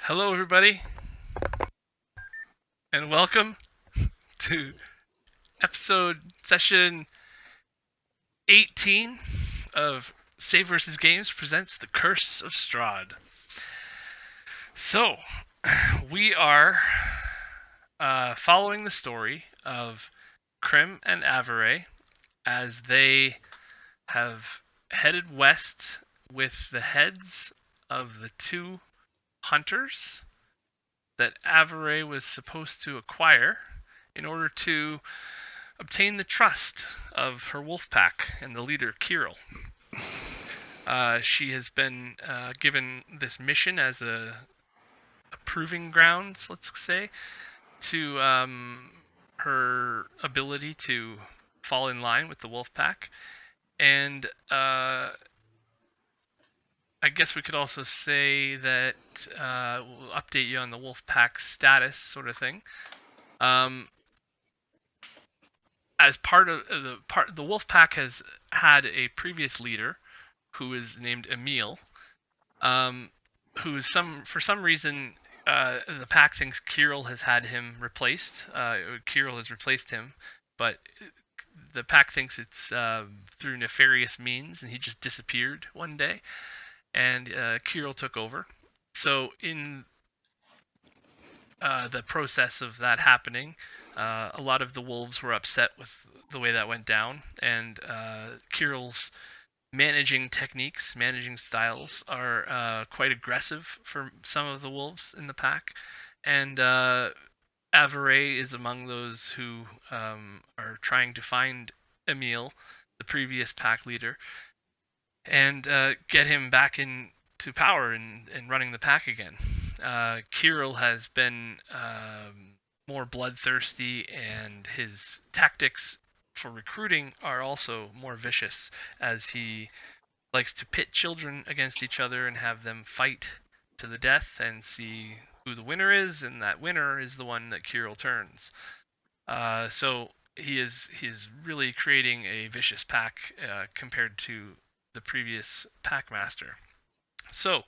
Hello, everybody, and welcome to session 18 of saveVSgames presents The Curse of Strahd. So, we are following the story of Crim and Avyree as they have headed west with the heads of the two hunters that Avyree was supposed to acquire in order to obtain the trust of her wolf pack and the leader, Kirill. She has been given this mission as a proving grounds, let's say, to her ability to fall in line with the wolf pack. And I guess we could also say that we'll update you on the wolf pack status, sort of thing. As part of the wolf pack has had a previous leader who is named Emil, who for some reason the pack thinks Kirill has had him replaced. Kirill has replaced him, but the pack thinks it's through nefarious means, and he just disappeared one day, and Kirill took over. So in the process of that happening, a lot of the wolves were upset with the way that went down, and Kirill's managing techniques, managing styles are quite aggressive for some of the wolves in the pack, and Avyree is among those who are trying to find Emil, the previous pack leader, and get him back into power and running the pack again. Kirill has been more bloodthirsty, and his tactics for recruiting are also more vicious, as he likes to pit children against each other and have them fight to the death and see who the winner is, and that winner is the one that Kirill turns. So he is really creating a vicious pack compared to the previous pack master. So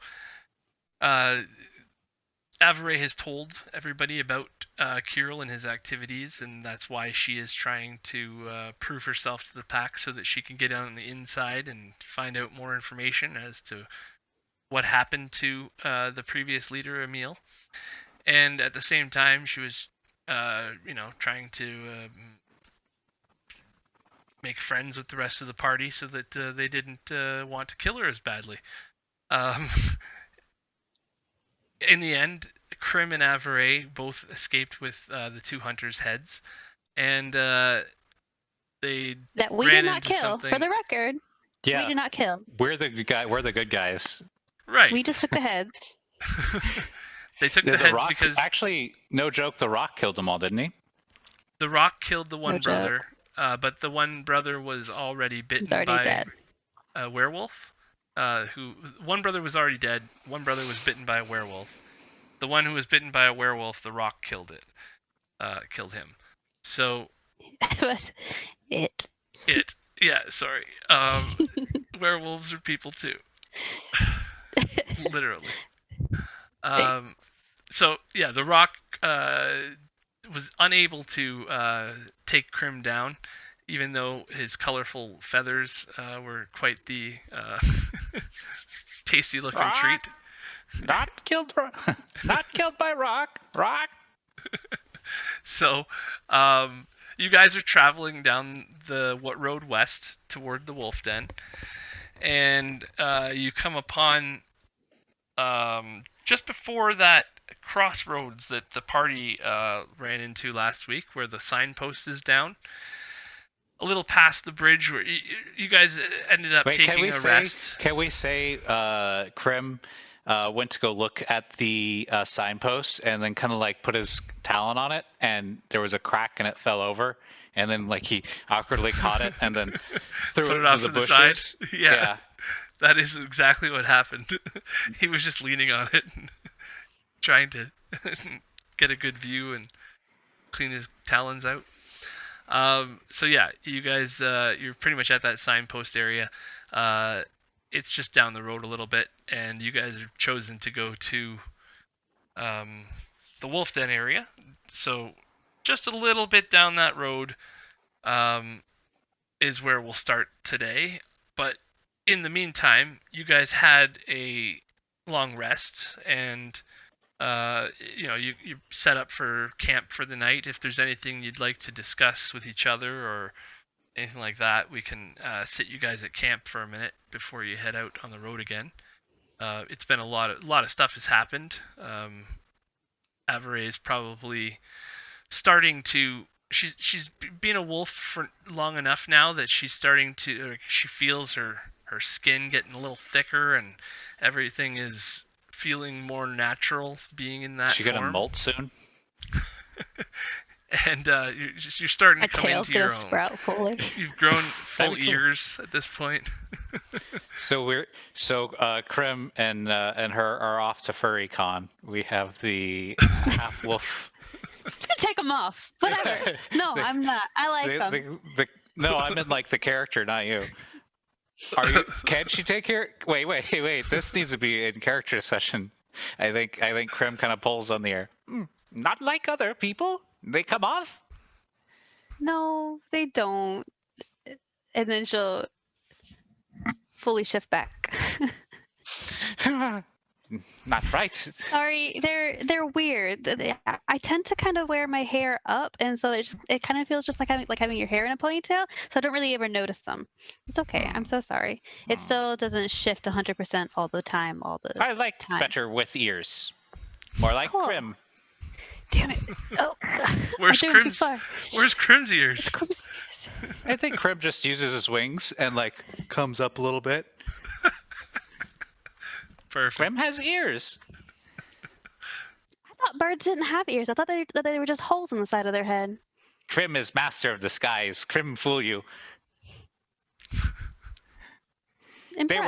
Avyree has told everybody about Kirill and his activities, and that's why she is trying to prove herself to the pack so that she can get on the inside and find out more information as to what happened to the previous leader, Emil. And at the same time, she was, trying to make friends with the rest of the party so that they didn't want to kill her as badly. In the end, Crim and Avyree both escaped with the two hunters' heads, and they that we ran did not into kill. something. For the record, Yeah, we did not kill. we're the good guys. Right. We just took the heads. They took the heads Rock, because actually, no joke, the Rock killed them all, didn't he? the Rock killed the one No brother, but the one brother was already bitten He's already by dead. a werewolf. One brother was already dead. One brother was bitten by a werewolf. The one who was bitten by a werewolf, the Rock killed him. So It. yeah, sorry. Werewolves are people too. Literally. So yeah, the Rock was unable to take Krim down, even though his colorful feathers were quite the tasty-looking Rock? treat. Not killed by Rock. So, you guys are traveling down the road west toward the wolf den, and you come upon just before that crossroads that the party ran into last week, where the signpost is down. A little past the bridge, where you guys ended up taking a rest. Can we say Krim went to go look at the signpost and then kind of like put his talon on it, and there was a crack and it fell over, and then like he awkwardly caught it and then threw Put it it off into to the the bushes? side. Yeah. That is exactly what happened. He was just leaning on it and trying to get a good view and clean his talons out. So yeah, you guys, you're pretty much at that signpost area. It's just down the road a little bit, and you guys have chosen to go to the Wolf Den area. So just a little bit down that road is where we'll start today. But in the meantime, you guys had a long rest, and you set up for camp for the night. If there's anything you'd like to discuss with each other or anything like that, we can sit you guys at camp for a minute before you head out on the road again. It's been a lot of stuff has happened. Avery is probably starting to. She's been a wolf for long enough now that she's starting to. She feels her skin getting a little thicker, and everything is feeling more natural being in that She form. gonna molt soon? And you're starting to A come tail's into your gonna own. sprout fully. You've grown full That'd be cool. ears at this point. So Krim and her are off to FurryCon. We have the half wolf. Just gonna take them off. Whatever. No, I'm not. I like them. No, I meant like the character, not you. Are you? Can she take care? Wait. This needs to be in character session. I think Krim kind of pulls on the air. Not like other people. They come off. No, they don't. And then she'll fully shift back. Not right. Sorry, they're weird. I tend to kind of wear my hair up, and so it kind of feels just like having your hair in a ponytail. So I don't really ever notice them. It's okay. I'm so sorry. It still doesn't shift 100% all the time. I like time. better with ears. More like Cool. Krim. Damn it! Oh, Where's I'm doing too Crim's? far. Where's Crim's ears? It's Crim's ears. I think Krim just uses his wings and like comes up a little bit. Perfect. Krim has ears. I thought birds didn't have ears. I thought that they were just holes in the side of their head. Krim is master of disguise. Krim fool you. They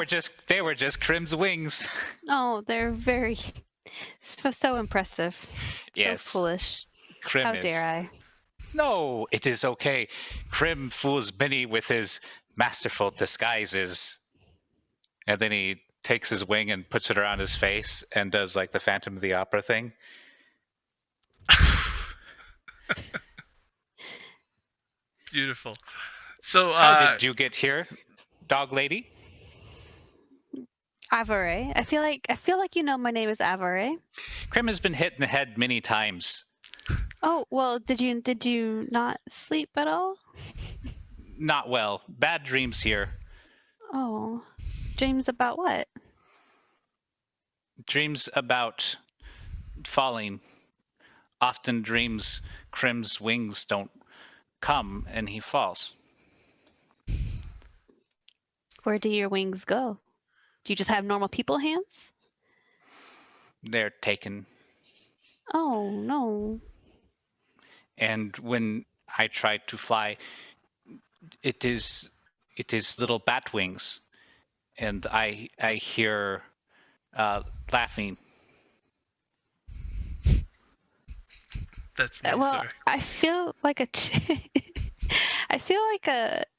were just Krim's wings. Oh, they're very so impressive. Yes. So foolish. Krim How is. dare I? No, it is okay. Krim fools many with his masterful disguises. And then he takes his wing and puts it around his face and does like the Phantom of the Opera thing. Beautiful. So How did you get here, dog lady? Avery. I feel like you know my name is Avery. Krim has been hit in the head many times. Oh well, did you not sleep at all? Not well. Bad dreams here. Oh, dreams about what? Dreams about falling. Often dreams Krim's wings don't come and he falls. Where do your wings go? Do you just have normal people hands? They're taken. Oh no. And when I try to fly, it is little bat wings, and I hear laughing. That's me. Well, Sorry. I feel like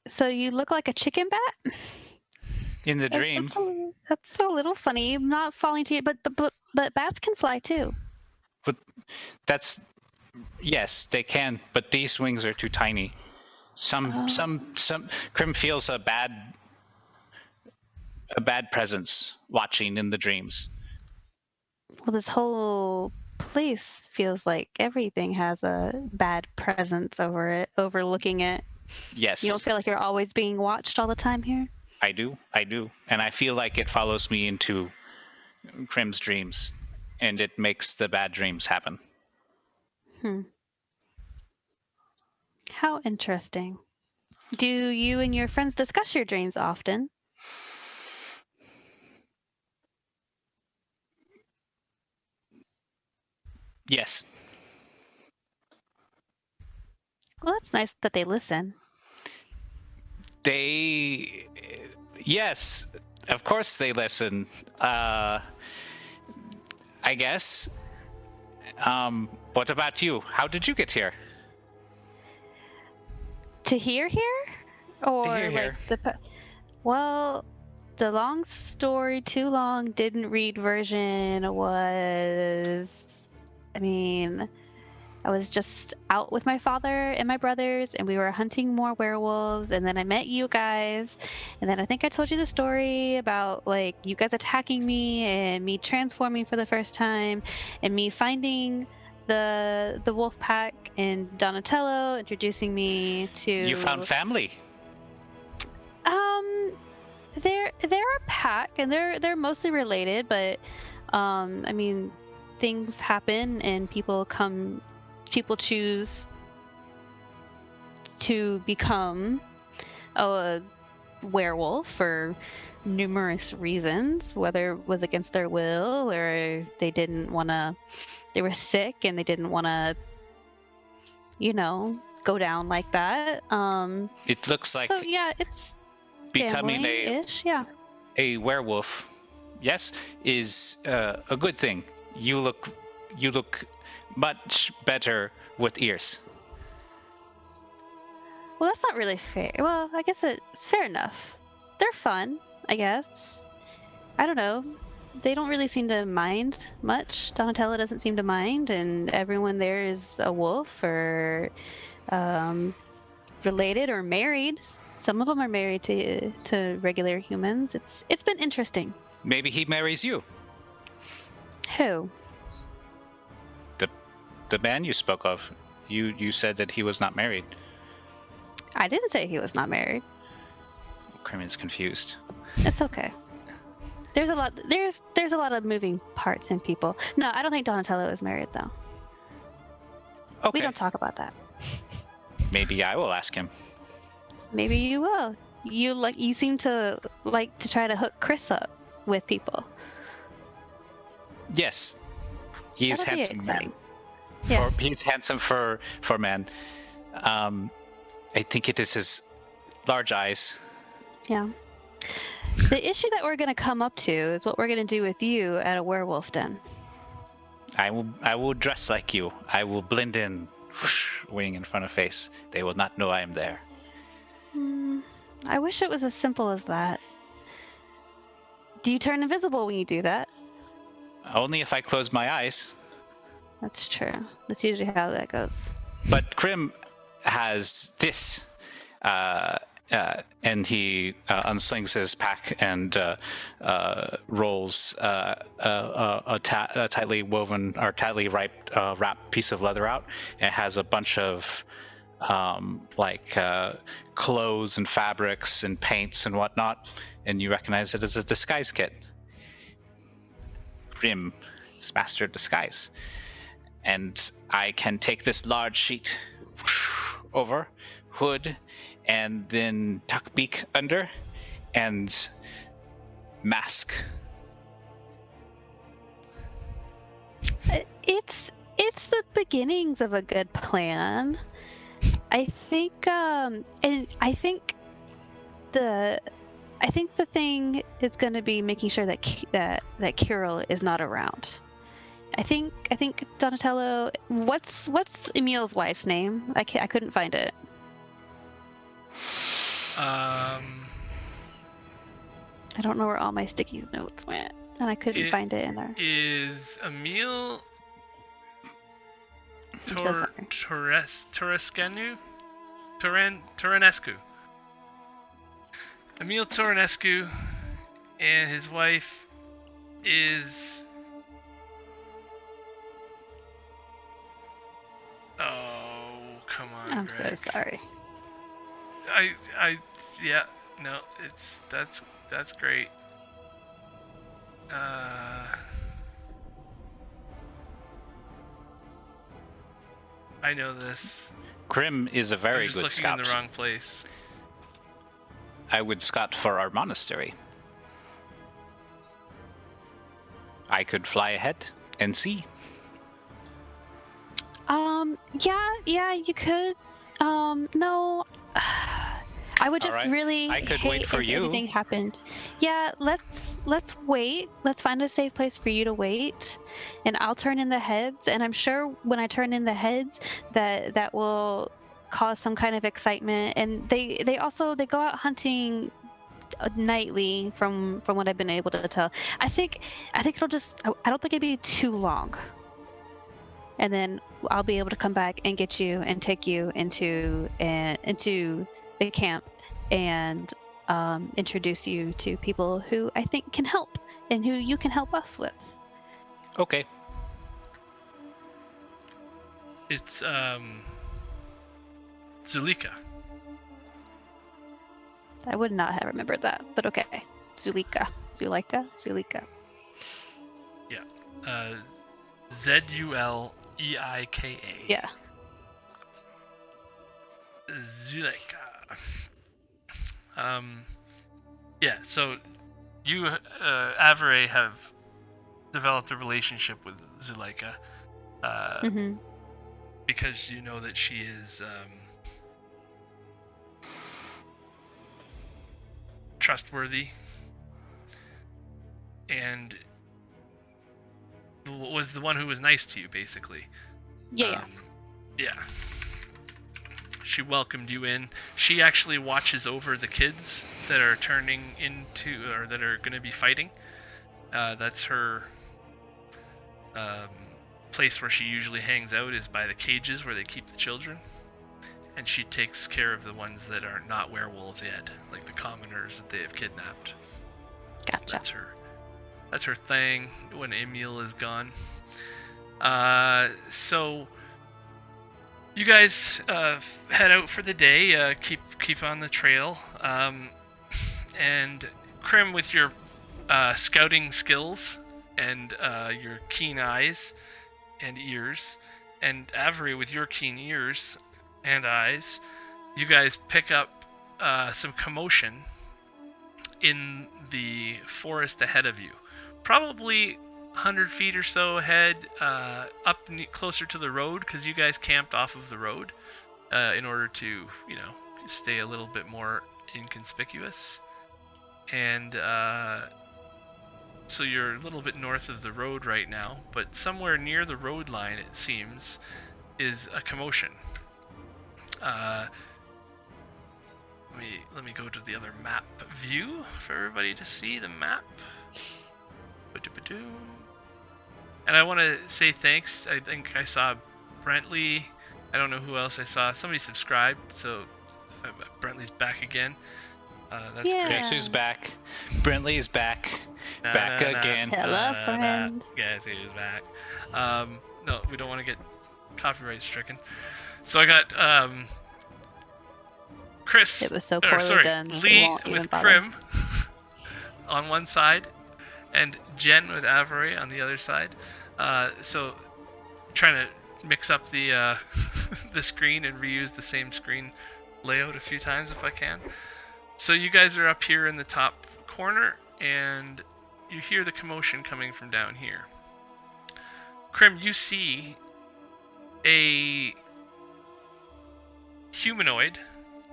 so you look like a chicken bat? In the dream, That's a little funny. I'm not falling to you, but bats can fly too. but yes, they can, but these wings are too tiny. Some Krim feels a bad presence watching in the dreams. Well, this whole place feels like everything has a bad presence over it, overlooking it. Yes, You don't feel like you're always being watched all the time here? I do, and I feel like it follows me into Krim's dreams, and it makes the bad dreams happen. How interesting. Do you and your friends discuss your dreams often? Yes. Well, that's nice that they listen. Yes, of course they listen. I guess. What about you? How did you get here? To hear here? Or hear here. Well, the long story too long didn't read version was I mean, I was just out with my father and my brothers, and we were hunting more werewolves, and then I met you guys, and then I think I told you the story about, like, you guys attacking me, and me transforming for the first time, and me finding the wolf pack, and Donatello introducing me to... You found family. They're a pack, and they're mostly related, but I mean, things happen, and people choose to become a werewolf for numerous reasons, whether it was against their will or they didn't want to, they were sick and they didn't want to, go down like that. It looks like So yeah, it's becoming family-ish, yeah. a werewolf, yes, is a good thing. You look much better with ears. Well, that's not really fair. Well, I guess it's fair enough. They're fun, I guess. I don't know. They don't really seem to mind much. Donatello doesn't seem to mind, and everyone there is a wolf or related or married. Some of them are married to regular humans. It's been interesting. Maybe he marries you. Who? The man you spoke of. You said that he was not married. I didn't say he was not married. Krim is confused. It's okay. There's a lot of moving parts in people. No, I don't think Donatello is married though. Okay. We don't talk about that. Maybe I will ask him. Maybe you will. You seem to like to try to hook Chris up with people. Yes. He is That'll be handsome exciting. man. Yeah. He's handsome for man. I think it is his large eyes. Yeah. The issue that we're going to come up to is what we're going to do with you at a werewolf den. I will dress like you. I will blend in, whoosh, wing in front of face. They will not know I am there. I wish it was as simple as that. Do you turn invisible when you do that? Only if I close my eyes. That's true. That's usually how that goes. But Krim has this, and he unslings his pack and rolls a tightly woven or tightly wrapped piece of leather out. It has a bunch of clothes and fabrics and paints and whatnot, and you recognize it as a disguise kit. Krim is master of disguise. And I can take this large sheet over, hood, and then tuck beak under, and mask. It's the beginnings of a good plan. I think, and I think the thing is going to be making sure that Kirill is not around. I think Donatello. What's Emil's wife's name? I couldn't find it. I don't know where all my sticky notes went, and I couldn't find it in there. Is Emil Torescu? Emil Torescu, and his wife is... Oh, come on, I'm Greg. so sorry. That's great. I know this. Krim is a very I'm just good looking scout. in the wrong place. I would scout for our monastery. I could fly ahead and see. Yeah, you could. No. I would just really I could hate wait for if you. anything happened. Yeah, let's wait. Let's find a safe place for you to wait, and I'll turn in the heads. And I'm sure when I turn in the heads, that will cause some kind of excitement. And they go out hunting nightly, from what I've been able to tell. I think it'll just. I don't think it'd be too long. and then I'll be able to come back and get you and take you into the camp and introduce you to people who I think can help and who you can help us with. Okay. It's Zulika. I would not have remembered that, but okay. Zulika. Yeah. Zuleika. Yeah. Zulika. Yeah, so you, Avery, have developed a relationship with Zulika, because you know that she is trustworthy and was the one who was nice to you, basically. Yeah. Yeah. She welcomed you in. She actually watches over the kids that are turning into, or that are going to be fighting. That's her place where she usually hangs out, is by the cages where they keep the children. And she takes care of the ones that are not werewolves yet, like the commoners that they have kidnapped. Gotcha. That's her thing when Emil is gone. So you guys head out for the day. Keep on the trail. And Krim, with your scouting skills and your keen eyes and ears, and Avery with your keen ears and eyes, you guys pick up some commotion in the forest ahead of you. Probably 100 feet or so ahead, closer to the road, because you guys camped off of the road in order to, stay a little bit more inconspicuous. And so you're a little bit north of the road right now, but somewhere near the road line, it seems, is a commotion. Let me go to the other map view for everybody to see the map. And I want to say thanks. I think I saw Brentley. I don't know who else I saw. Somebody subscribed, so Brentley's back again. That's great. Guess who's back? Brentley's back. Back again. Hello, friend. Guess who's back? No, we don't want to get copyright stricken. So I got Chris. It was so poorly done. Lee with Krim on one side, and Jen with Avery on the other side. So trying to mix up the the screen and reuse the same screen layout a few times if I can. So you guys are up here in the top corner, and you hear the commotion coming from down here. Krim, you see a humanoid,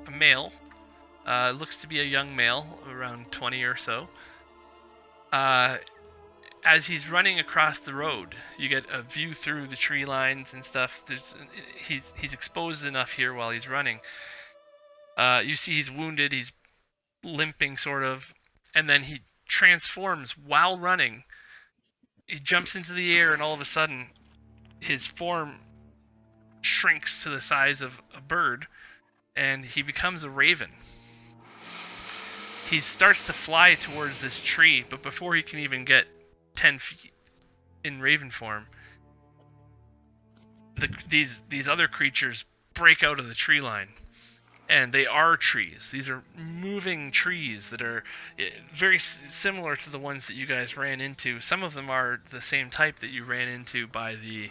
a male, looks to be a young male, around 20 or so. As he's running across the road, you get a view through the tree lines and stuff. He's exposed enough here while he's running. You see he's wounded, he's limping sort of, and then he transforms while running. He jumps into the air, and all of a sudden his form shrinks to the size of a bird, and he becomes a raven. He starts to fly towards this tree, but before he can even get 10 feet in raven form, these other creatures break out of the tree line. And they are trees. These are moving trees that are very similar to the ones that you guys ran into. Some of them are the same type that you ran into by the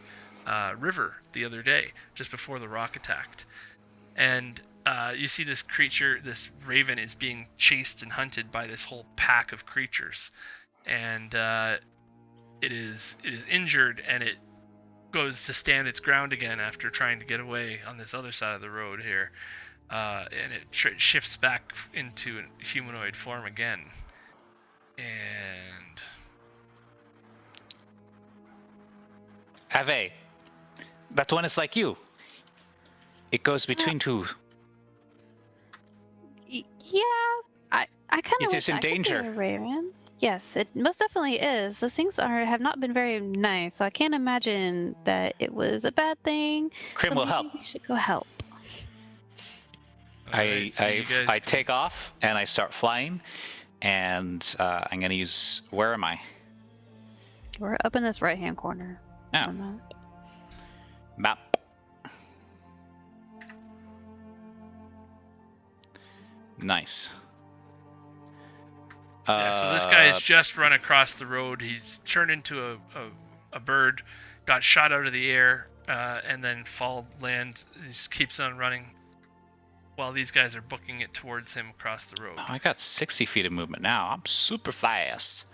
river the other day, just before the rock attacked. And you see this creature, this raven, is being chased and hunted by this whole pack of creatures. And it is injured, and it goes to stand its ground again after trying to get away on this other side of the road here. And it shifts back into a humanoid form again. And Ave, that one is like you. It goes between two. Yeah, I kind of. It is in danger. Raven. Yes, it most definitely is. Those things have not been very nice, so I can't imagine that it was a bad thing. Krim So will maybe help. we should go help. Alright, so you guys I can- take off and I start flying, and I'm gonna use. Where am I? We're up in this right-hand corner. Oh, on that. map. Nice. Yeah, so this guy has just run across the road. He's turned into a bird, got shot out of the air, and then land. He just keeps on running while these guys are booking it towards him across the road. Oh, I got 60 feet of movement now. I'm super fast.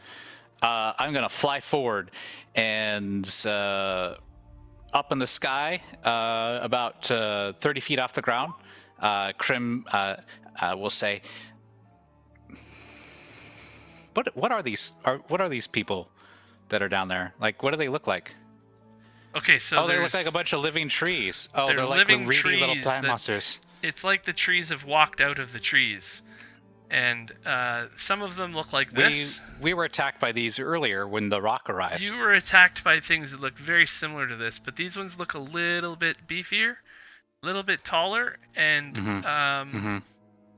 I'm gonna fly forward and up in the sky, about 30 feet off the ground. Krim will say, "What are these? What are these people that are down there? Like, what do they look like?" Okay, so They look like a bunch of living trees. Oh, they're they're like living really little trees plant that- monsters. It's like the trees have walked out of the trees, and some of them look like this. We were attacked by these earlier when the rock arrived. You were attacked by things that look very similar to this, but these ones look a little bit beefier, a little bit taller, and Mhm.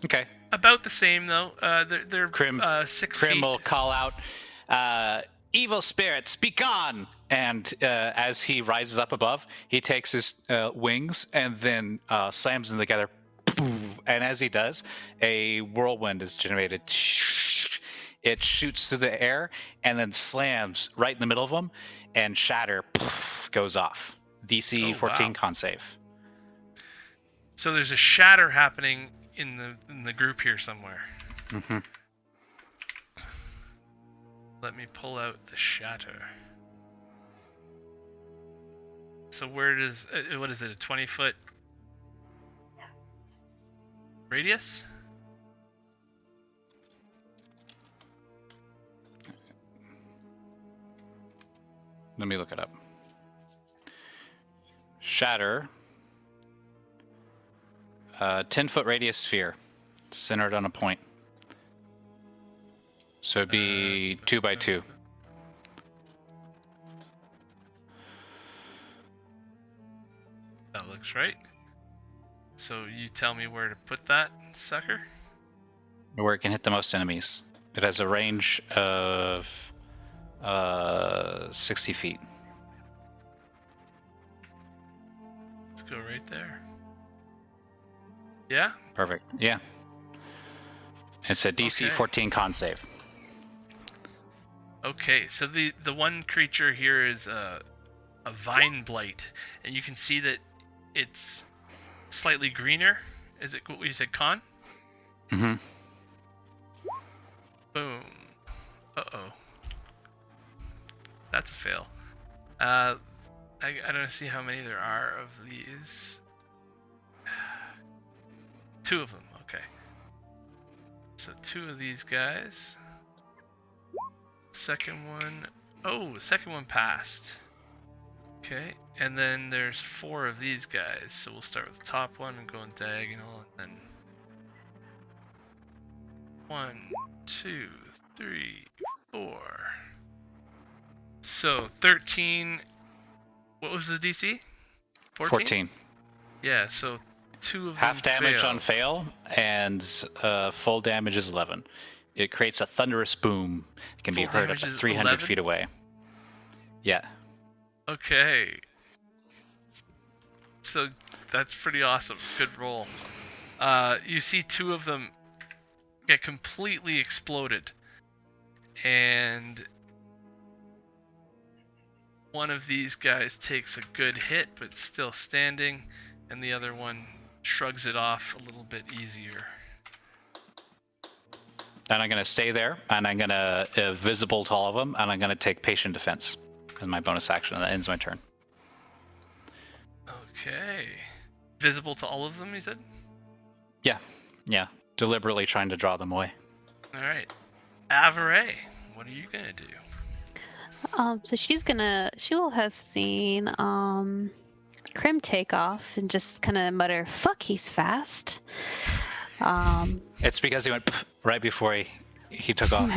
Okay. about the same though. They're Krim, 6 Krim feet. will call out, "Evil spirits, be gone!" And as he rises up above, he takes his wings and then slams them together. And as he does, a whirlwind is generated. It shoots through the air and then slams right in the middle of them, and shatter goes off. DC 14 wow. con save. So there's a shatter happening in the group here somewhere. Mm-hmm. Let me pull out the shatter. So where does what is it? A 20-foot radius? Let me look it up. Shatter. 10-foot radius sphere, centered on a point. So it'd be 2 by 2. That looks right. So you tell me where to put that sucker? Where it can hit the most enemies. It has a range of 60 feet. Let's go right there. Yeah? Perfect. Yeah. It's a DC Okay. 14 con save. Okay, so the one creature here is a vine blight, and you can see that it's slightly greener. Is it what you said, con? Mm-hmm. Boom. Uh-oh. That's a fail. I don't see how many there are of these. 2 of them, okay. So 2 of these guys. Second one, oh, the second one passed. Okay, and then there's 4 of these guys. So we'll start with the top one and go in diagonal, and then 1, 2, 3, 4. So 13. What was the DC? 14. Yeah, so 2 of Half them damage failed. on fail, and full damage is 11. It creates a thunderous boom. It can be Full heard up damage to is 300 11? feet away. Yeah. Okay. So that's pretty awesome. Good roll. You see 2 of them get completely exploded, and one of these guys takes a good hit but still standing, and the other one shrugs it off a little bit easier. And I'm going to stay there, and I'm going to visible to all of them, and I'm going to take patient defense as my bonus action, and that ends my turn. Okay. Visible to all of them, you said? Yeah. Deliberately trying to draw them away. Alright. Avery, what are you gonna do? So she will have seen Krim take off and just kind of mutter, "Fuck, he's fast." It's because he went right before he took off.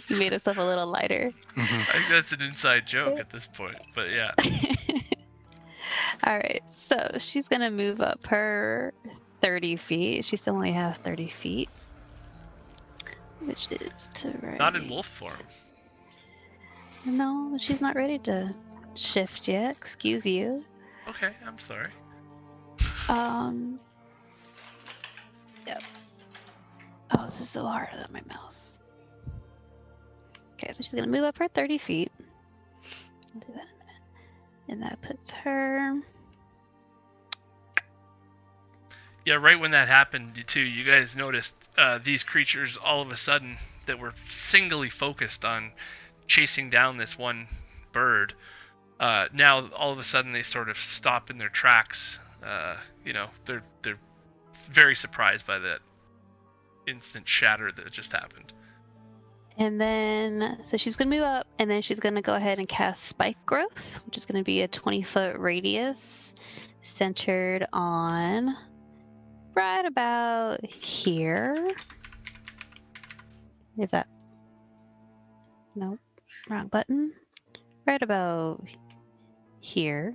You made yourself a little lighter. I think that's an inside joke at this point, but yeah. All right, so she's gonna move up her 30 feet. She still only has 30 feet, which is to right. Not in wolf form. No, she's not ready to shift yet. Excuse you. Okay, I'm sorry. Yep. Oh, this is so hard on my mouse. Okay, so she's gonna move up her 30 feet. I'll do that in a minute. And that puts her. Yeah, right when that happened, too, you guys noticed these creatures all of a sudden that were singly focused on chasing down this one bird. Now, all of a sudden, they sort of stop in their tracks. They're very surprised by that instant shatter that just happened. And then, so she's going to move up, and then she's going to go ahead and cast Spike Growth, which is going to be a 20-foot radius centered on right about here. If that, nope, wrong button. Right about here.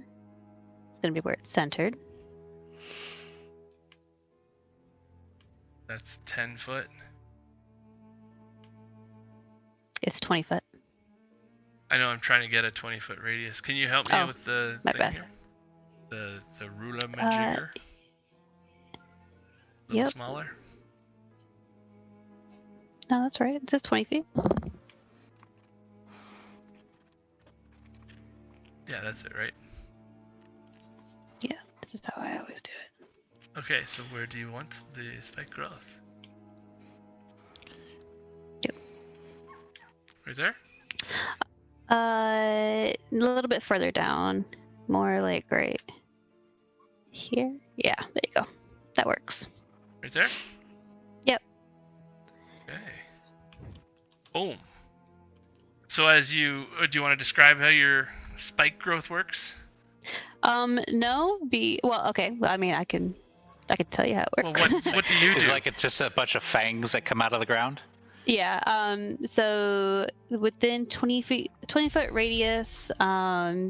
It's going to be where it's centered. That's 10 foot. It's 20 foot. I know I'm trying to get a 20-foot radius. Can you help me with the my thing bad. here? The ruler majigger? A little Yep. smaller? No, that's right. It says 20 feet. Yeah, that's it, right? Yeah, this is how I always do it. Okay, so where do you want the spike growth? Yep. Right there? A little bit further down. More like right here. Yeah, there you go. That works. Right there? Yep. Okay. Boom. So do you want to describe how your spike growth works? No, well, okay. Well, I mean, I can tell you how it works. Well, what do you do? Is like it's just a bunch of fangs that come out of the ground? Yeah, so within 20-foot radius,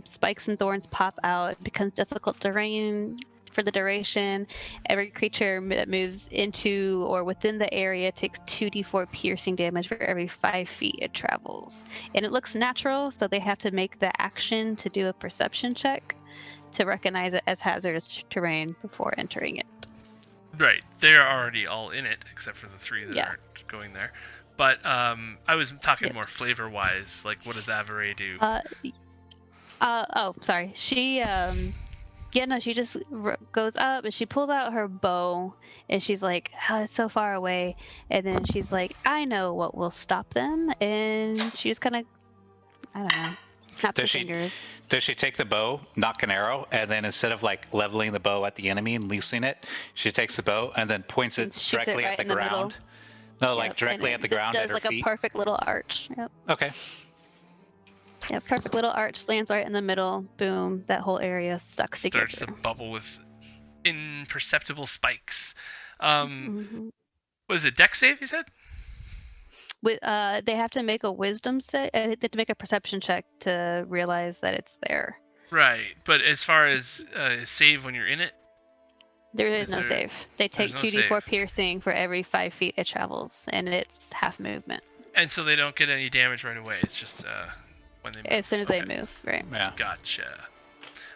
spikes and thorns pop out. It becomes difficult terrain for the duration. Every creature that moves into or within the area takes 2d4 piercing damage for every 5 feet it travels. And it looks natural, so they have to make the action to do a perception check to recognize it as hazardous terrain before entering it. Right, they're already all in it, except for the 3 that aren't going there. But I was talking more flavor-wise, like what does Avery do? Sorry. She, she just goes up and she pulls out her bow and she's like, it's so far away. And then she's like, I know what will stop them. And she just kind of, I don't know, snaps her fingers. Does she take the bow, knock an arrow, and then instead of like leveling the bow at the enemy and loosening it, she takes the bow and then points it directly at the ground? No, like directly at the ground at her feet? Does like a perfect little arch. Yep. Okay. Yeah, perfect little arch lands right in the middle. Boom, that whole area sucks together. Starts to bubble with imperceptible spikes. What is it, dex save, you said? They have to make a wisdom save. They have to make a perception check to realize that it's there. Right, but as far as save when you're in it? There is no save. They take 2d4 save. Piercing for every 5 feet it travels, and it's half movement. And so they don't get any damage right away. It's just when they move. As soon as they move, right? Yeah. Gotcha.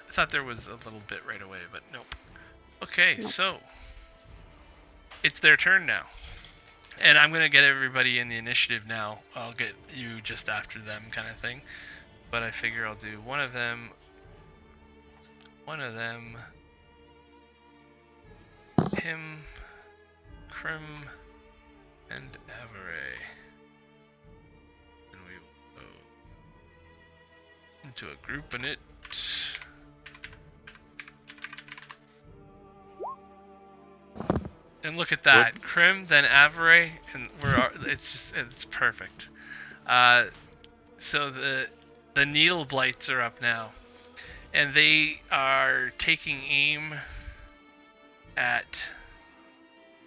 I thought there was a little bit right away, but nope. Okay, so it's their turn now. And I'm going to get everybody in the initiative now. I'll get you just after them kind of thing. But I figure I'll do one of them, him, Krim, and Avery. And we will go into a group in it. And look at that, Krim, then Avery, and it's perfect. So the needle blights are up now, and they are taking aim at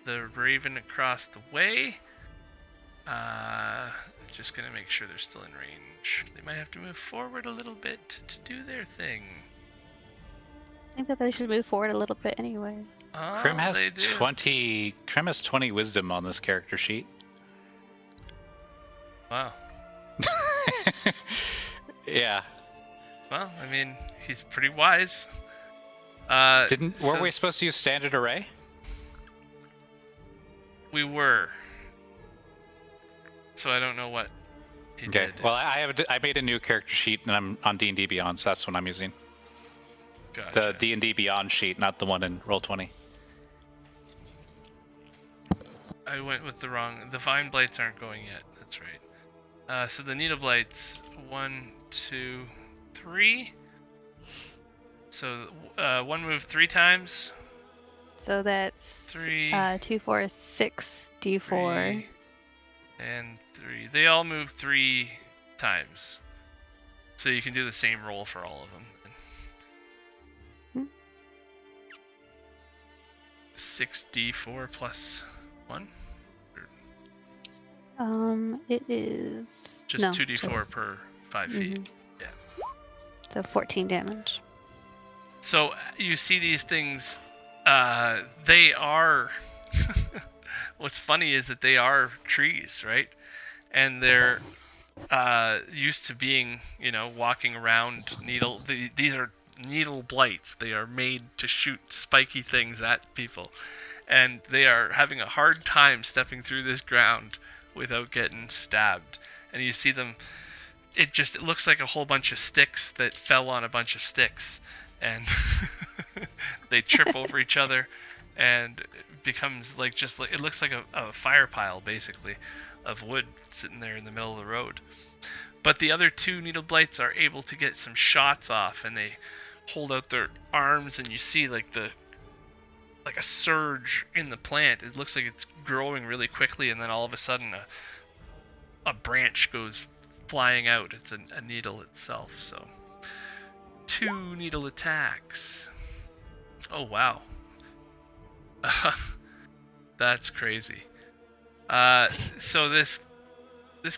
the raven across the way, Just gonna make sure they're still in range. They might have to move forward a little bit to do their thing. I think that they should move forward a little bit anyway. Oh, Krim has they do. 20. Krim has 20 wisdom on this character sheet. Wow. Yeah. Well, I mean, he's pretty wise. Were we supposed to use standard array? We were. So I don't know what he did. Well, I made a new character sheet and I'm on D&D Beyond, so that's what I'm using. Gotcha. The D&D Beyond sheet, not the one in Roll20. I went with the wrong. The Vine Blights aren't going yet. That's right. So the Needle Blights, 1, 2, 3. So one move 3 times. So that's 3, 2, 4, 6, D4. 3, and 3. They all move 3 times. So you can do the same roll for all of them. 6d4 plus 1? It is Just no, 2d4 just- per 5 feet. mhm. Yeah. So 14 damage. So you see these things, they are, what's funny is that they are trees, right? And they're used to being, walking around these are needle blights. They are made to shoot spiky things at people. And they are having a hard time stepping through this ground without getting stabbed. And you see them, it looks like a whole bunch of sticks that fell on a bunch of sticks. And they trip over each other, and it becomes it looks like a fire pile, basically, of wood sitting there in the middle of the road. But the other 2 needle blights are able to get some shots off, and they hold out their arms, and you see like a surge in the plant. It looks like it's growing really quickly, and then all of a sudden a branch goes flying out. It's a needle itself. So 2 needle attacks. Oh wow. That's crazy. So this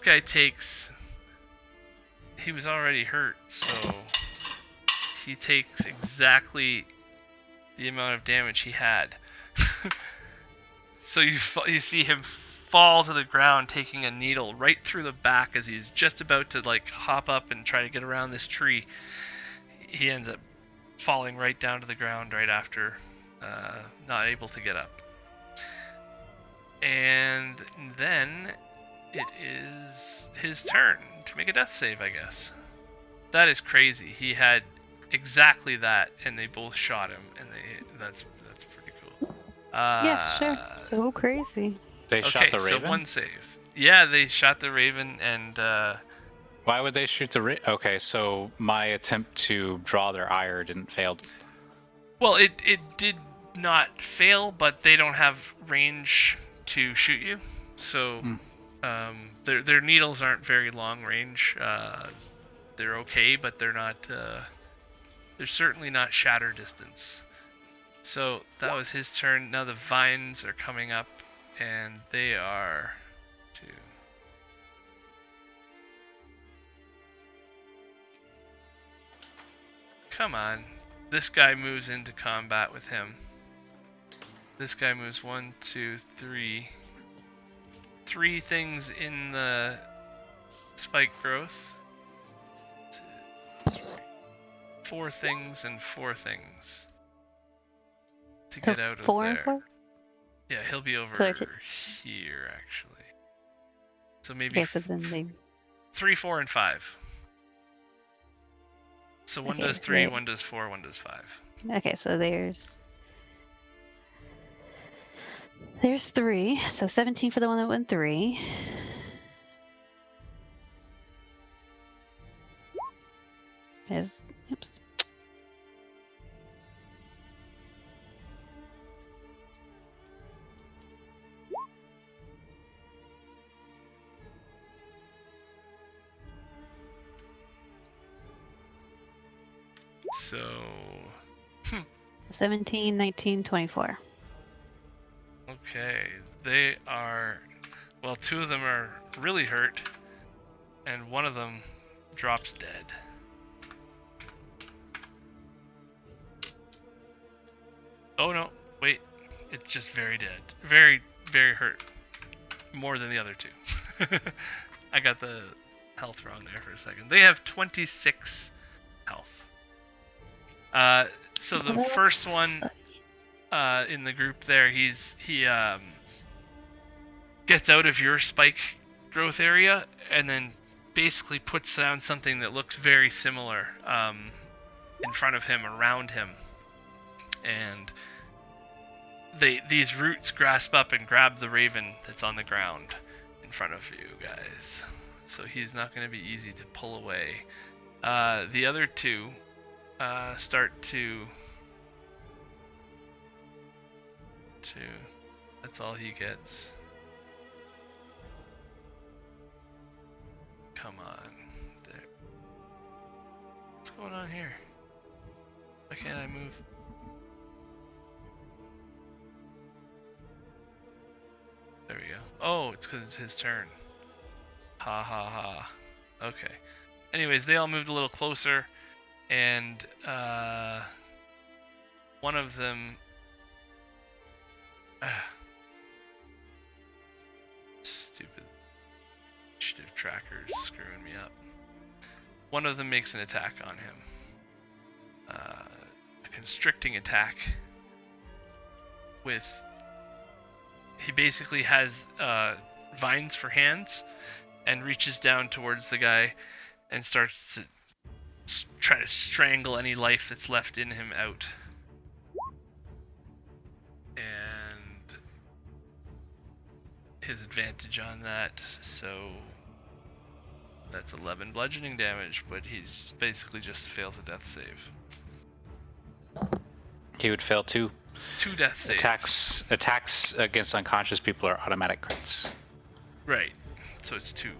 guy takes, he was already hurt, so he takes exactly the amount of damage he had. So you see him fall to the ground, taking a needle right through the back as he's just about to hop up and try to get around this tree. He ends up falling right down to the ground right after, not able to get up. And then it is his turn to make a death save, I guess. That is crazy. He had exactly that, and they both shot him, and that's pretty cool. Yeah, sure. So crazy. They shot the raven? So 1 save. Yeah, they shot the raven, and why would they shoot the raven? Okay, so my attempt to draw their ire didn't fail. Well, it did not fail, but they don't have range to shoot you, so their needles aren't very long range. They're okay, but they're not. They're certainly not shatter distance. So that was his turn. Now the vines are coming up, and they are 2. Come on. This guy moves into combat with him. This guy moves 1, 2, 3. 3 things in the spike growth. 2, 3. 4 things and 4 things to get out of 4 there. and 4? Yeah, he'll be over So here actually. So maybe Okay, so then they 3, 4, and 5. So one Okay, does 3, wait. 1 does 4, 1 does 5. Okay, so there's 3. So 17 for the one that went 3. Oops. So 17, 19, 24. okay, they are. Well, 2 of them are really hurt, and one of them drops dead. Oh no, wait. It's just very dead. Very, very hurt. More than the other 2. I got the health wrong there for a second. They have 26 health. So the first one in the group there, he gets out of your spike growth area and then basically puts down something that looks very similar in front of him, around him. And these roots grasp up and grab the raven that's on the ground in front of you guys. So he's not going to be easy to pull away. The other 2 start to... That's all he gets. Come on. There. What's going on here? Why can't I move? There we go. Oh, it's because it's his turn. Ha ha ha. Okay. Anyways, they all moved a little closer, and one of them... Stupid initiative trackers screwing me up. One of them makes an attack on him. A constricting attack with... He basically has vines for hands and reaches down towards the guy and starts to try to strangle any life that's left in him out. And his advantage on that, so that's 11 bludgeoning damage, but he's basically just fails a death save. He would fail 2. 2 death saves. Attacks against unconscious people are automatic crits. Right. So it's 2.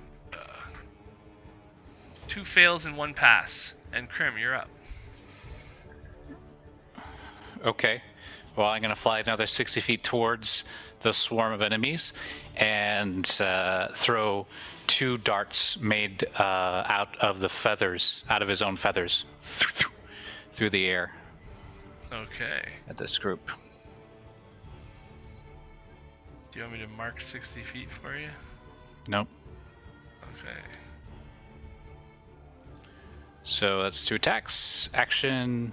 2 fails and 1 pass. And Krim, you're up. Okay. Well, I'm going to fly another 60 feet towards the swarm of enemies and throw 2 darts made out of his own feathers, through the air. Okay. At this group. Do you want me to mark 60 feet for you? Nope. Okay. So that's 2 attacks. Action.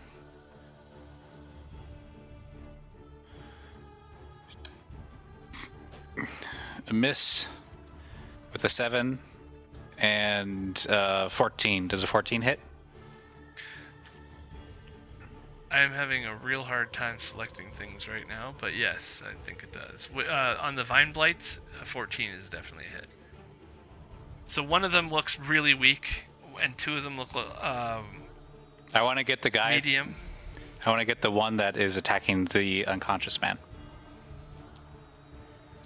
A miss with a 7 and 14. Does a 14 hit? I'm having a real hard time selecting things right now, but yes, I think it does. On the Vine Blights, 14 is definitely a hit. So one of them looks really weak, and 2 of them look I want to get the guy. medium. I want to get the one that is attacking the unconscious man.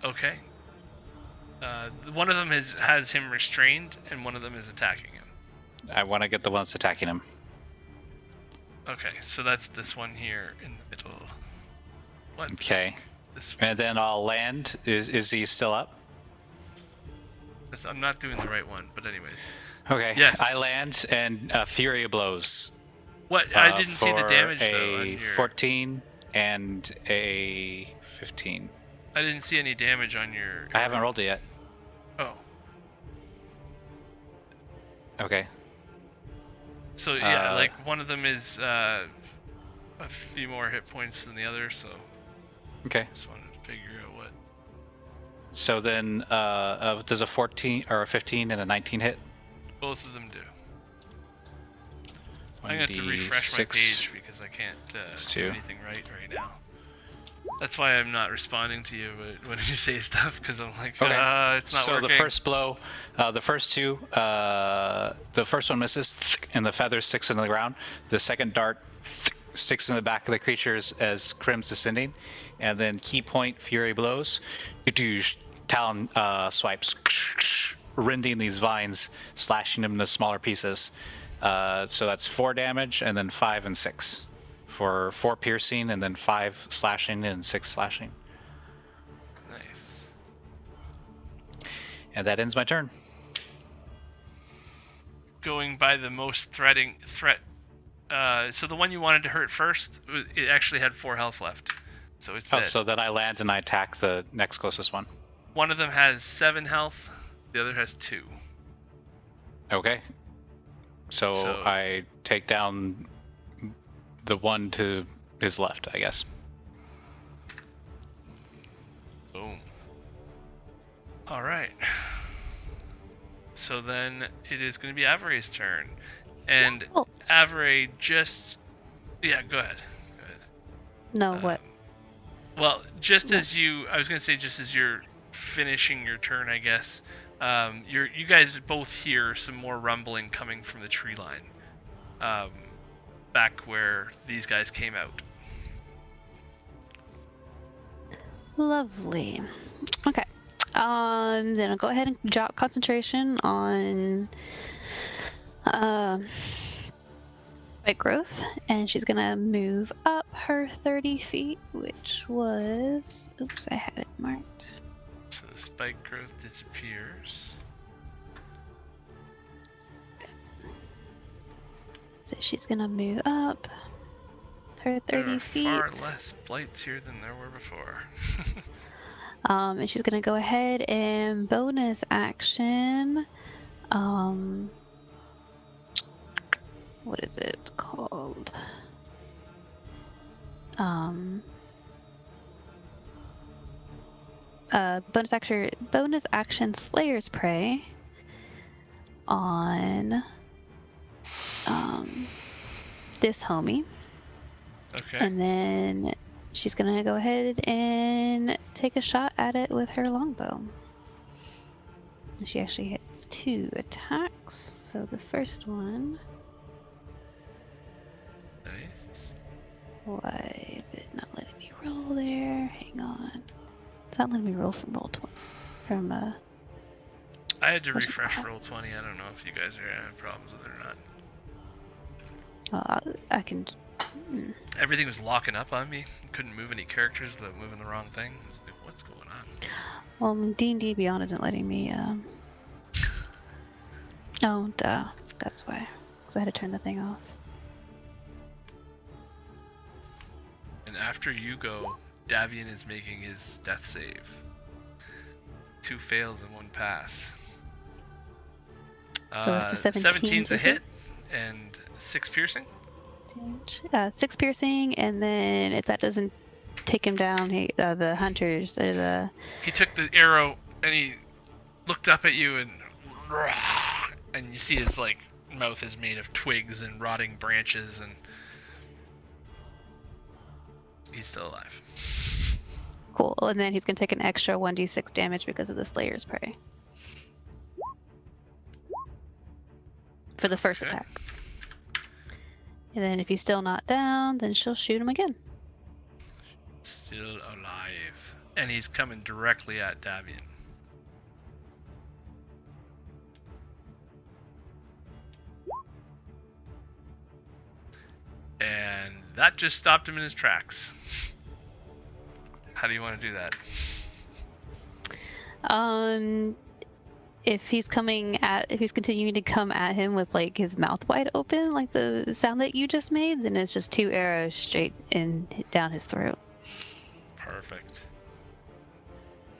Okay. One of them has him restrained, and one of them is attacking him. I want to get the one that's attacking him. Okay, so that's this one here in the middle. What? Okay. This one. And then I'll land. Is he still up? I'm not doing the right one, but anyways. Okay. Yes. I land and Fury blows. What? I didn't see the damage for though. a 14 and a 15. I didn't see any damage on your. I haven't rolled it yet. Oh. Okay. So yeah, like one of them is a few more hit points than the other, so. Okay. Just wanted to figure out what. So then, does a 14 or a 15 and a 19 hit? Both of them do. I'm gonna have to refresh my page because I can't do anything right now. That's why I'm not responding to you when you say stuff, because I'm like, okay. It's not working. So the first blow, the first 2, the first one misses, and the feather sticks into the ground. The second dart sticks in the back of the creature as Krim's descending, and then key point Fury blows. Talon swipes, rending these vines, slashing them into smaller pieces. So that's 4 damage, and then 5 and 6. For 4 piercing, and then 5 slashing, and 6 slashing. Nice. And that ends my turn. Going by the most threat. So the one you wanted to hurt first, it actually had 4 health left. So it's dead. So then I land and I attack the next closest one. One of them has 7 health, the other has 2. Okay. So I take down the one to his left, I guess. Boom. Alright. So then it is going to be Avery's turn. And Avery just... Yeah, go ahead. No, what? Well, just as you... I was going to say just as you're finishing your turn, I guess, you guys both hear some more rumbling coming from the tree line. Back where these guys came out. Lovely. Okay. Then I'll go ahead and drop concentration on spike growth, and she's gonna move up her 30 feet, which was, oops, I had it marked. So the spike growth disappears. So she's gonna move up her 30 feet. There are far less blights here than there were before. And she's gonna go ahead and bonus action. What is it called? Bonus action Slayer's Prey on this homie. Okay. And then she's gonna go ahead and take a shot at it with her longbow. She actually hits 2 attacks. So the first one. Nice. Why is it not letting me roll there? Hang on. It's not letting me roll from roll 20. I had to refresh roll 20. I don't know if you guys are having problems with it or not. I can. Everything was locking up on me. Couldn't move any characters without moving the wrong thing. I was like, what's going on? Well, D&D Beyond isn't letting me. Oh, duh. That's why. Because I had to turn the thing off. And after you go, Davian is making his death save. 2 fails and 1 pass. So it's a 17. 17's a hit and 6 piercing. 6 piercing, and then if that doesn't take him down, the hunters or the. He took the arrow and he looked up at you and you see his mouth is made of twigs and rotting branches, and he's still alive. Cool. And then he's gonna take an extra 1d6 damage because of the Slayer's Prey for the first attack. And then if he's still not down, then she'll shoot him again. Still alive. And he's coming directly at Davian. And that just stopped him in his tracks. How do you want to do that? If he's continuing to come at him with his mouth wide open, like the sound that you just made, then it's just 2 arrows straight down his throat. Perfect.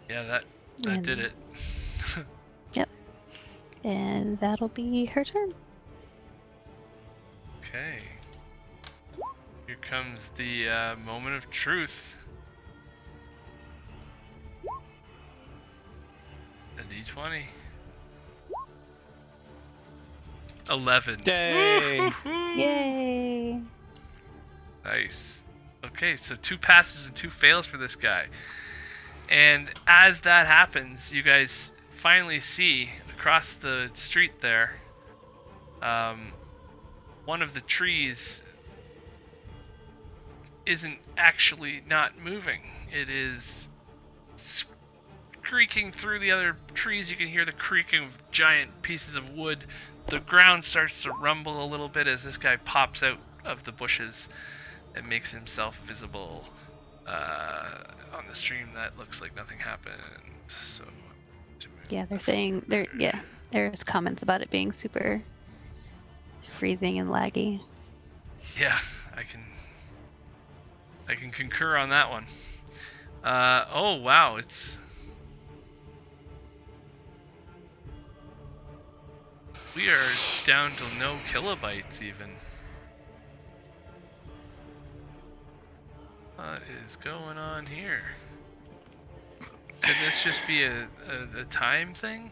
Yeah, that did it. Yep. And that'll be her turn. Okay. Here comes the moment of truth. A d20. 11. Yay! Yay! Nice. Okay, so 2 passes and 2 fails for this guy. And as that happens, you guys finally see across the street there, one of the trees isn't actually not moving. It is creaking through the other trees. You can hear the creaking of giant pieces of wood. The ground starts to rumble a little bit as this guy pops out of the bushes and makes himself visible on the stream. That looks like nothing happened. So to move Yeah, they're saying there's comments about it being super freezing and laggy. Yeah, I can concur on that one. Oh wow, we are down to no kilobytes even. What is going on here? Could this just be a time thing?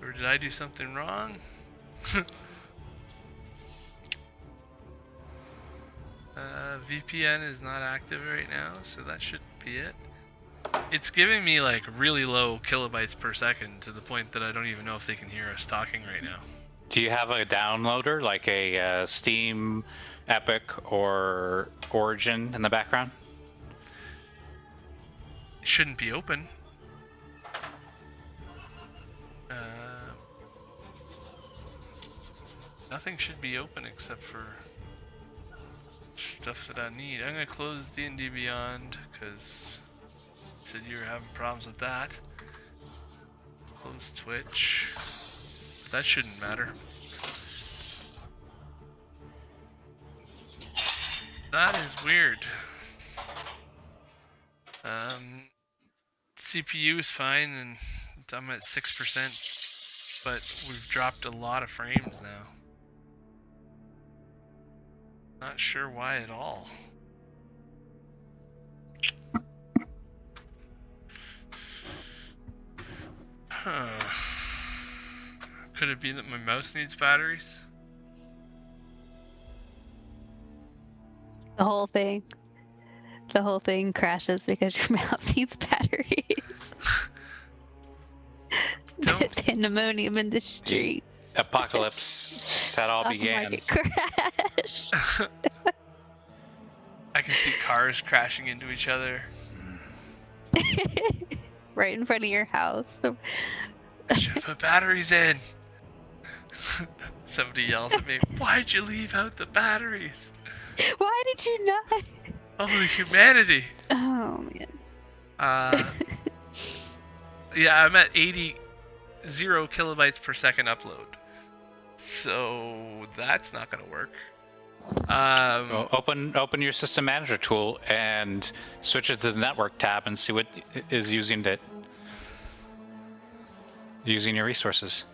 Or did I do something wrong? VPN is not active right now, so that shouldn't be it. It's giving me like really low kilobytes per second to the point that I don't even know if they can hear us talking right now. Do you have a downloader like a Steam, Epic, or Origin in the background? It shouldn't be open. Nothing should be open except for stuff that I need. I'm gonna close D&D Beyond because you said you were having problems with that. Close Twitch. That shouldn't matter. That is weird. CPU is fine and I'm at 6%, but we've dropped a lot of frames now. Not sure why at all. Huh. Could it be that my mouse needs batteries? The whole thing crashes because your mouse needs batteries. Pandemonium in the street. Apocalypse. That's how it all began. Market crash. I can see cars crashing into each other. Right in front of your house. I should put batteries in. Somebody yells at me, "Why'd you leave out the batteries?" Why did you not? Oh, humanity. Oh man. Yeah, I'm at 0 kilobytes per second upload. So that's not gonna work. Well, open your system manager tool and switch it to the network tab and see what is using your resources.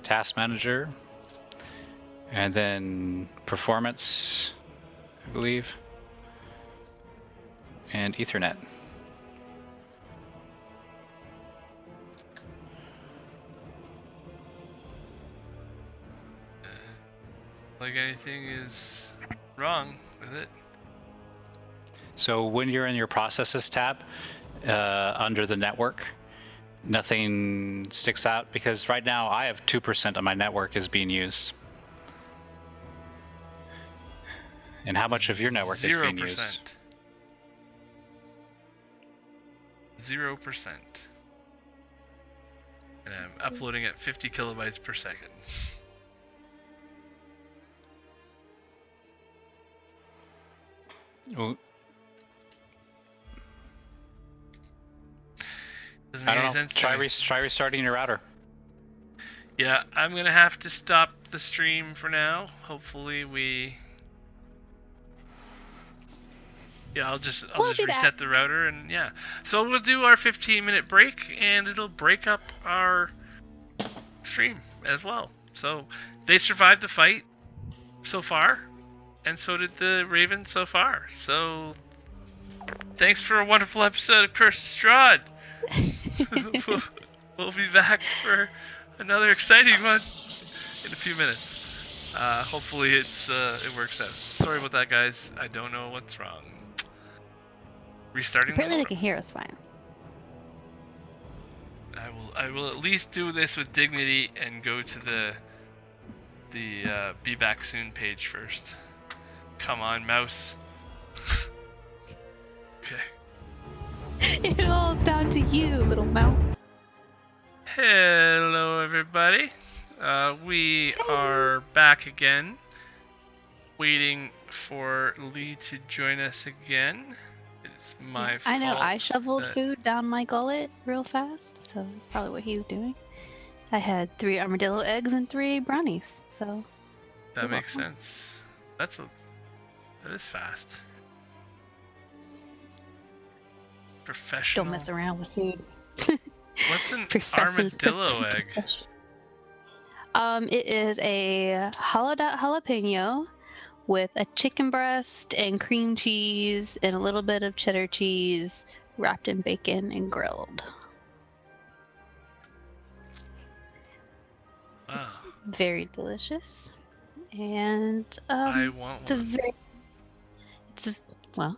Task manager, and then performance, I believe, and Ethernet. Like anything is wrong with it. So when you're in your processes tab under the network, nothing sticks out because right now I have 2% of my network is being used. And how much of your network is being used? 0%. And I'm uploading at 50 kilobytes per second. Well, Doesn't make I any don't know. sense to me. Try restarting your router. Yeah, I'm gonna have to stop the stream for now. Hopefully I'll just reset the router and yeah. So we'll do our 15-minute break and it'll break up our stream as well. So they survived the fight so far, and so did the Raven so far. So thanks for a wonderful episode of Curse of Strahd. We'll be back for another exciting one in a few minutes. Hopefully it works out. Sorry about that, guys. I don't know what's wrong. Restarting. Apparently they can hear us fine. I will at least do this with dignity and go to the Be Back Soon page first. Come on, mouse. Okay. It all down to you, little mouse. Hello, everybody. We are back again, waiting for Lee to join us again. It's my fault. I know I shoveled that- food down my gullet real fast, so that's probably what he's doing. I had 3 armadillo eggs and 3 brownies, so That You're makes welcome. sense. That is fast. Professional. don't mess around with food. What's an Professing armadillo egg? It is a hollowed out jalapeno with a chicken breast and cream cheese and a little bit of cheddar cheese wrapped in bacon and grilled. Wow. It's very delicious. And I want it's a one. very well,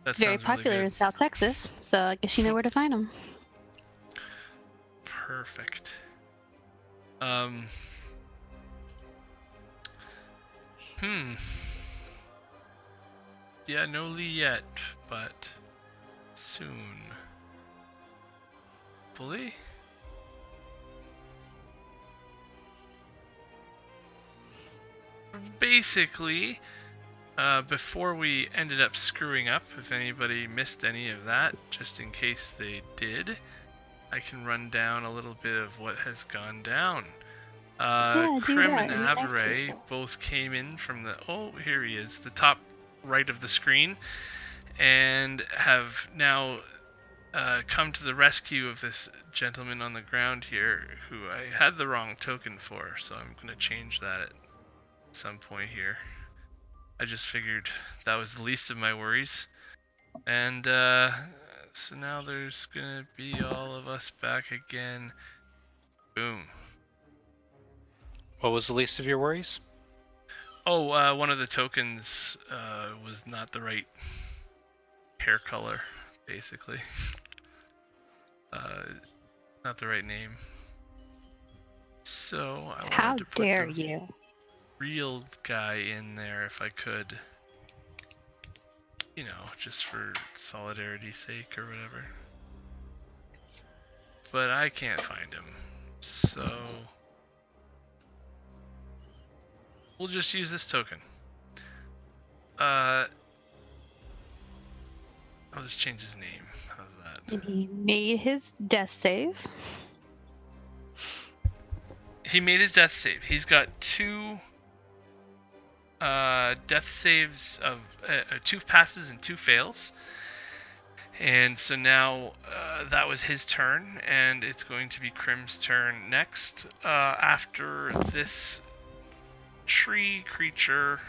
That it's very sounds really popular in good. South Texas, so I guess you know where to find them. Perfect. Yeah, no Lee yet, but soon. Fully? Basically, before we ended up screwing up, if anybody missed any of that, just in case they did, I can run down a little bit of what has gone down. Yeah, do Crim that and and get back to Avyree yourself. both came in from the here he is, the top right of the screen, and have now come to the rescue of this gentleman on the ground here, who I had the wrong token for, so I'm going to change that at some point here. I just figured that was the least of my worries, and so now there's going to be all of us back again. Boom. What was the least of your worries? Oh, one of the tokens was not the right hair color, basically. Not the right name. So I How wanted to put dare the you? real guy in there if I could. You know, just for solidarity's sake or whatever. But I can't find him. So we'll just use this token. I'll just change his name. How's that? And he made his death save. He made his death save. He's got 2 death saves of 2 passes and 2 fails. And so now that was his turn, and it's going to be Krim's turn next. After this tree creature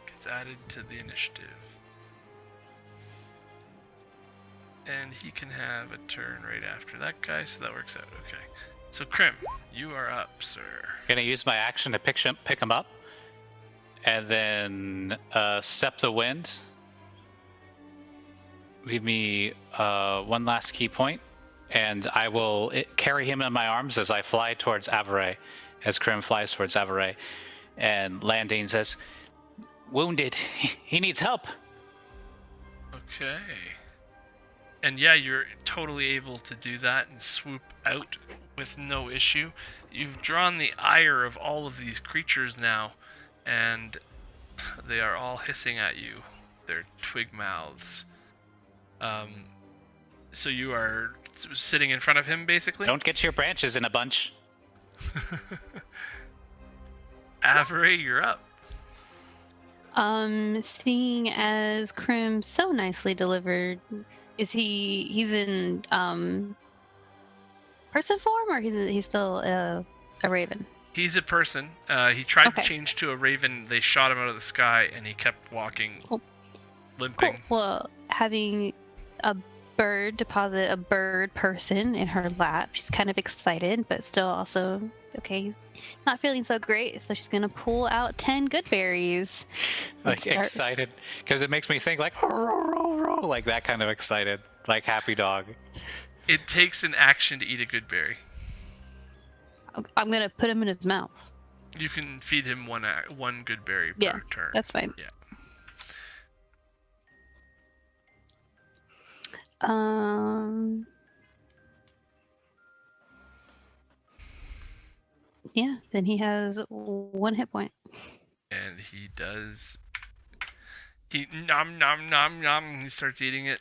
gets added to the initiative. And he can have a turn right after that guy, so that works out. Okay. So Krim, you are up, sir. Gonna use my action to pick him up, and then step the wind. Leave me 1 last key point, and I will carry him in my arms as I fly towards Avyree, as Krim flies towards Avyree. And Landine says, "Wounded. He needs help." Okay. And yeah, you're totally able to do that and swoop out with no issue. You've drawn the ire of all of these creatures now, and they are all hissing at you. Their twig mouths. So you are sitting in front of him, basically? Don't get your branches in a bunch. Avery, you're up. Seeing as Krim so nicely delivered, he's in person form, or he's still a raven? He's a person. He tried Okay. to change to a raven. They shot him out of the sky, and he kept walking, Cool. limping. Cool. Well, having a bird deposit a bird person in her lap, she's kind of excited, but still also okay. He's not feeling so great, so she's gonna pull out 10 good berries. Like Start- excited, because it makes me think like like that kind of excited, like happy dog. It takes an action to eat a good berry. I'm gonna put him in his mouth. You can feed him one good berry per Yeah, turn. That's fine. Yeah. Yeah, then he has 1 hit point. And he does he nom nom nom nom. He starts eating it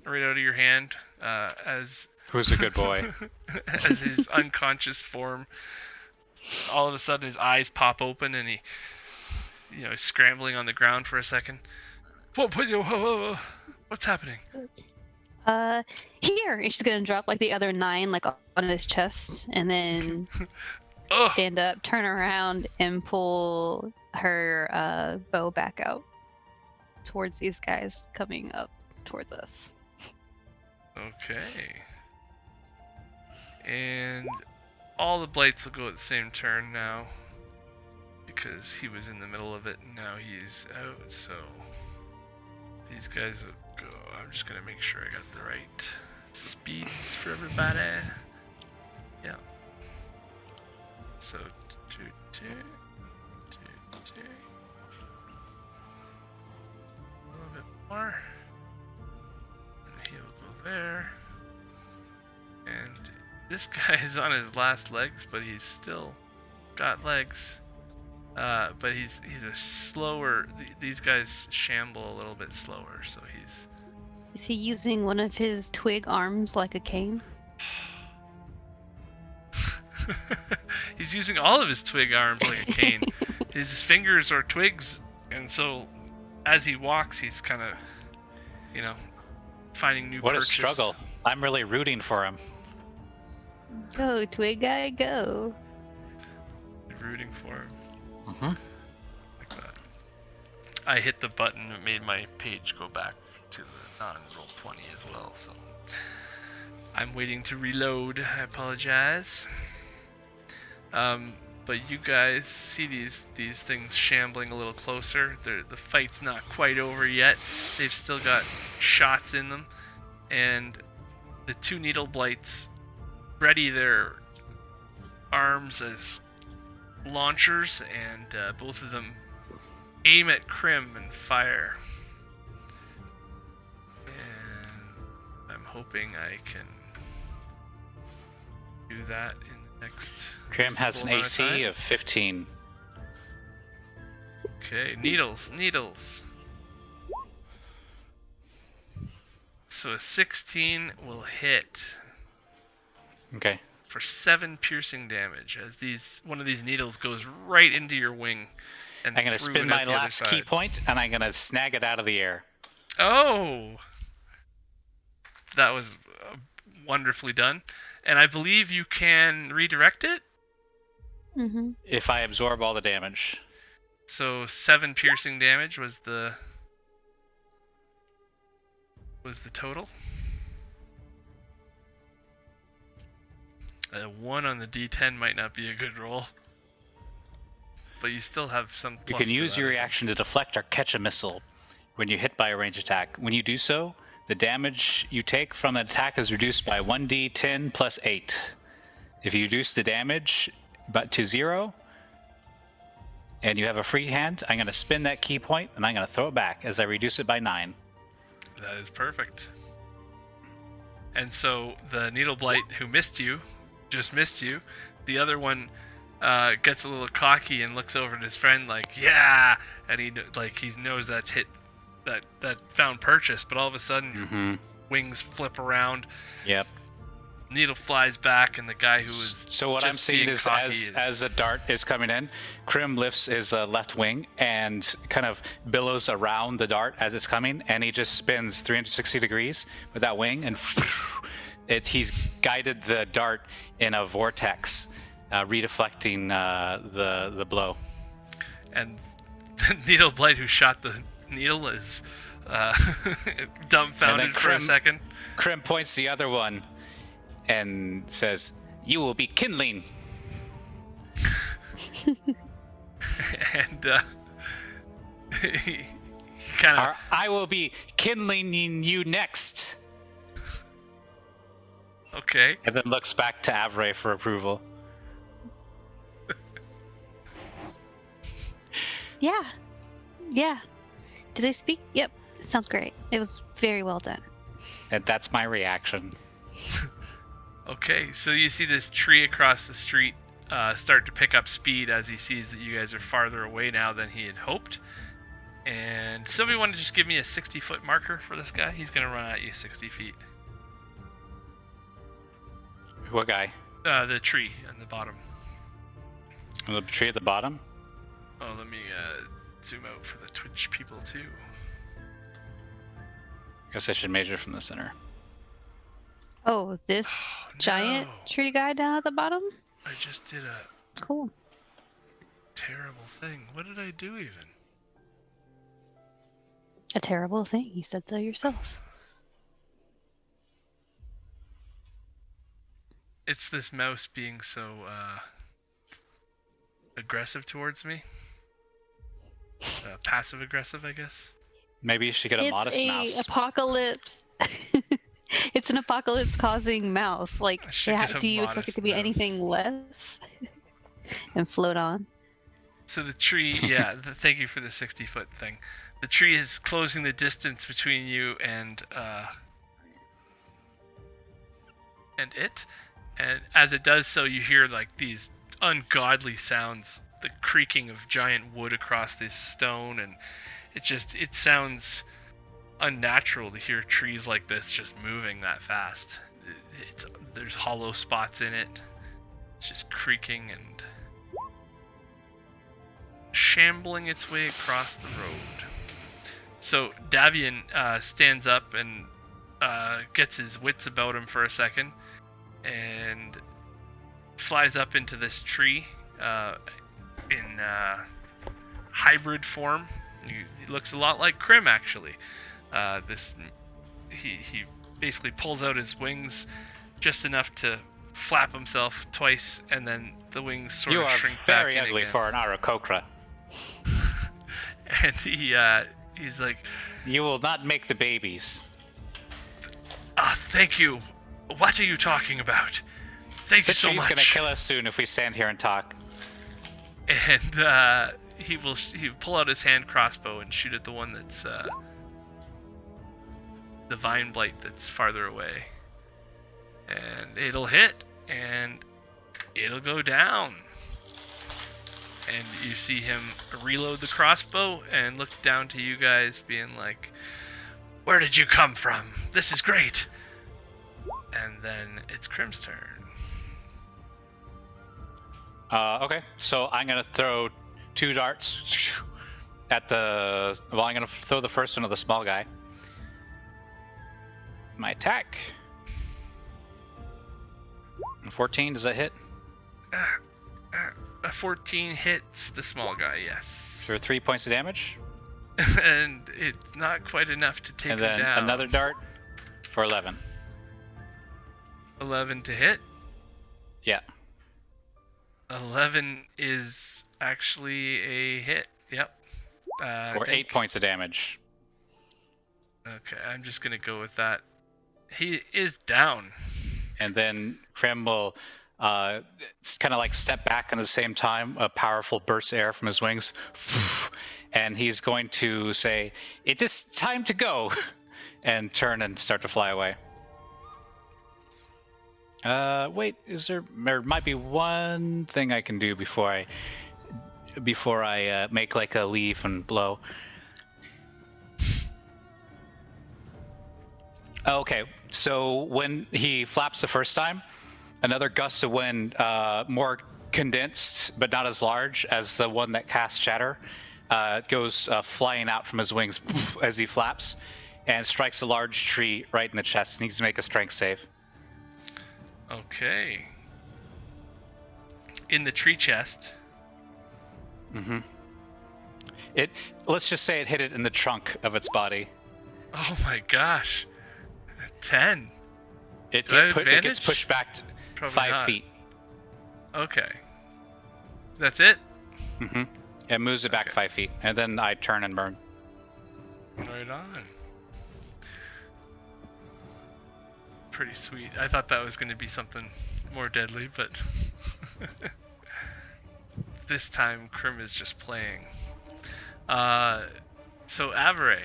right out of your hand as Who's a good boy? as his unconscious form. All of a sudden, his eyes pop open and he, is scrambling on the ground for a second. What's happening? Here, and she's gonna drop like the other 9 like on his chest, and then Ugh. stand up, turn around, and pull her bow back out towards these guys coming up towards us. Okay. And all the Blights will go at the same turn now, because he was in the middle of it and now he's out, so these guys will go. I'm just gonna make sure I got the right speeds for everybody. Yeah. So, two. A little bit more. And he'll go there. And this guy is on his last legs, but he's still got legs. But he's a slower. These guys shamble a little bit slower, so he's. Is he using one of his twig arms like a cane? He's using all of his twig arms like a cane. His fingers are twigs, and so as he walks, he's kind of, finding new What perches. a struggle. I'm really rooting for him. Go, twig guy, go. Rooting for him. Mm-hmm. Like that. I hit the button that made my page go back to the non-roll 20 as well, so I'm waiting to reload. I apologize. But you guys see these things shambling a little closer. The fight's not quite over yet. They've still got shots in them, and the 2 needle blights ready their arms as launchers, and both of them aim at Krim and fire. And I'm hoping I can do that in the next. Krim has an amount of time. AC of 15. Okay, needles. So a 16 will hit Okay. for 7 piercing damage as one of these needles goes right into your wing. And I'm going to through spin and my out the other last side. key point, and I'm going to snag it out of the air. Oh! That was wonderfully done. And I believe you can redirect it? Mm-hmm. If I absorb all the damage. So 7 piercing damage was the total. 1 on the D10 might not be a good roll, but you still have some. You plus can to use that, your I think. reaction to deflect or catch a missile when you hit by a range attack. When you do so, the damage you take from an attack is reduced by 1d10 plus 8. If you reduce the damage to 0, and you have a free hand, I'm going to spin that key point, and I'm going to throw it back as I reduce it by 9. That is perfect. And so the needle blight who just missed you. The other one gets a little cocky and looks over at his friend like, yeah, and he knows that's hit that found purchase. But all of a sudden, wings flip around. Yep. Needle flies back, and the guy who was So what just I'm seeing being is cocky as a dart is coming in, Krim lifts his left wing and kind of billows around the dart as it's coming, and he just spins 360 degrees with that wing, and he's guided the dart in a vortex, redeflecting the blow. And the needle blight who shot the needle is dumbfounded for a second. Krim points the other one and says, "You will be kindling." And he kind of. I will be kindling you next. Okay. And then looks back to Avery for approval. Yeah. Did they speak? Yep. Sounds great. It was very well done. And that's my reaction. Okay, so you see this tree across the street start to pick up speed as he sees that you guys are farther away now than he had hoped. And somebody want to just give me a 60-foot marker for this guy? He's going to run at you 60 feet. What guy? The tree on the bottom. The tree at the bottom? Oh, let me zoom out for the Twitch people too. Guess I should measure from the center. Oh, this giant tree guy down at the bottom? I just did a Cool. terrible thing. What did I do even? A terrible thing. You said so yourself. It's this mouse being so aggressive towards me. Passive aggressive, I guess. Maybe you should get a modest mouse. It's apocalypse. It's an apocalypse causing mouse. Like, do you expect it to be anything less? And float on. So the tree, yeah, thank you for the 60-foot thing. The tree is closing the distance between you and it. And as it does so, you hear like these ungodly sounds, the creaking of giant wood across this stone, and it sounds unnatural to hear trees like this just moving that fast. There's hollow spots in it. It's just creaking and shambling its way across the road. So Davian stands up and gets his wits about him for a second and flies up into this tree in hybrid form. He looks a lot like Krim, actually. He basically pulls out his wings just enough to flap himself twice, and then the wings sort of shrink back in again. You are very ugly for an Aarakocra. And he's like, "You will not make the babies." Thank you. What are you talking about? Thank you so much. The tree's gonna kill us soon if we stand here and talk. And he will pull out his hand crossbow and shoot at the one that's the vine blight that's farther away. And it'll hit, and it'll go down. And you see him reload the crossbow and look down to you guys being like, "Where did you come from? This is great." And then it's Krim's turn. Okay, so I'm gonna throw 2 darts at the. Well, I'm gonna throw the first one at the small guy. My attack. 14, does that hit? A 14 hits the small guy, yes. For 3 points of damage. And it's not quite enough to take him down. And then another dart for 11. 11 to hit? Yeah. 11 is actually a hit. Yep. For 8 points of damage. Okay, I'm just gonna go with that. He is down. And then Krim will kind of like step back at the same time, a powerful burst of air from his wings, and he's going to say, "It is time to go," and turn and start to fly away. Wait, there might be one thing I can do before I make like a leaf and blow. Okay, so when he flaps the first time, another gust of wind, more condensed but not as large as the one that casts Shatter, goes flying out from his wings as he flaps and strikes a large tree right in the chest. He needs to make a strength save. Okay. In the tree chest. Mm-hmm. Let's just say it hit it in the trunk of its body. Oh my gosh. 10. It gets pushed back 5 feet. Okay. That's it? Mm-hmm. It moves it back 5 feet, and then I turn and burn. Right on. Pretty sweet. I thought that was going to be something more deadly, but this time Krim is just playing. So Avery,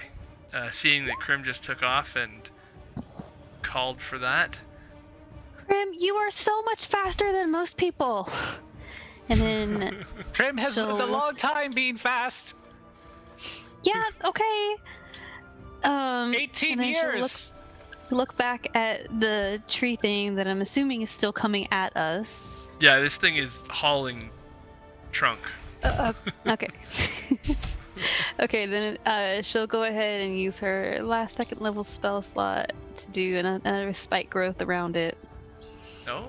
seeing that Krim just took off and called for that. Krim, you are so much faster than most people. And then Krim has lived a long time being fast. Yeah, okay. 18 and then she'll years! look back at the tree thing that I'm assuming is still coming at us. Yeah, this thing is hauling trunk. Okay. Okay, then she'll go ahead and use her last second level spell slot to do another spike growth around it. Oh.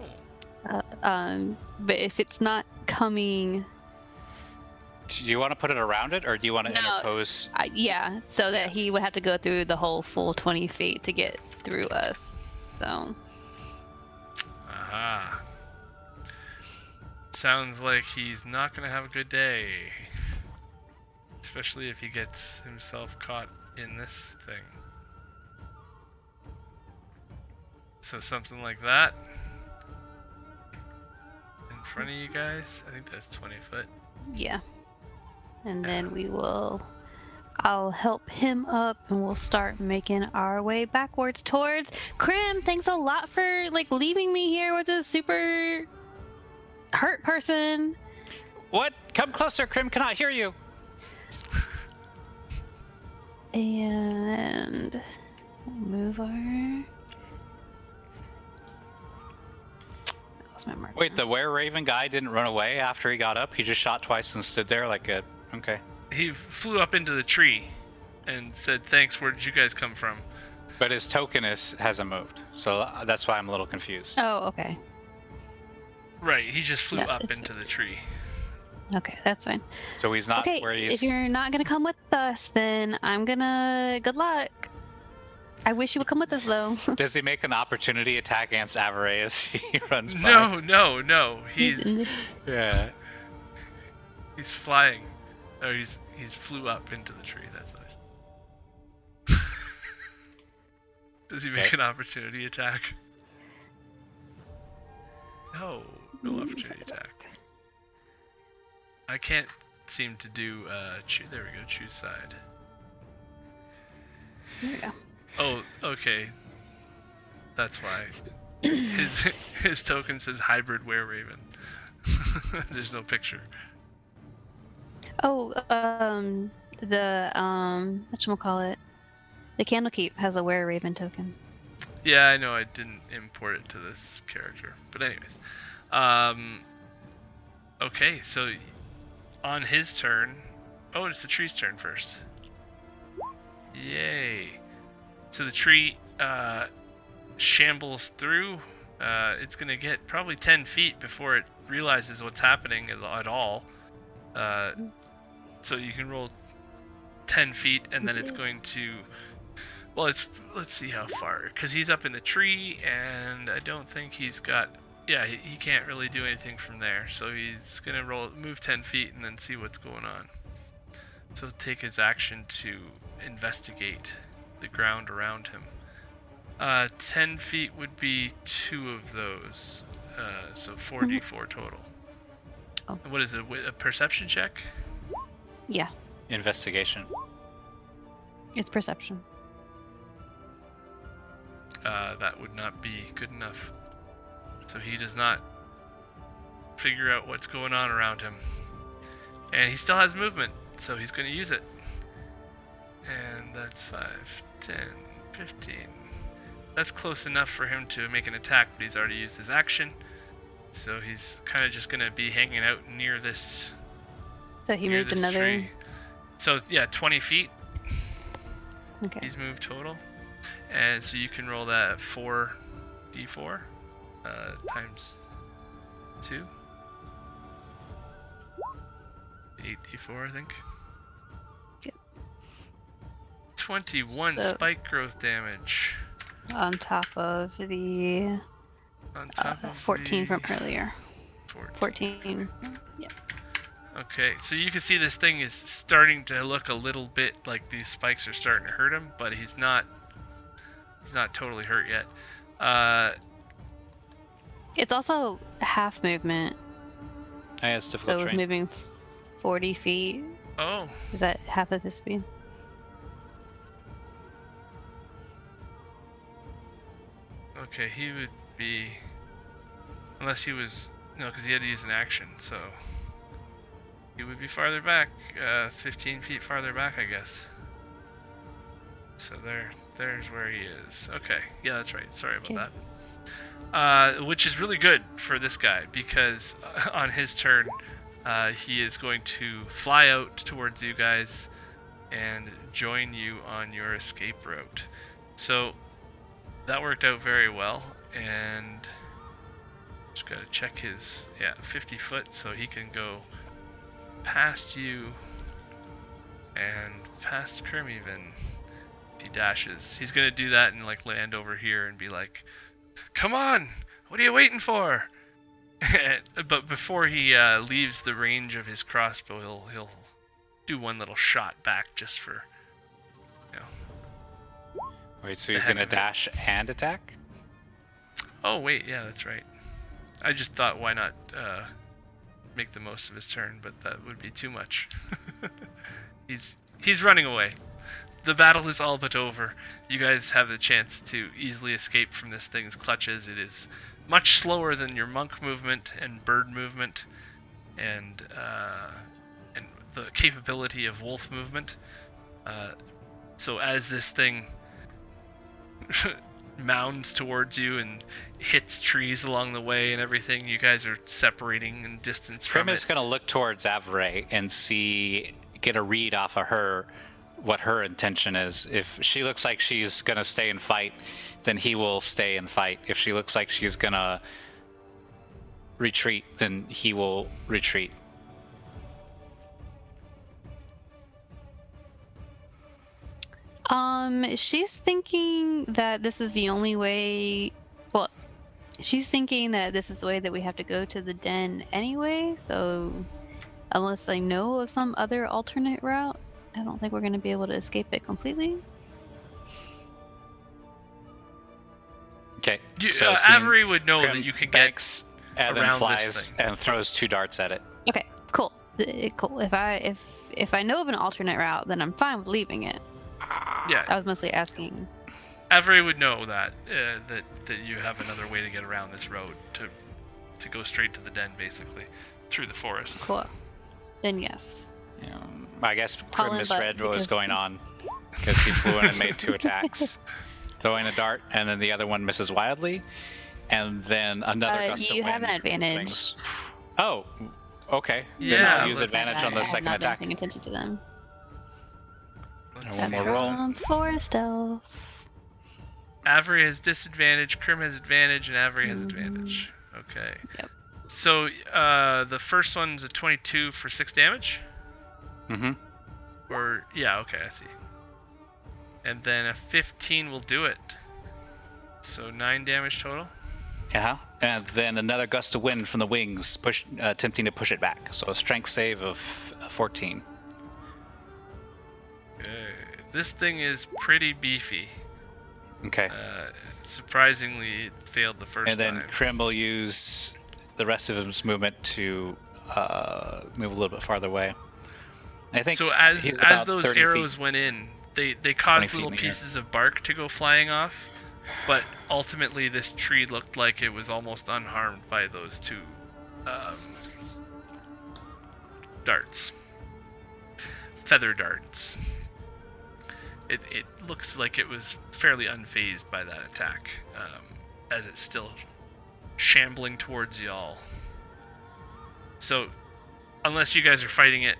But if it's not coming, Do you want to put it around it, or do you want to No. interpose? yeah, so that he would have to go through the whole full 20 feet to get through us. So Aha. Sounds like he's not gonna have a good day. Especially if he gets himself caught in this thing. So something like that. In front of you guys. I think that's 20 foot. yeah, and then I'll help him up, and we'll start making our way backwards towards Krim. Thanks a lot for leaving me here with a super hurt person. What? Come closer, Krim cannot hear you. And move our. That was my marker. Wait, the were-raven guy didn't run away after he got up? He just shot twice and stood there like a... Okay. He flew up into the tree and said, "Thanks, where did you guys come from?" But his token hasn't moved, so that's why I'm a little confused. Oh, okay. Right, he just flew Yeah, up it's into the tree. Okay, that's fine. So he's not Okay, where he's... if you're not gonna come with us, then I'm gonna. Good luck. I wish you would come with us, though. Does he make an opportunity attack against Avery as he runs by? No. He's flying. Oh, he's flew up into the tree. That's nice. Does he make an opportunity attack? No opportunity attack. I can't seem to do. There we go. Choose side. There we go. Oh, okay. That's why. His token says hybrid were-raven. There's no picture. Oh, the whatchamacallit? The Candlekeep has a were-raven token. Yeah, I know. I didn't import it to this character, but anyways. Okay, so on his turn. Oh, it's the tree's turn first. Yay! So the tree shambles through. It's gonna get probably 10 feet before it realizes what's happening at all. So you can roll 10 feet, and then it's going to. Well, let's see how far, because he's up in the tree, and I don't think he's got. Yeah, he can't really do anything from there. So he's gonna move 10 feet, and then see what's going on. So he'll take his action to investigate the ground around him. 10 feet would be 2 of those, so 4d4 total. Oh. And what is it? A perception check? Yeah, Investigation. it's perception. That would not be good enough. So he does not figure out what's going on around him. And he still has movement, so he's going to use it. And that's 5, 10, 15. That's close enough for him to make an attack, but he's already used his action. So he's kind of just going to be hanging out near this. So he near moved this another. tree. So yeah, 20 feet. Okay. He's moved total. And so you can roll that 4d4 times 2. 8d4, I think. Yep. 21 So- spike growth damage. On top of the On top of 14 the from earlier. 14. 14. Yeah. Okay, so you can see this thing is starting to look a little bit like these spikes are starting to hurt him, but he's not totally hurt yet. It's also half movement, Hey, it's so difficult it was terrain. moving 40 feet. Oh, Is that half of his speed? okay, he would be, unless he was, no, because he had to use an action, so He would be farther back, 15 feet farther back, I guess. So there's where he is. Okay, yeah, that's right. Sorry about that. Which is really good for this guy, because on his turn, he is going to fly out towards you guys and join you on your escape route. So that worked out very well, and just gotta check his 50 foot, so he can go past you and past Krim even. If he dashes, he's gonna do that and like land over here and be like, "Come on, what are you waiting for?" But before he leaves the range of his crossbow, he'll do one little shot back just for, Wait, so he's gonna dash and attack? Oh wait, yeah, that's right. I just thought, why not make the most of his turn, but that would be too much. He's running away. The battle is all but over. You guys have the chance to easily escape from this thing's clutches. It is much slower than your monk movement and bird movement, and the capability of wolf movement. So as this thing mounds towards you and hits trees along the way and everything, you guys are separating in distance from Krim is it. gonna look towards Avery and get a read off of her, what her intention is. If she looks like she's gonna stay and fight, then he will stay and fight. If she looks like she's gonna retreat, then he will retreat. She's thinking that this is the only way. Well, she's thinking that this is the way that we have to go to the den anyway. So, unless I know of some other alternate route, I don't think we're going to be able to escape it completely. Okay. So Avery would know that you can get and then around flies this thing. and throws 2 darts at it. Okay, cool. Cool. If I know of an alternate route, then I'm fine with leaving it. Yeah. I was mostly asking. Avery would know that that you have another way to get around this road to go straight to the den, basically, through the forest. Cool. Then yes. I guess Call Krim him, misread but what was because- going on, because he flew in and made 2 attacks, throwing a dart, and then the other one misses wildly, and then another gust of you wind. have an advantage. Things. Oh, okay. Yeah, Then I'll use let's- advantage on the I second have not attack. been paying attention to them. And Let's one see. more roll. For stealth. Avery has disadvantage, Krim has advantage, and Avery has advantage. Okay. Yep. So the first one's a 22 for 6 damage? Mm-hmm. Or, yeah, okay, I see. And then a 15 will do it. So 9 damage total? Yeah. And then another gust of wind from the wings, attempting to push it back. So a strength save of 14. This thing is pretty beefy. Okay. Surprisingly, it failed the first And then time. Krim will use the rest of his movement to move a little bit farther away. I think So as he's about those 30 arrows feet. went in, they 20 caused feet little in the air. pieces of bark to go flying off, but ultimately this tree looked like it was almost unharmed by those 2 darts. Feather darts. It looks like it was fairly unfazed by that attack, as it's still shambling towards y'all. So, unless you guys are fighting it,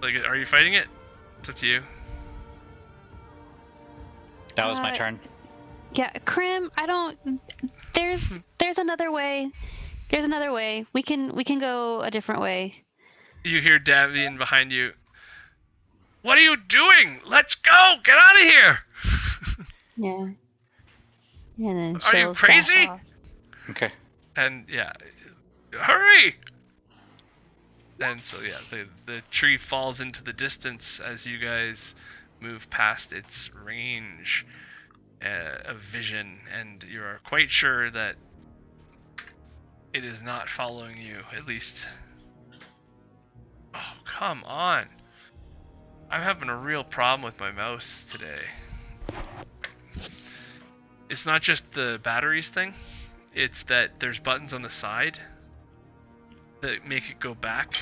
like, are you fighting it? It's up to you. That was my turn. Yeah, Krim, I don't. There's another way. There's another way. We can go a different way. You hear Davian behind you. What are you doing? Let's go! Get out of here! Yeah. And then Are you she'll dash crazy? off. Okay. And yeah, hurry! And so yeah, the tree falls into the distance as you guys move past its range of vision, and you are quite sure that it is not following you, at least. Oh, come on. I'm having a real problem with my mouse today. It's not just the batteries thing, it's that there's buttons on the side. that make it go back.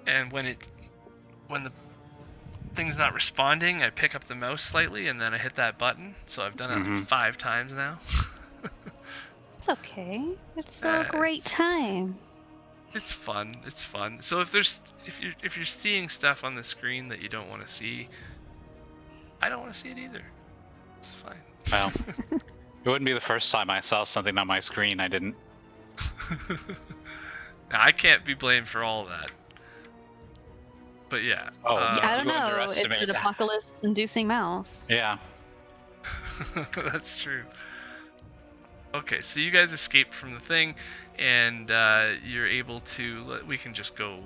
And when the thing's not responding, I pick up the mouse slightly and then I hit that button. So I've done it like 5 times now. It's okay. It's still a great time. It's fun. It's fun. So if you're seeing stuff on the screen that you don't want to see, I don't want to see it either. It's fine. Well, it wouldn't be the first time I saw something on my screen I didn't. Now, I can't be blamed for all of that. But yeah. Oh, I don't you know. It's underestimate an apocalypse-inducing mouse. Yeah. That's true. Okay, so you guys escaped from the thing, and you're able to... We can just go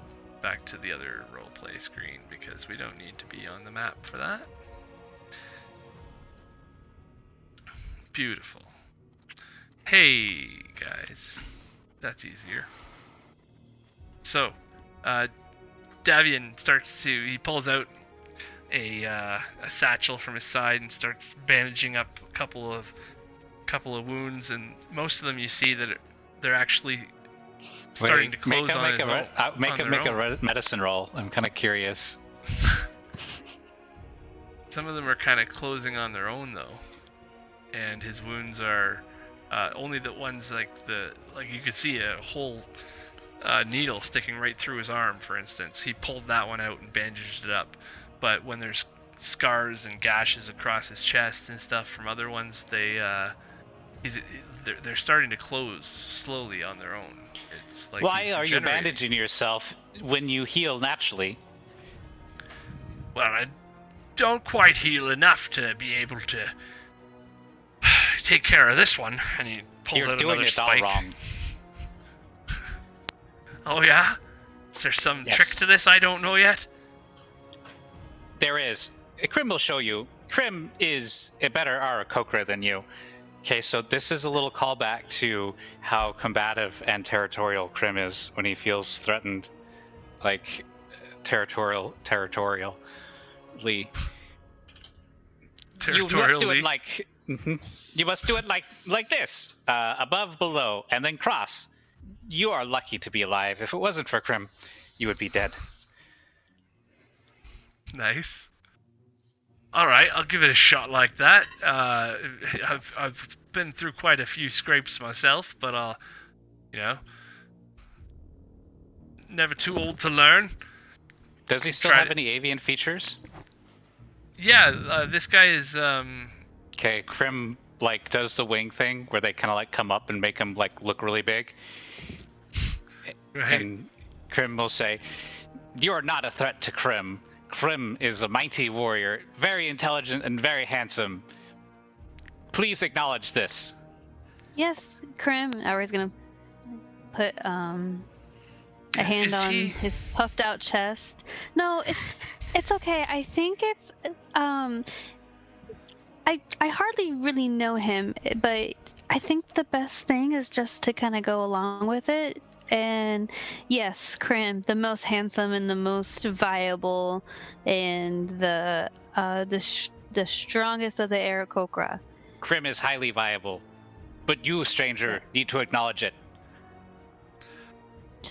back to the other roleplay screen, because we don't need to be on the map for that. Beautiful. Hey, guys. That's easier. So, Davian he pulls out a satchel from his side and starts bandaging up a couple of wounds, and most of them you see that they're actually starting to close on his own. Make a medicine roll. I'm kind of curious. Some of them are kind of closing on their own though, and his wounds are only the ones like you could see a whole needle sticking right through his arm, for instance. He pulled that one out and bandaged it up, but when there's scars and gashes across his chest and stuff from other ones, they're starting to close slowly on their own. It's like why are you bandaging yourself when you heal naturally? Well, I don't quite heal enough to be able to take care of this one. And he pulls out another spike. You're doing it all wrong. Oh yeah? Is there some trick to this I don't know yet? There is. Krim will show you. Krim is a better Aarakocra than you. Okay, so this is a little callback to how combative and territorial Krim is when he feels threatened, like territorially. You must do it like you must do it like this, above, below, and then cross. You are lucky to be alive. If it wasn't for Krim, you would be dead. Nice. All right, I'll give it a shot like that. I've been through quite a few scrapes myself, but I'll, never too old to learn. Does he still have any avian features? Yeah, this guy is. Okay, Krim does the wing thing where they kind of come up and make him look really big. Right. And Krim will say, "You are not a threat to Krim. Krim is a mighty warrior, very intelligent and very handsome. Please acknowledge this." Yes, Krim. Avery's gonna put a hand on his puffed out chest. No, it's okay. I think it's I hardly really know him, but I think the best thing is just to kind of go along with it. And yes, Krim, the most handsome and the most viable, and the strongest of the Aarakocra. Krim is highly viable, but you, stranger, need to acknowledge it.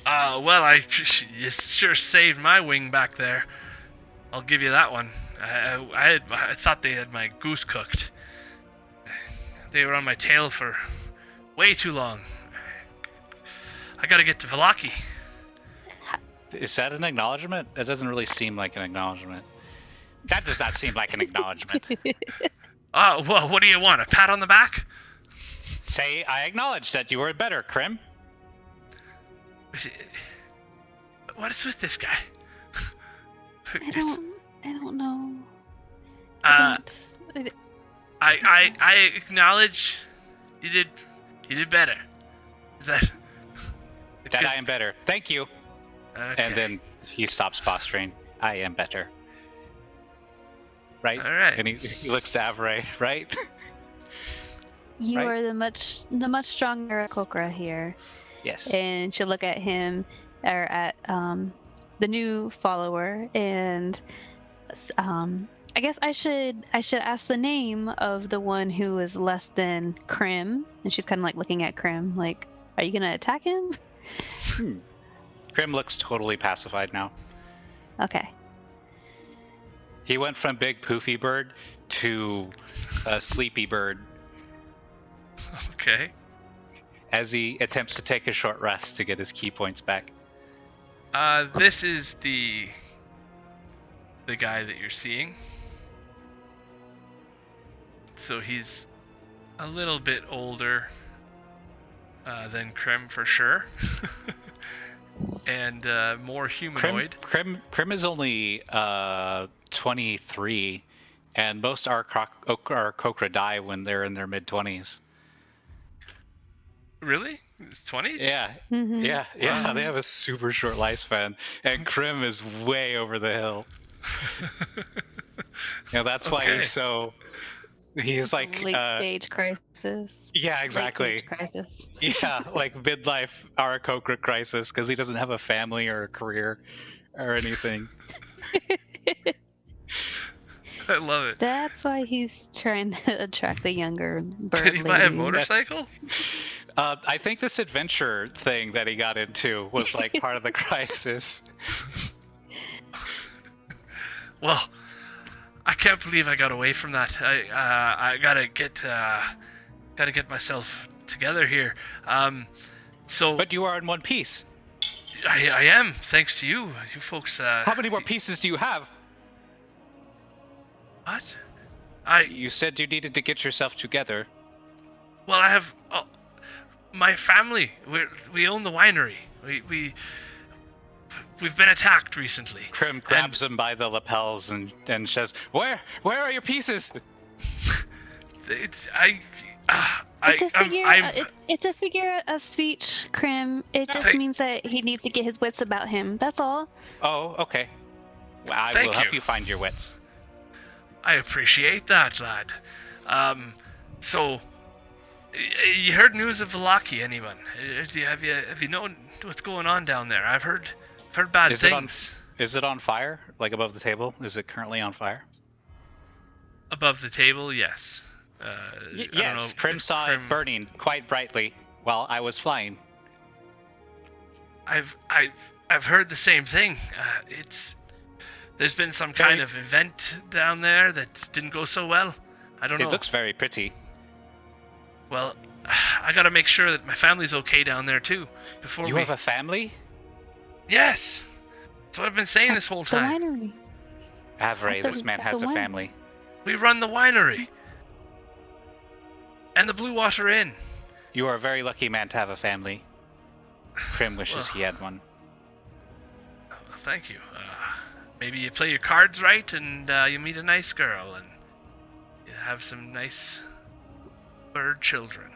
Well, you sure saved my wing back there. I'll give you that one. I thought they had my goose cooked. They were on my tail for way too long. I gotta get to Vallaki. Is that an acknowledgement? It doesn't really seem like an acknowledgement. That does not seem like an acknowledgement. Well, what do you want? A pat on the back? Say, I acknowledge that you were better, Krim. What is with this guy? I don't know. I acknowledge you did better. Is that... That I am better. Thank you. Okay. And then he stops posturing. I am better. Right? All right. And he looks to Avery, right? You are the much stronger Aarakocra here. Yes. And she'll look at him, or at the new follower, and I guess I should ask the name of the one who is less than Krim. And she's kind of looking at Krim, are you gonna attack him? Krim looks totally pacified now. Okay. He went from big poofy bird to a sleepy bird Okay. as he attempts to take a short rest to get his key points back. This is the guy that you're seeing. So he's a little bit older than Krim for sure, and more humanoid. Krim is only 23, and most Aarakocra die when they're in their mid-20s. Really? It's 20s? Yeah, Mm-hmm. yeah. Wow. They have a super short lifespan, and Krim is way over the hill. That's why Okay. he's so. He's like late stage crisis. yeah, exactly. Late stage crisis. Yeah, like midlife Aarakocra crisis because he doesn't have a family or a career or anything. I love it. That's why he's trying to attract the younger bird Did he buy a ladies. motorcycle? I think this adventure thing that he got into was like part of the crisis. Well, I can't believe I got away from that. I gotta get myself together here. So But you are in one piece. I am, thanks to you folks. How many more pieces do you have? What? You said you needed to get yourself together. Well, I have my family. We own the winery. We've been attacked recently. Krim grabs him by the lapels and says, "Where are your pieces?" It's a figure of speech, Krim. It just Hey. means that he needs to get his wits about him. That's all. Oh, okay. Well, I Thank will help you. you find your wits. I appreciate that, lad. So you heard news of Vallaki, anyone? Have you known what's going on down there? I've heard bad Is it on- things. Is it on fire? Like above the table? Is it currently on fire? Above the table, yes. I don't Yes, know Krim if saw it burning quite brightly while I was flying. I've heard the same thing. There's been some kind of event down there that didn't go so well. I don't know. It looks very pretty. Well, I gotta make sure that my family's okay down there too. Before You have a family? Yes. That's what I've been saying this whole The time. winery. Avery, thought this we man got has the a wine. family. We run the winery. And the Blue Water Inn. You are a very lucky man to have a family. Krim wishes Well, he had one. Thank you. Maybe you play your cards right and you meet a nice girl and you have some nice bird children.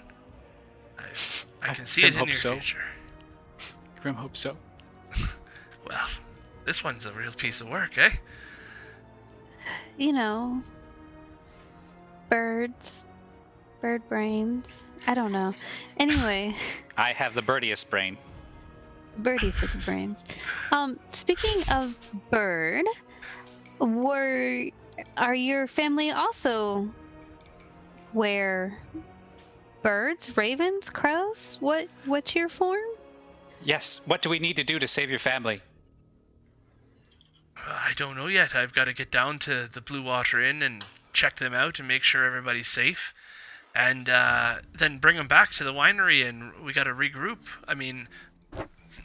I can see Krim it in hopes your so. future. Krim hopes so. Well, this one's a real piece of work, eh? You know, bird brains. I don't know. Anyway, I have the birdiest brain. birdies with the brains. Speaking of bird, are your family also wear birds, ravens, crows? What's your form? Yes, what do we need to do to save your family? I don't know yet. I've got to get down to the Blue Water Inn and check them out and make sure everybody's safe. And then bring them back to the winery and we got to regroup. I mean,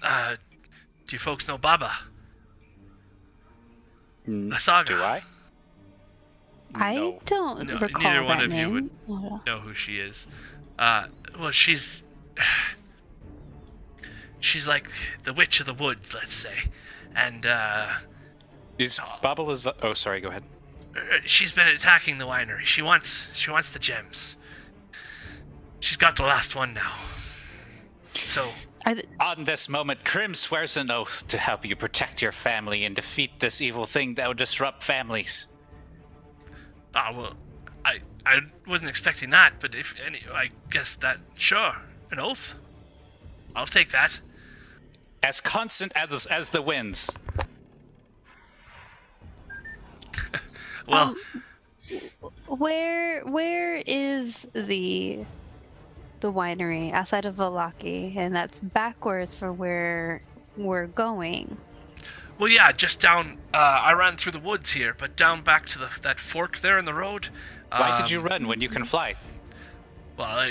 do you folks know Baba? Lasaga? Do I? I No. don't No, recall neither that one of you name. would know who she is. Well, she's like the witch of the woods, let's say. And Is Baba Oh, sorry, go ahead. she's been attacking the winery. She wants the gems. She's got the last one now. So On this moment, Krim swears an oath to help you protect your family and defeat this evil thing that would disrupt families. well, I wasn't expecting that, but I guess that, sure, an oath. I'll take that. As constant as the winds. Well, where is the the winery outside of Vallaki, and that's backwards for where we're going. Well, yeah, just down. I ran through the woods here, but down back to that fork there in the road. Why did you run when you can fly? Well,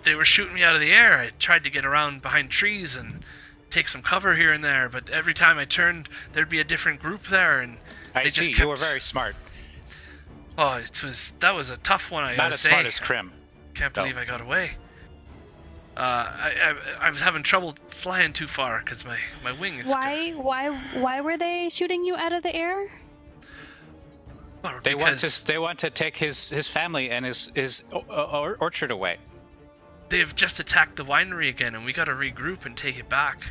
they were shooting me out of the air. I tried to get around behind trees and take some cover here and there, but every time I turned, there'd be a different group there, and I see. You were very smart. Oh, that was a tough one. Not as smart as Krim. Can't believe I got away. I was having trouble flying too far because my wing is. Why were they shooting you out of the air? Well, they want to take his family and his orchard away. They've just attacked the winery again, and we got to regroup and take it back.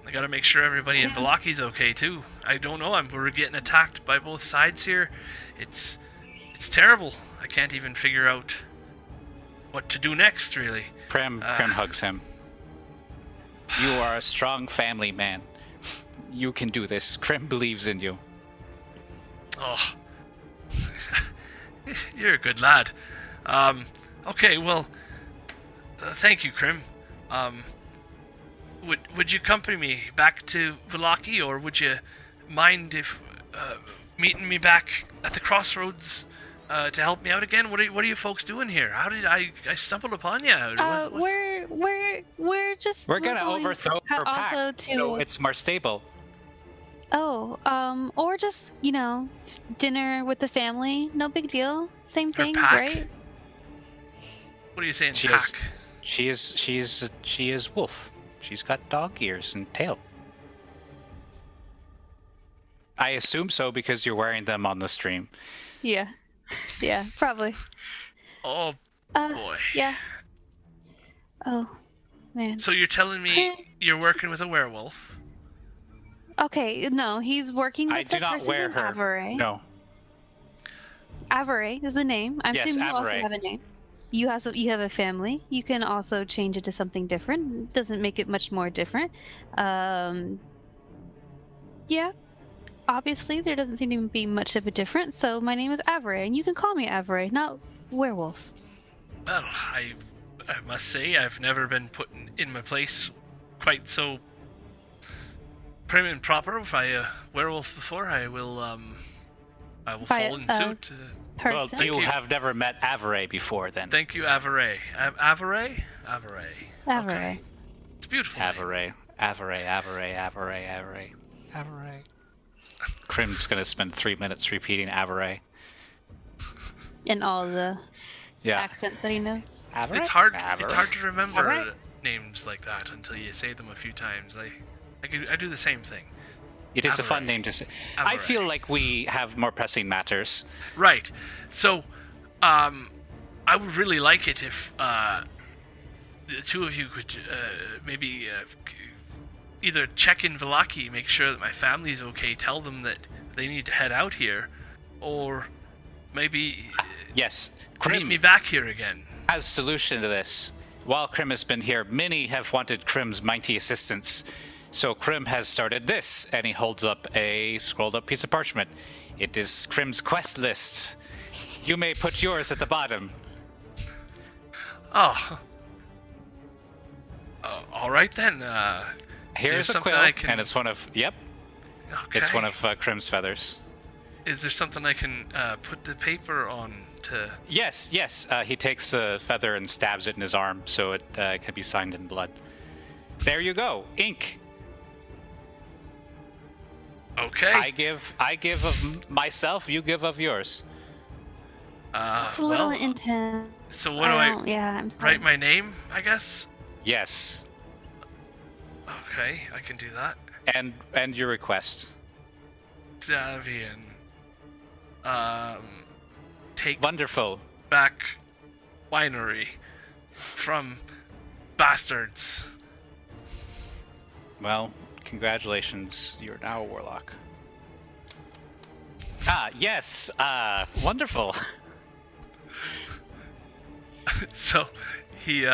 I got to make sure everybody in Vallaki's okay too. I don't know. We're getting attacked by both sides here. It's terrible. I can't even figure out what to do next, really. Krim hugs him. You are a strong family man. You can do this. Krim believes in you. Oh, you're a good lad. Okay, well, thank you, Krim. Would you accompany me back to Vallaki, or would you mind if meeting me back at the crossroads to help me out again? What are you folks doing here? How did I stumbled upon you? We're gonna overthrow her pack, so it's more stable. Oh, or just dinner with the family. No big deal. Same thing, right? What are you saying, pack? She is wolf. She's got dog ears and tail. I assume so because you're wearing them on the stream. Yeah, probably. Oh boy. Yeah. Oh man. So you're telling me you're working with a werewolf? Okay, no, he's working with the person named Avery. No. Avery is the name. I'm assuming you also have a name. You have a family. You can also change it to something different. It doesn't make it much more different. Yeah. Obviously, there doesn't seem to be much of a difference. So my name is Avery, and you can call me Avery, not werewolf. Well, I must say I've never been put in my place quite so prim and proper by a werewolf before. I will fall in suit. Well, you have never met Avery before, then. Thank you, Avery. Avery. Okay. It's beautiful. Avery. Krim's gonna spend 3 minutes repeating Avery. In all the accents that he knows. Avery? It's hard to remember names like that until you say them a few times. I do the same thing. It is a fun name to say. I feel like we have more pressing matters. Right. So, I would really like it if the two of you could maybe either check in Vallaki, make sure that my family's okay, tell them that they need to head out here, or maybe bring me back here again. As solution to this, while Krim has been here, many have wanted Krim's mighty assistance. So Krim has started this, and he holds up a scrolled up piece of parchment. It is Krim's quest list. You may put yours at the bottom. Oh, all right then. Here's a quill, and it's one of it's one of Krim's feathers. Is there something I can put the paper on to? Yes. He takes a feather and stabs it in his arm, so it can be signed in blood. There you go, ink. Okay. I give of myself, you give of yours. It's a little intense. So what do I write my name, I guess? Yes. Okay, I can do that. And your request. Davian. Take wonderful back winery from bastards. Well, congratulations, you're now a warlock. Yes, wonderful. So, he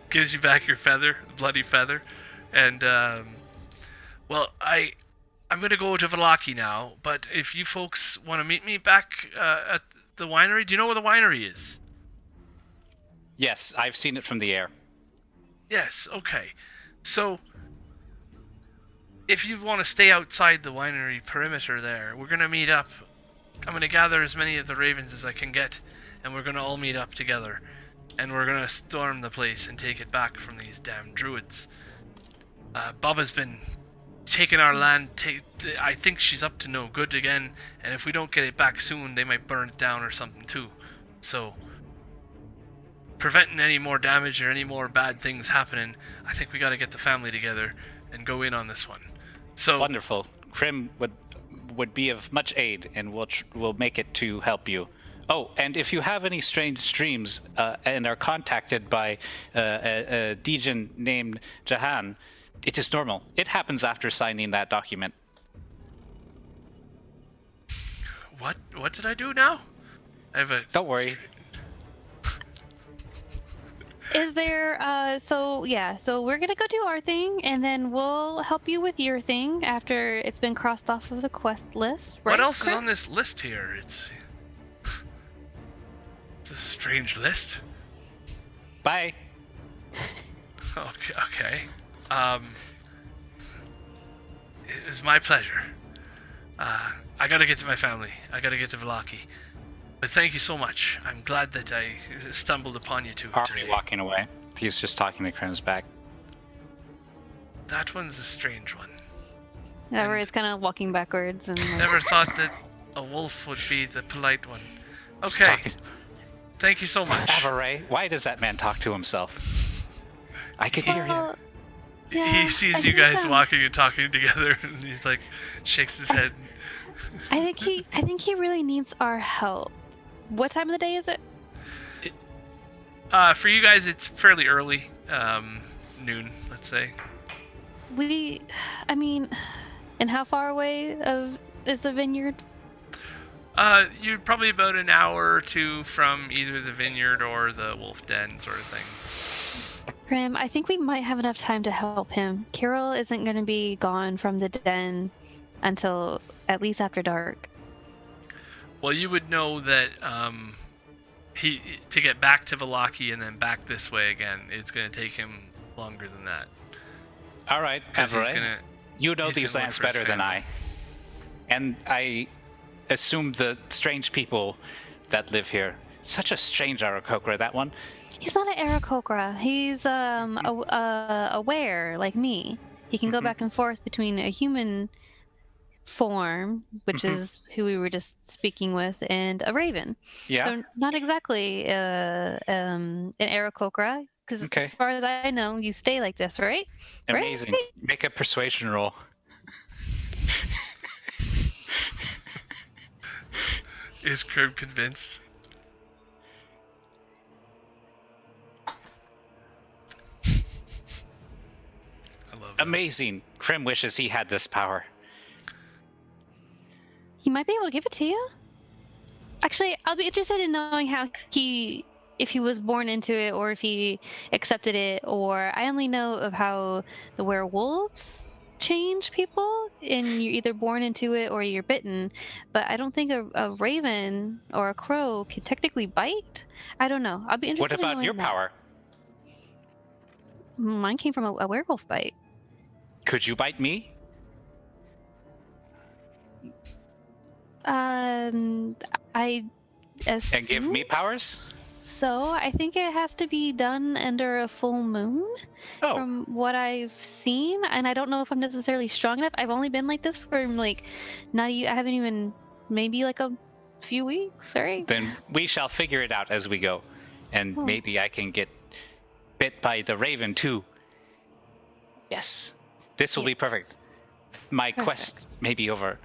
gives you back your feather, the bloody feather, and, well, I'm gonna go to Vallaki now, but if you folks want to meet me back at the winery, do you know where the winery is? Yes, I've seen it from the air. Yes, okay. So, if you want to stay outside the winery perimeter there, we're going to meet up. I'm going to gather as many of the ravens as I can get, and we're going to all meet up together. And we're going to storm the place and take it back from these damn druids. Baba's been taking our land. I think she's up to no good again, and if we don't get it back soon, they might burn it down or something too. So, preventing any more damage or any more bad things happening, I think we got to get the family together and go in on this one. So Wonderful. Krim would be of much aid, and we'll make it to help you. Oh, and if you have any strange dreams and are contacted by a Djinn named Jahan, it is normal. It happens after signing that document. What did I do now? I have a. Don't worry. Is there, so we're gonna go do our thing, and then we'll help you with your thing after it's been crossed off of the quest list, right? What else is Krim? on this list here? It's a strange list. Bye. Okay. It was my pleasure. I gotta get to my family. I gotta get to Vallaki. But thank you so much. I'm glad that I stumbled upon you two Already today. walking away. He's just talking to Krim's back. That one's a strange one. Yeah, where it's kind of walking backwards and. Never thought that a wolf would be the polite one. Okay. Thank you so much. Avery, why does that man talk to himself? I could hear him. Yeah, He I sees you think guys so. walking and talking together, and he's like, shakes his head. I think he really needs our help. What time of the day is it? For you guys, it's fairly early, noon, let's say. And how far away is the vineyard? You're probably about an hour or two from either the vineyard or the wolf den sort of thing. Krim, I think we might have enough time to help him. Kirill isn't going to be gone from the den until at least after dark. Well, you would know that to get back to Vallaki and then back this way again, it's going to take him longer than that. All right, 'Cause he's Avery. gonna- You know he's these gonna look lands for his better than family. I. And I assume the strange people that live here. Such a strange Aarakocra, that one. He's not an Aarakocra. He's aware like me. He can go back and forth between a human form, which is who we were just speaking with, and a raven. Yeah. So not exactly an Aarakocra, because Okay. as far as I know, you stay like this, right? Amazing. Right? Make a persuasion roll. Is Krim convinced? I love that. Amazing. Krim wishes he had this power. He might be able to give it to you. Actually, I'll be interested in knowing if he was born into it or if he accepted it, or I only know of how the werewolves change people and you're either born into it or you're bitten, but I don't think a raven or a crow can technically bite. I don't know. I'll be What interested in about knowing your that. power? Mine came from a werewolf bite. Could you bite me? I assume And give me powers? so. I think it has to be done under a full moon. Oh, From what I've seen, and I don't know if I'm necessarily strong enough. I've only been like this for I haven't even, maybe like a few weeks, right? then we shall figure it out as we go. And Oh. maybe I can get bit by the raven too. Yes. This will Yeah. be perfect. My quest may be over.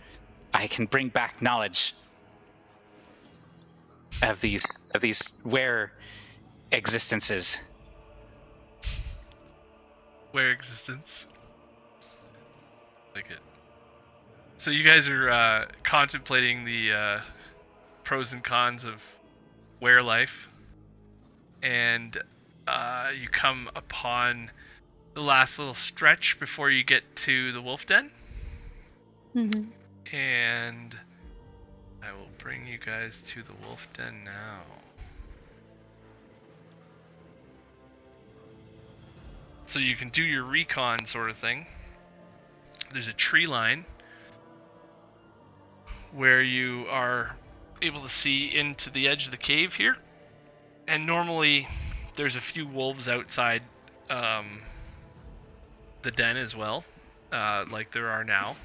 I can bring back knowledge of these where existences. Where existence. Like it. So you guys are contemplating the pros and cons of where life, and you come upon the last little stretch before you get to the wolf den, Mm-hmm. and I will bring you guys to the wolf den now. So you can do your recon sort of thing. There's a tree line where you are able to see into the edge of the cave here. And normally there's a few wolves outside the den as well, like there are now.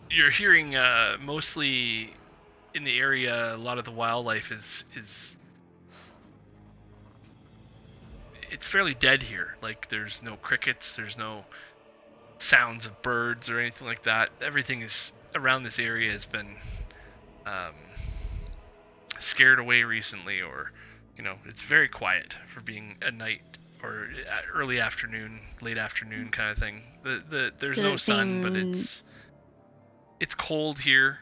You're hearing mostly in the area, a lot of the wildlife is it's fairly dead here. Like there's no crickets, there's no sounds of birds or anything like that. Everything is around this area has been scared away recently, or it's very quiet for being a night or early afternoon, late afternoon kind of thing. There's no sun, but it's cold here.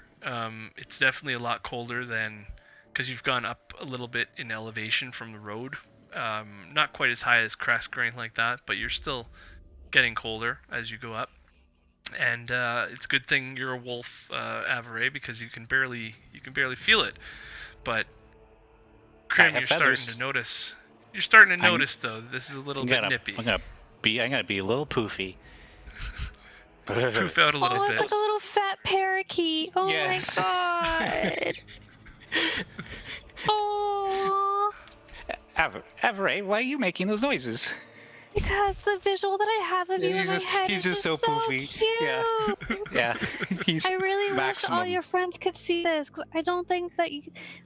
It's definitely a lot colder than, because you've gone up a little bit in elevation from the road. Not quite as high as Kresk or anything like that, but you're still getting colder as you go up. And it's a good thing you're a wolf, Avery, because you can barely feel it. But Krim, you're starting to notice. You're starting to notice though. This is a little bit nippy. I'm gonna be a little poofy. Poof out a little bit. It's like a little fat parakeet. Oh yes. my god. Oh. Avery, why are you making those noises? Because the visual that I have of you in my head he's is just so poofy. Cute. Yeah. He's I really maximum. wish all your friends could see this, because I don't think that you.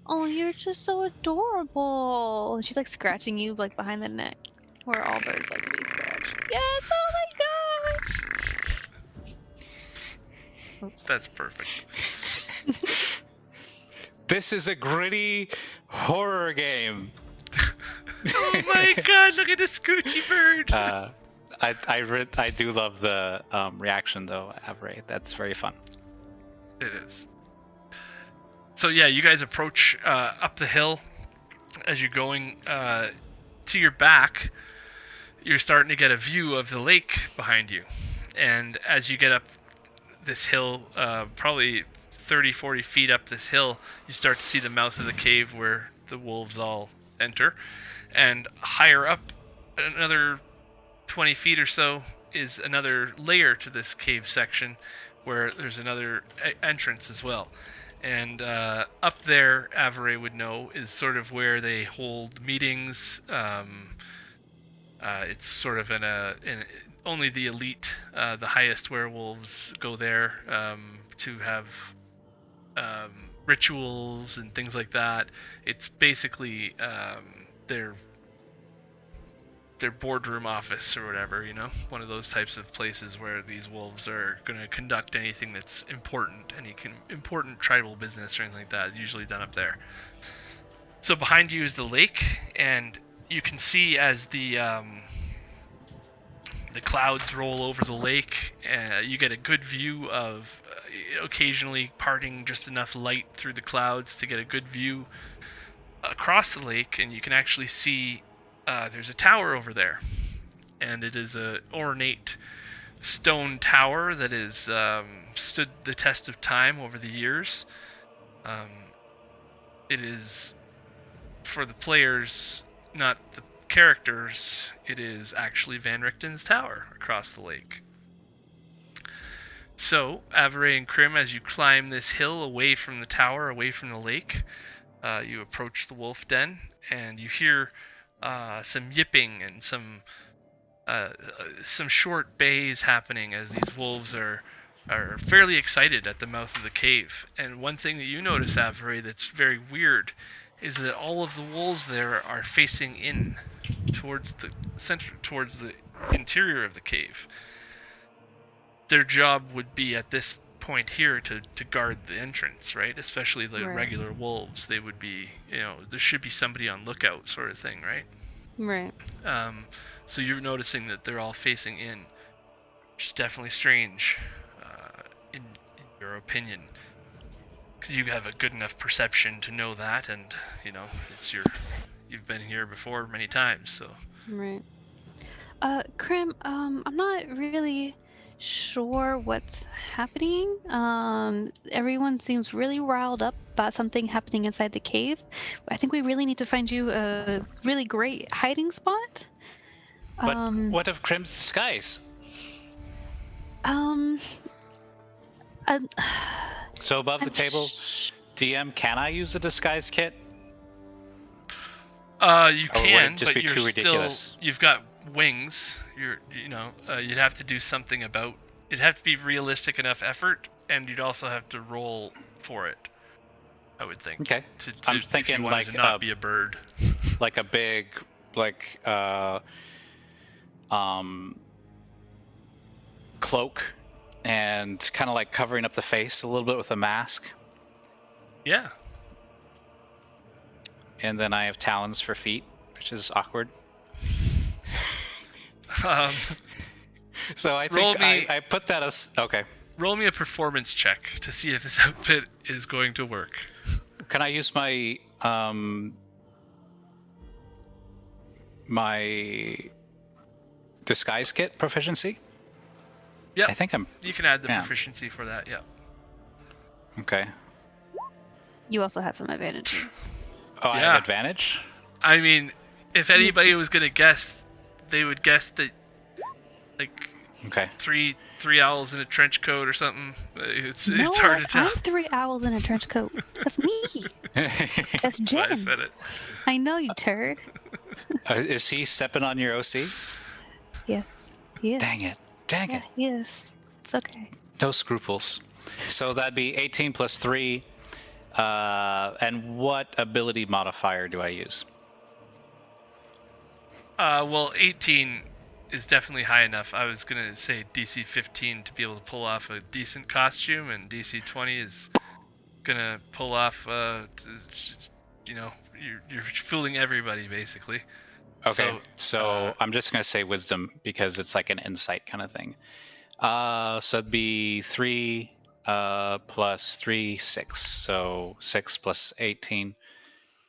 Oh, you're just so adorable. And she's like scratching you like behind the neck, where all birds like to be scratched. Yes. Oh my gosh. Oops. That's perfect. This is a gritty horror game. Oh my god, look at this Scoochie bird! I do love the reaction though, Avery. That's very fun. It is. So yeah, you guys approach up the hill. As you're going to your back, you're starting to get a view of the lake behind you. And as you get up this hill, probably 30-40 feet up this hill, you start to see the mouth of the cave where the wolves all enter. And higher up, another 20 feet or so, is another layer to this cave section where there's another entrance as well. And up there, Avery would know, is sort of where they hold meetings. It's sort of in only the elite, the highest werewolves go there to have rituals and things like that. It's basically their boardroom office or whatever, one of those types of places where these wolves are going to conduct anything that's important, important tribal business or anything like that is usually done up there. So behind you is the lake, and you can see as the clouds roll over the lake, you get a good view of occasionally parting just enough light through the clouds to get a good view across the lake, and you can actually see there's a tower over there, and it is a ornate stone tower that has stood the test of time over the years. It is, for the players, not the characters, it is actually Van Richten's tower across the lake. So, Avery and Krim, as you climb this hill away from the tower, away from the lake, you approach the wolf den, and you hear some yipping and some short bays happening as these wolves are fairly excited at the mouth of the cave. And one thing that you notice, Avery, that's very weird is that all of the wolves there are facing in towards the center, towards the interior of the cave. Their job would be at this point here to guard the entrance, right? Especially the regular wolves. They would be, there should be somebody on lookout sort of thing, right? Right. So you're noticing that they're all facing in, which is definitely strange, in your opinion. Because you have a good enough perception to know that, and, you've been here before many times, so. Right. Krim, I'm not really sure what's happening. Everyone seems really riled up about something happening inside the cave. I think we really need to find you a really great hiding spot. But what of Krim's disguise? So above the table, DM, can I use a disguise kit? You Or would can, it just but be you're too still ridiculous? you've got wings. You'd have to do something about. It'd have to be realistic enough effort, and you'd also have to roll for it. I would think. Okay. To, I'm if you thinking wanted like to not be a bird. like a big, like cloak, and kind of like covering up the face a little bit with a mask. Yeah. And then I have talons for feet, which is awkward. So I think I put that as okay. Roll me a performance check to see if this outfit is going to work. Can I use my my disguise kit proficiency? Yeah. I think I'm You can add the Yeah. proficiency for that. Yeah. okay. You also have some advantages. Oh, I Yeah. have advantage? I mean, if anybody was gonna guess, they would guess that, like, Okay. three owls in a trench coat or something. It's No, hard to tell. I'm 3 owls in a trench coat. That's me. That's That's why I Jen. said it. I know, you turd. Is he stepping on your OC? Yeah. He is. Dang it. Dang Yeah, it. he is. It's okay. No scruples. So that'd be 18 plus 3. And what ability modifier do I use? Well, 18 is definitely high enough. I was gonna say DC 15 to be able to pull off a decent costume, and DC 20 is gonna pull off. You're fooling everybody basically. Okay, so uh, I'm just going to say wisdom because it's like an insight kind of thing. So it'd be 3 plus 3, 6. So 6 plus 18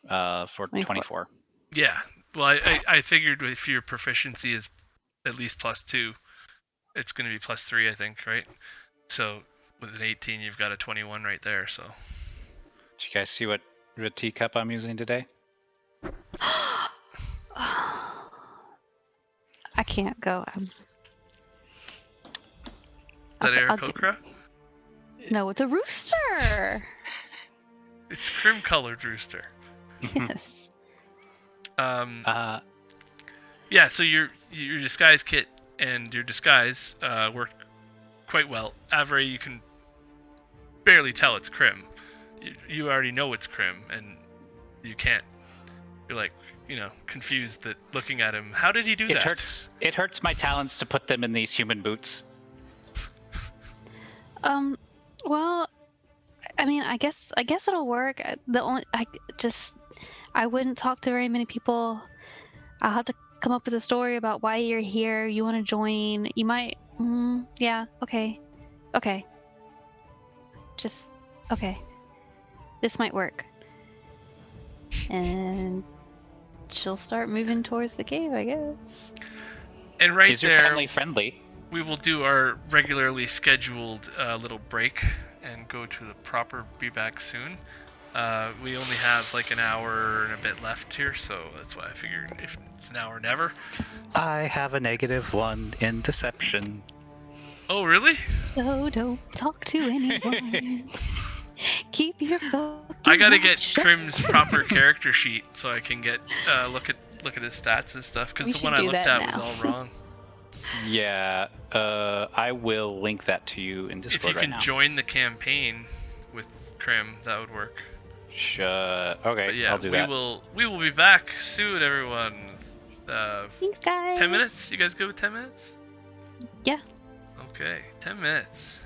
for 24. Yeah. Well, I figured if your proficiency is at least +2, it's gonna be +3, I think, right? So with an 18, you've got a 21 right there. So. Did you guys see what teacup I'm using today? I can't go. Is that I'll Aarakocra? No, it's a rooster. It's Crim colored rooster. Yes. Yeah, so your disguise kit and your disguise work quite well. Avery, you can barely tell it's Crim. You already know it's Crim, and you can't. You're like, confused that looking at him. How did he do that? It hurts my talents to put them in these human boots. Well, I mean, I guess it'll work. I wouldn't talk to very many people. I'll have to come up with a story about why you're here. You want to join? You might. Yeah. Okay. Just okay. This might work. And she'll start moving towards the cave, I guess. And right Is your there, family friendly? we will do our regularly scheduled little break and go to the proper be back soon. We only have like an hour and a bit left here, so that's why I figured if it's an hour, never. I have a -1 in deception. Oh, really? So don't talk to anyone. Keep your fucking I gotta mouth get shut. Crim's proper character sheet so I can get look at his stats and stuff, because We the should one I do looked that at was now. all wrong. Yeah, I will link that to you in If Discord you right can now. join the campaign with Crim, that would work. Okay, But yeah, I'll do that. we will be back soon, everyone. Thanks, guys. 10 minutes? You guys good with 10 minutes? Yeah. Okay, 10 minutes.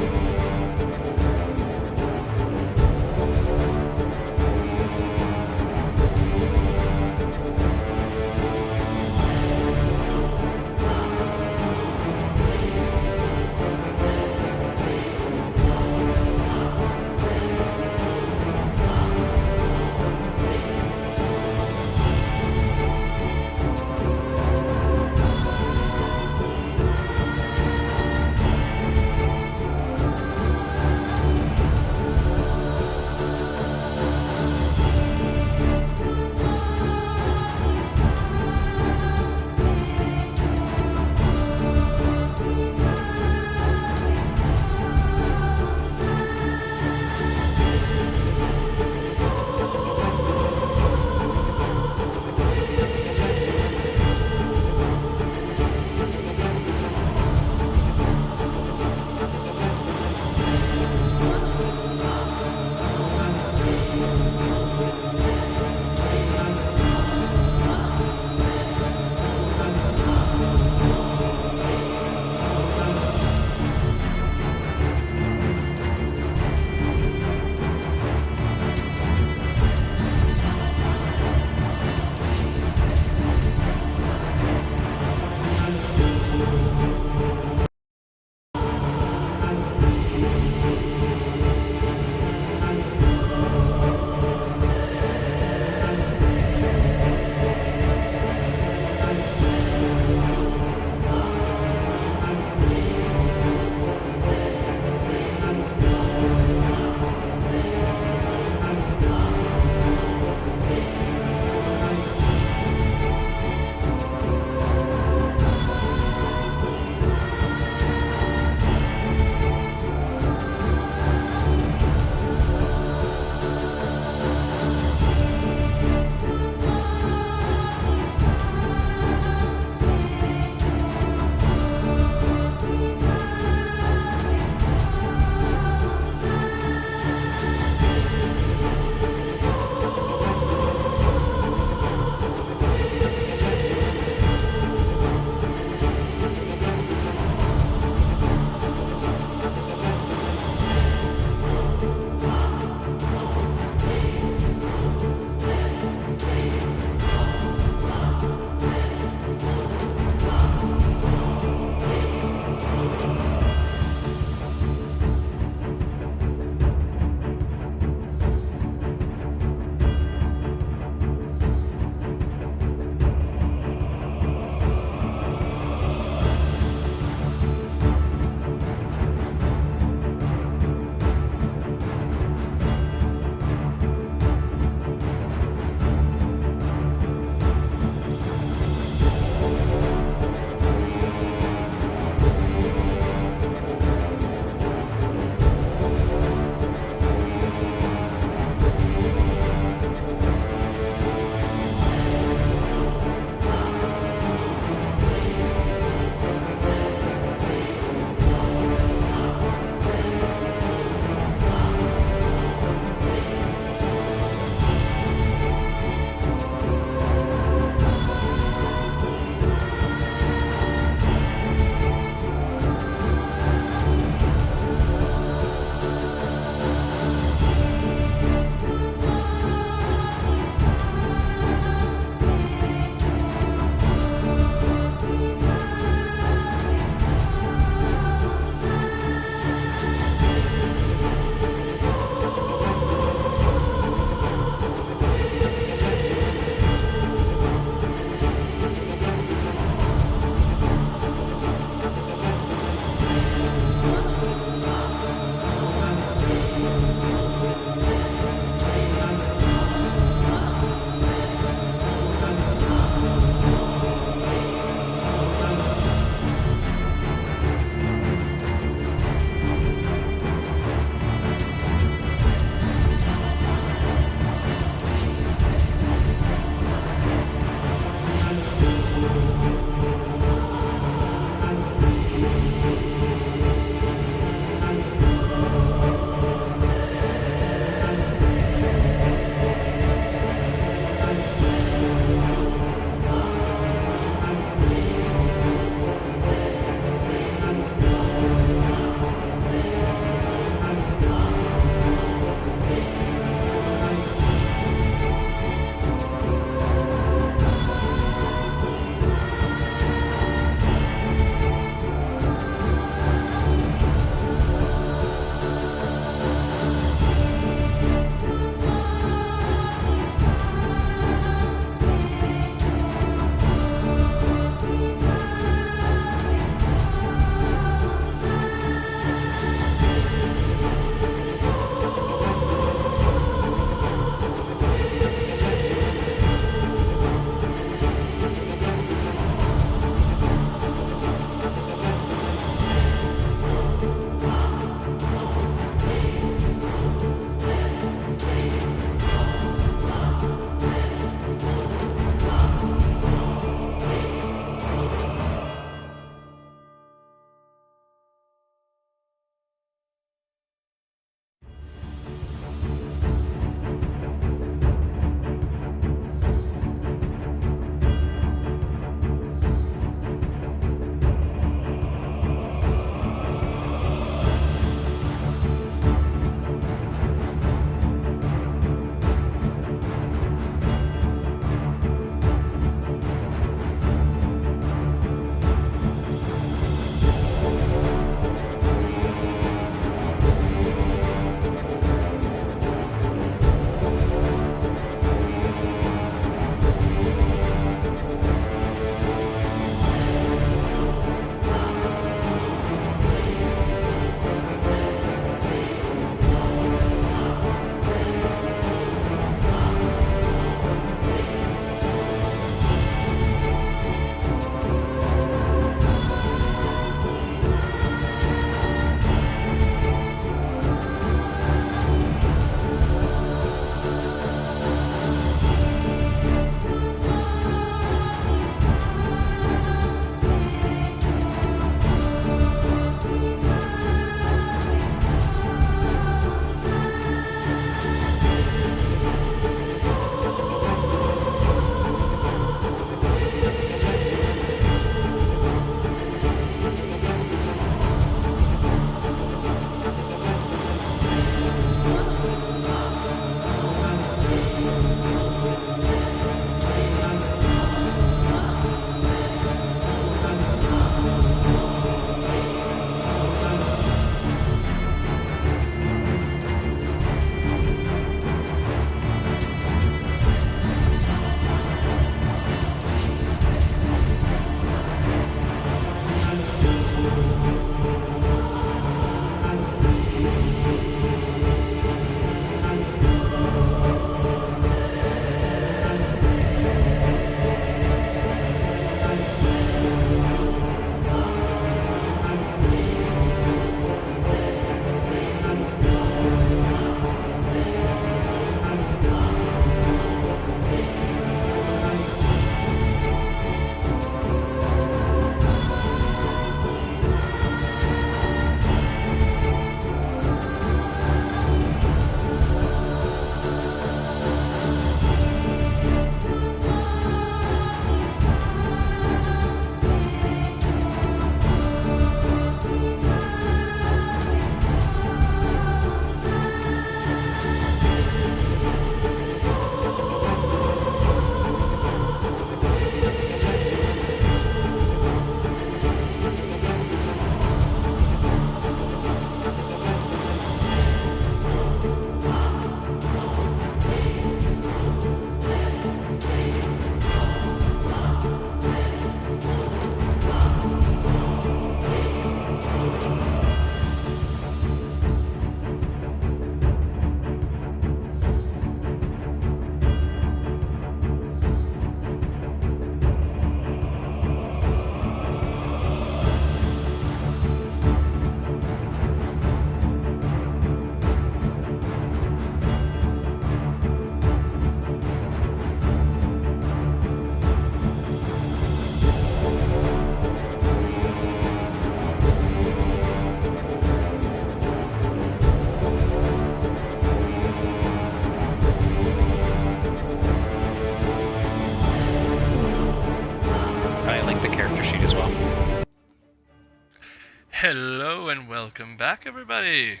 Hello and welcome back, everybody.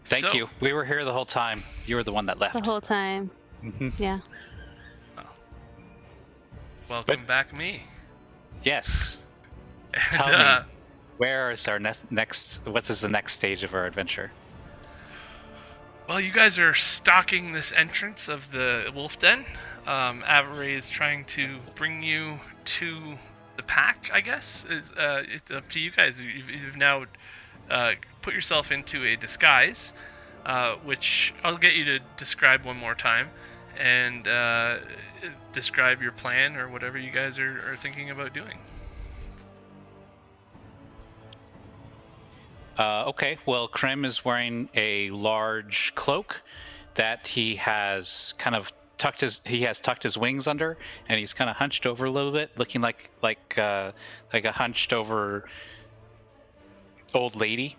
Thank you. We were here the whole time. You were the one that left. The whole time. Yeah. Welcome back, me. Yes. And, Tell me, where is our next? What is the next stage of our adventure? Well, you guys are stalking this entrance of the wolf den. Avery is trying to bring you to the pack, I guess. It's up to you guys. You've now put yourself into a disguise, which I'll get you to describe one more time, and describe your plan or whatever you guys are thinking about doing. Okay, well, Krim is wearing a large cloak that he has kind of tucked his wings under, and he's kind of hunched over a little bit, looking like a hunched over old lady.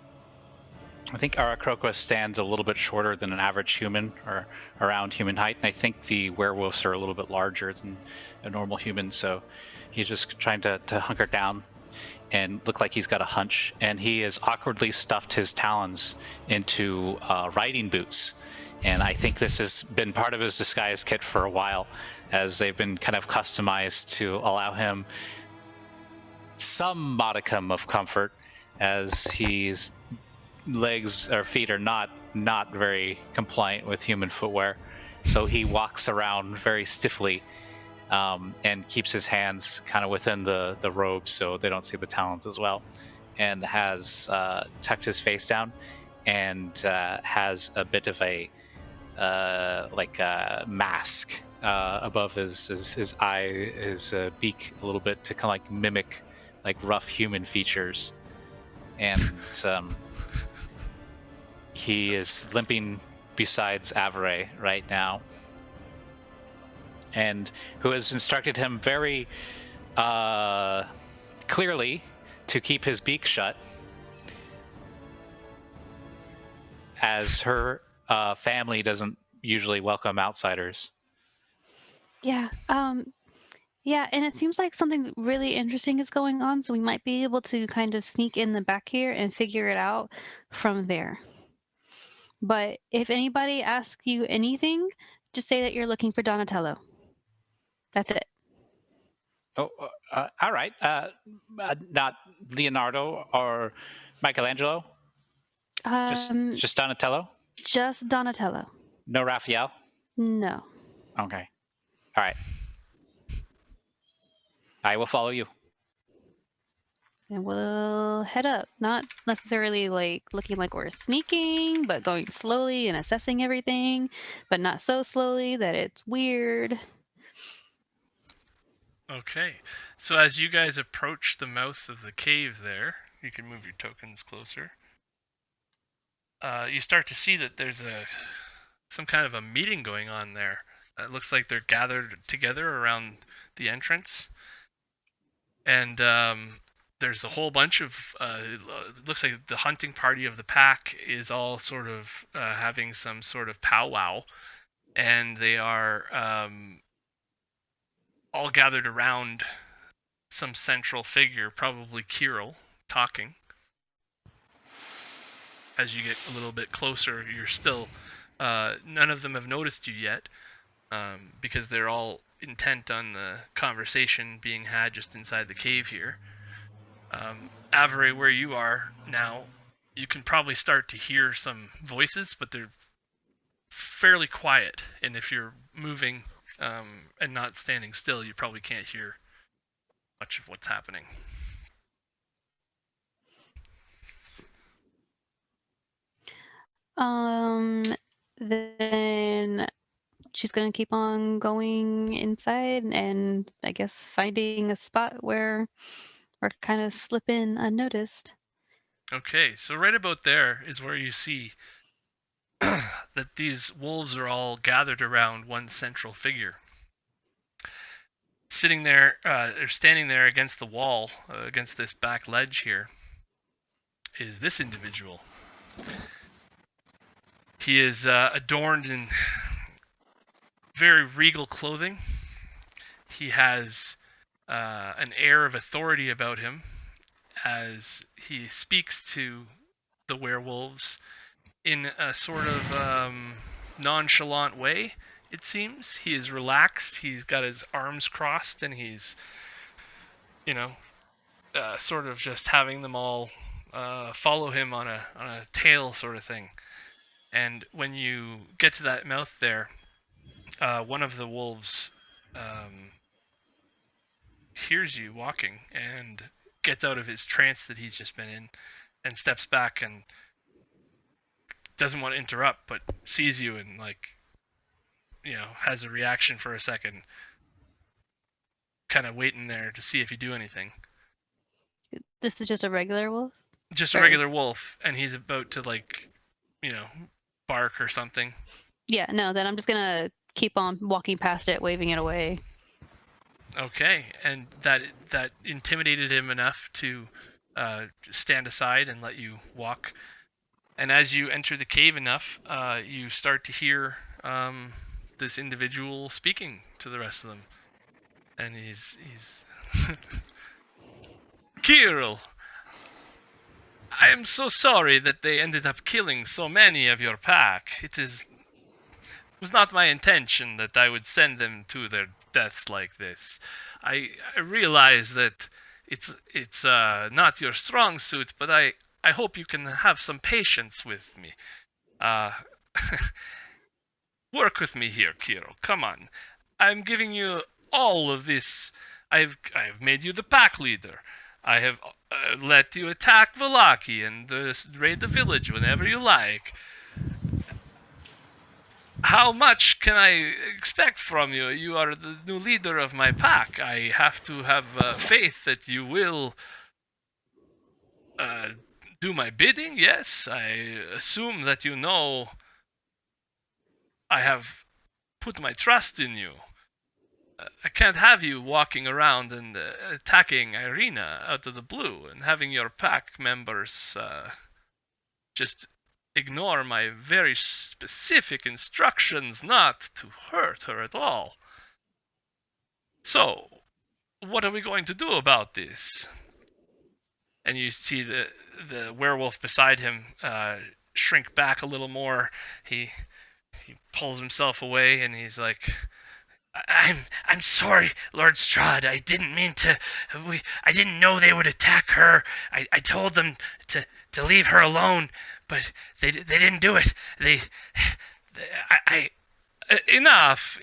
I think Aarakocra stands a little bit shorter than an average human, or around human height, and I think the werewolves are a little bit larger than a normal human, so he's just trying to hunker down and look like he's got a hunch, and he has awkwardly stuffed his talons into riding boots. And I think this has been part of his disguise kit for a while, as they've been kind of customized to allow him some modicum of comfort, as his legs or feet are not very compliant with human footwear. So he walks around very stiffly, and keeps his hands kind of within the robe so they don't see the talons as well, and has tucked his face down, and has a bit of a mask above his eye, his beak a little bit, to kind of like mimic like rough human features, and he is limping besides Avery right now, and who has instructed him very clearly to keep his beak shut, as her family doesn't usually welcome outsiders. Yeah. Yeah, and it seems like something really interesting is going on, so we might be able to kind of sneak in the back here and figure it out from there. But if anybody asks you anything, just say that you're looking for Donatello. That's it. Oh, all right. Not Leonardo or Michelangelo? Just Donatello? Just Donatello. No Raphael? No. Okay. All right. I will follow you. And we'll head up. Not necessarily like looking like we're sneaking, but going slowly and assessing everything, but not so slowly that it's weird. Okay, so as you guys approach the mouth of the cave there, you can move your tokens closer. You start to see that there's some kind of a meeting going on there. It looks like they're gathered together around the entrance, and there's a whole bunch of it looks like the hunting party of the pack is all sort of having some sort of powwow, and they are all gathered around some central figure, probably Kirill, talking. As you get a little bit closer, you're still none of them have noticed you yet, because they're all intent on the conversation being had just inside the cave here. Avery, where you are now, you can probably start to hear some voices, but they're fairly quiet, and if you're moving and not standing still, you probably can't hear much of what's happening. Then she's gonna keep on going inside and I guess finding a spot where we're kind of slipping unnoticed. Okay, so right about there is where you see that these wolves are all gathered around one central figure. Sitting there, or standing there against the wall, against this back ledge here, is this individual. He is adorned in very regal clothing. He has an air of authority about him, as he speaks to the werewolves in a sort of nonchalant way. It seems he is relaxed. He's got his arms crossed, and he's, sort of just having them all follow him on a tail sort of thing. And when you get to that mouth there, one of the wolves hears you walking and gets out of his trance that he's just been in and steps back and doesn't want to interrupt, but sees you and has a reaction for a second, kind of waiting there to see if you do anything. This is just a regular wolf? Just a regular wolf, and he's about to bark or something. Yeah, no, then I'm just gonna keep on walking past it, waving it away. Okay, and that intimidated him enough to stand aside and let you walk. And as you enter the cave enough, you start to hear this individual speaking to the rest of them. And he's Kirill, I am so sorry that they ended up killing so many of your pack. It was not my intention that I would send them to their deaths like this. I realize that it's not your strong suit, but I hope you can have some patience with me. Work with me here, Kirill. Come on. I'm giving you all of this. I've made you the pack leader. I have let you attack Vallaki and raid the village whenever you like. How much can I expect from you? You are the new leader of my pack. I have to have faith that you will do my bidding. Yes, I assume that you know I have put my trust in you. I can't have you walking around and attacking Ireena out of the blue and having your pack members just ignore my very specific instructions not to hurt her at all. So, what are we going to do about this? And you see the werewolf beside him shrink back a little more. He pulls himself away and he's like, I'm sorry, Lord Strahd. I didn't mean to. I didn't know they would attack her. I told them to leave her alone, but they didn't do it. Enough.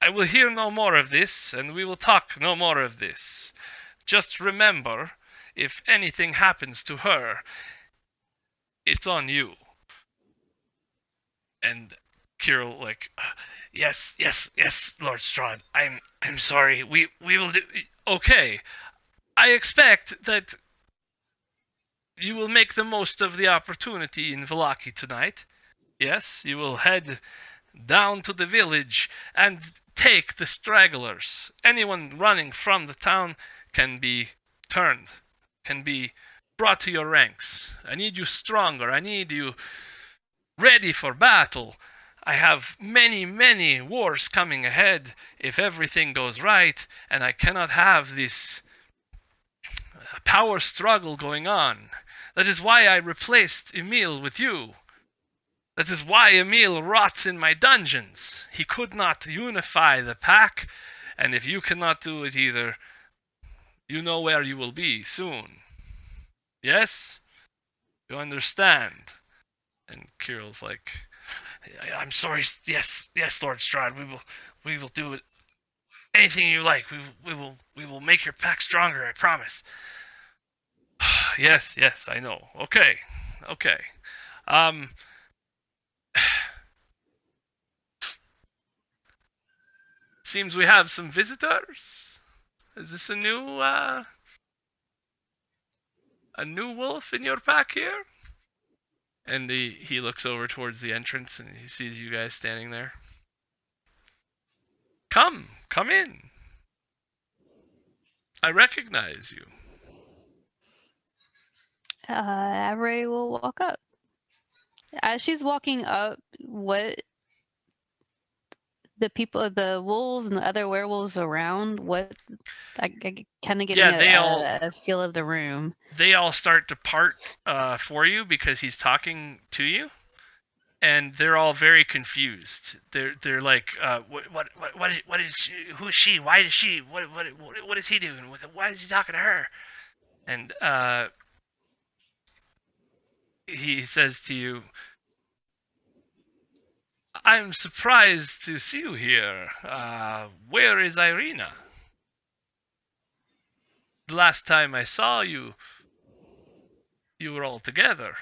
I will hear no more of this, and we will talk no more of this. Just remember, if anything happens to her, it's on you. And Kirill, yes, Lord Strahd. I'm sorry. We will do. Okay, I expect that you will make the most of the opportunity in Vallaki tonight. Yes, you will head down to the village and take the stragglers. Anyone running from the town can be turned, can be brought to your ranks. I need you stronger. I need you ready for battle. I have many wars coming ahead if everything goes right, and I cannot have this power struggle going on. That is why I replaced Emil with you. That is why Emil rots in my dungeons. He could not unify the pack, and if you cannot do it either, you know where you will be soon. Yes? You understand? And Kirill's like, I'm sorry. Yes, Lord Strahd. We will do it. Anything you like. We will make your pack stronger. I promise. Yes, I know. Okay. Seems we have some visitors. Is this a new wolf in your pack here? And he looks over towards the entrance and he sees you guys standing there. Come in. I recognize you. Avery will walk up. As she's walking up, what the people, the wolves and the other werewolves around? What I kind of getting Yeah, a feel of the room. They all start to part for you because he's talking to you, and they're all very confused. They're like, what is who is she? Why is she? What is he doing with it? Why is he talking to her? And he says to you, I'm surprised to see you here. Where is Ireena? The last time I saw you, you were all together.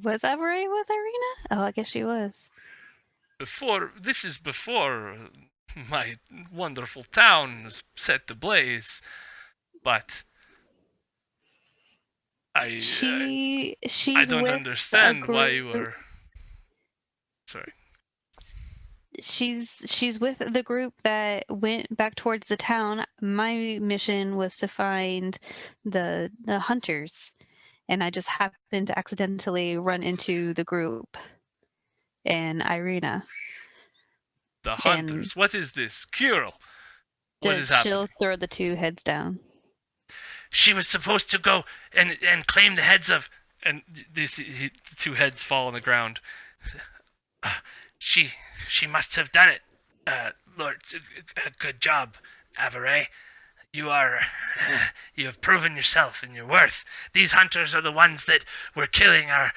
Was Avery with Ireena? Oh, I guess she was. This is before my wonderful town was set ablaze, but she's I don't with understand why you were. Sorry. She's with the group that went back towards the town. My mission was to find the hunters, and I just happened to accidentally run into the group and Ireena. The hunters. What is this, Kirill? What is happening? She'll throw the two heads down. She was supposed to go and claim the heads of, and the two heads fall on the ground. She must have done it. Lord, good job, Avery. You have proven yourself and your worth. These hunters are the ones that were killing our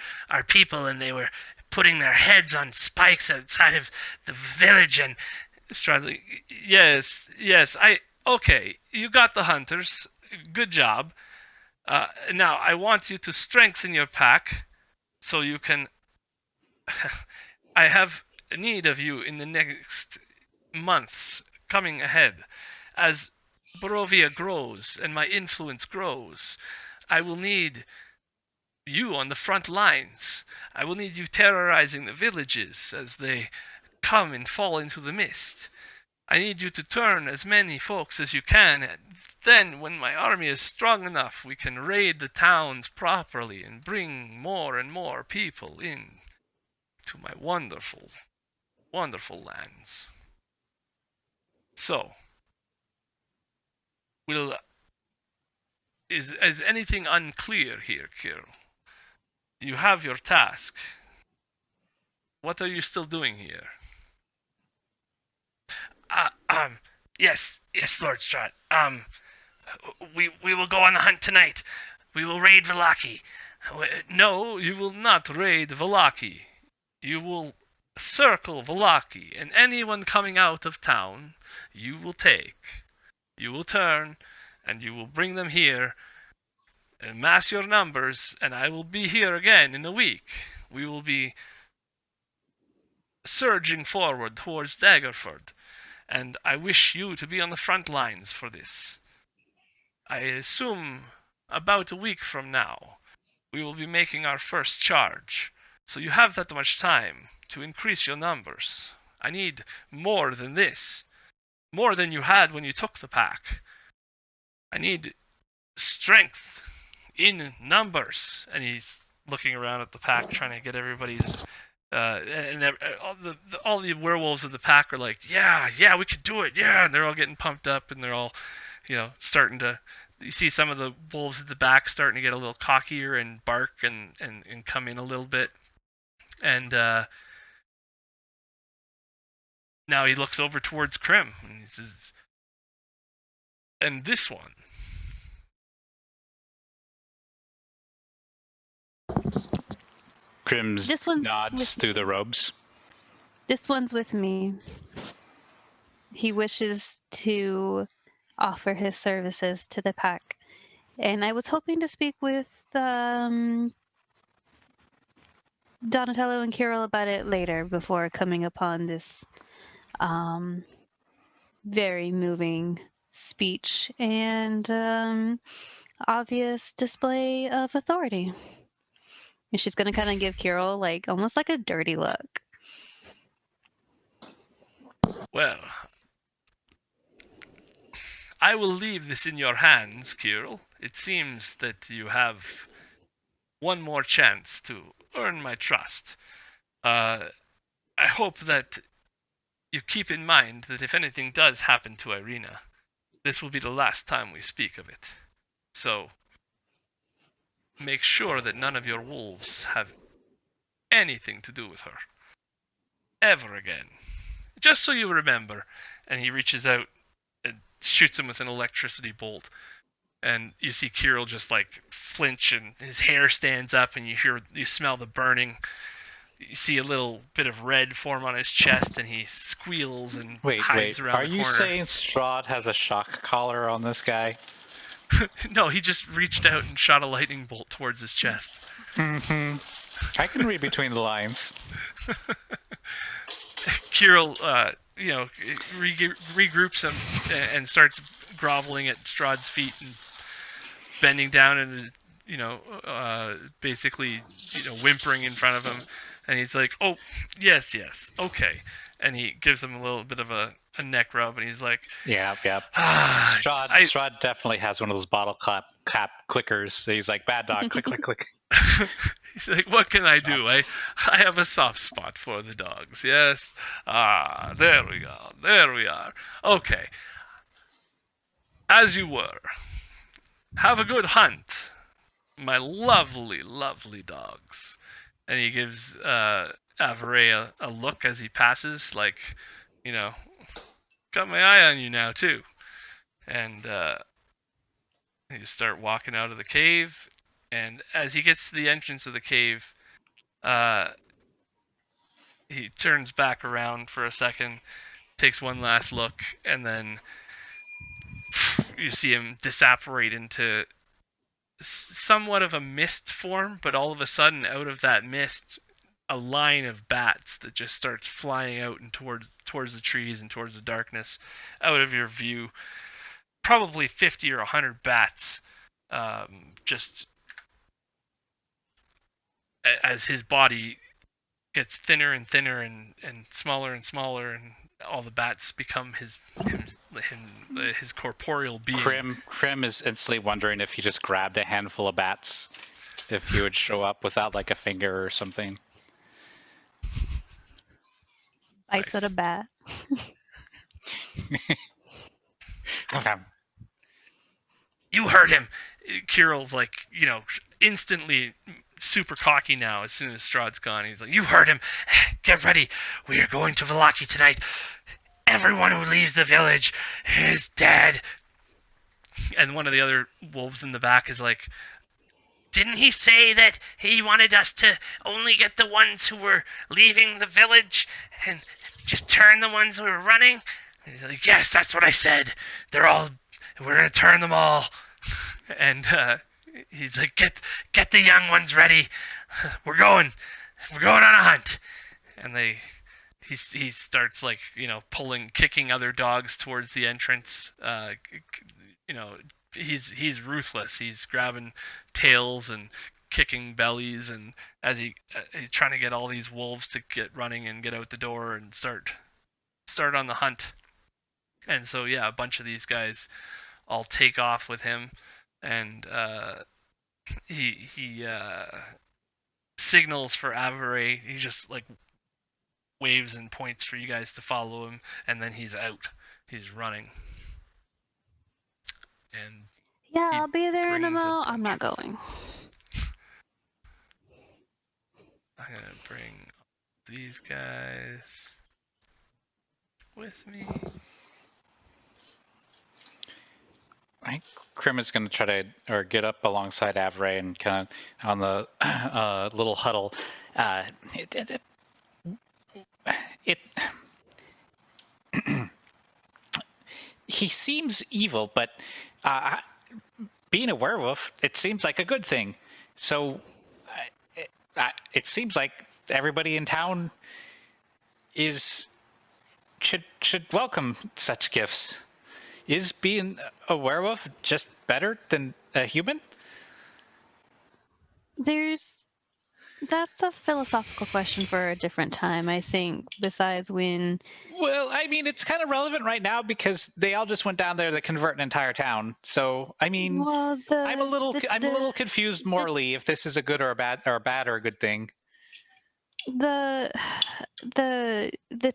people, and they were putting their heads on spikes outside of the village. And Strahd, yes, okay, you got the hunters. Good job. Now I want you to strengthen your pack so you can. I have need of you in the next months coming ahead. As Barovia grows and my influence grows, I will need you on the front lines. I will need you terrorizing the villages as they come and fall into the mist. I need you to turn as many folks as you can, and then when my army is strong enough, we can raid the towns properly and bring more and more people in to my wonderful, wonderful lands. So, is anything unclear here, Kirill? You have your task. What are you still doing here? Yes, Lord Strahd. We will go on the hunt tonight. We will raid Vallaki. No, you will not raid Vallaki. You will circle Vallaki, and anyone coming out of town, you will take. You will turn, and you will bring them here, and mass your numbers, and I will be here again in a week. We will be surging forward towards Daggerford, and I wish you to be on the front lines for this. I assume about a week from now, we will be making our first charge, so you have that much time to increase your numbers. I need more than this, more than you had when you took the pack. I need strength in numbers. And he's looking around at the pack, trying to get everybody's. All the werewolves of the pack are like, yeah, we could do it, yeah. And they're all getting pumped up, and they're all, starting to. You see some of the wolves at the back starting to get a little cockier and bark and come in a little bit. And now he looks over towards Krim, and he says, and this one. Krim nods through the robes. This one's with me. He wishes to offer his services to the pack. And I was hoping to speak with Donatello and Kirill about it later before coming upon this very moving speech and obvious display of authority. And she's going to kind of give Kirill almost like a dirty look. Well, I will leave this in your hands, Kirill. It seems that you have one more chance to earn my trust. I hope that you keep in mind that if anything does happen to Ireena, this will be the last time we speak of it. So, make sure that none of your wolves have anything to do with her. Ever again. Just so you remember. And he reaches out and shoots him with an electricity bolt. And you see Kirill just like flinch and his hair stands up and you smell the burning. You see a little bit of red form on his chest and he squeals and hides around the corner. Are you saying Strahd has a shock collar on this guy? No, he just reached out and shot a lightning bolt towards his chest. Mm-hmm. I can read between the lines. Kirill, regroups him and starts groveling at Strahd's feet and bending down and, basically, whimpering in front of him. And he's like, oh, yes, okay. And he gives him a little bit of a neck rub, and he's like, yeah. Strahd definitely has one of those bottle cap clickers. So he's like, bad dog, click, click, click. He's like, what can I do? I have a soft spot for the dogs, yes? There we go. There we are. Okay. As you were. Have a good hunt, my lovely, lovely dogs. And he gives Avery a look as he passes, like, got my eye on you now, too. And you just start walking out of the cave. And as he gets to the entrance of the cave, he turns back around for a second, takes one last look, and then you see him disapparate into somewhat of a mist form, but all of a sudden, out of that mist, a line of bats that just starts flying out and towards the trees and towards the darkness, out of your view. Probably 50 or 100 bats, just as his body gets thinner and thinner and smaller, and all the bats become his corporeal being. Krim is instantly wondering if he just grabbed a handful of bats, if he would show up without like a finger or something. Bites Nice. at a bat. You heard him. Kirill's like, instantly super cocky now as soon as Strahd's gone. He's like, you heard him. Get ready. We are going to Vallaki tonight. Everyone who leaves the village is dead. And one of the other wolves in the back is like, didn't he say that he wanted us to only get the ones who were leaving the village and just turn the ones who were running? And he's like, yes, that's what I said. We're going to turn them all. And he's like, get the young ones ready. We're going on a hunt. And he starts like, kicking other dogs towards the entrance. He's ruthless. He's grabbing tails and kicking bellies, and as he's trying to get all these wolves to get running and get out the door and start on the hunt. And so a bunch of these guys all take off with him, and he signals for Avery. He just like waves and points for you guys to follow him, and then he's out. He's running. And yeah, I'll be there in a brings a mo. bunch I'm not going. I'm gonna bring these guys with me. I think Krim is going to try to get up alongside Avery and kind of on the little huddle. He seems evil, but being a werewolf, it seems like a good thing. So it seems like everybody in town should welcome such gifts. Is being a werewolf just better than a human? There's That's a philosophical question for a different time, I think, besides when... Well, I mean, it's kind of relevant right now because they all just went down there to convert an entire town. So, I mean, Well, I'm a little confused morally if this is a good or a bad or a good thing. the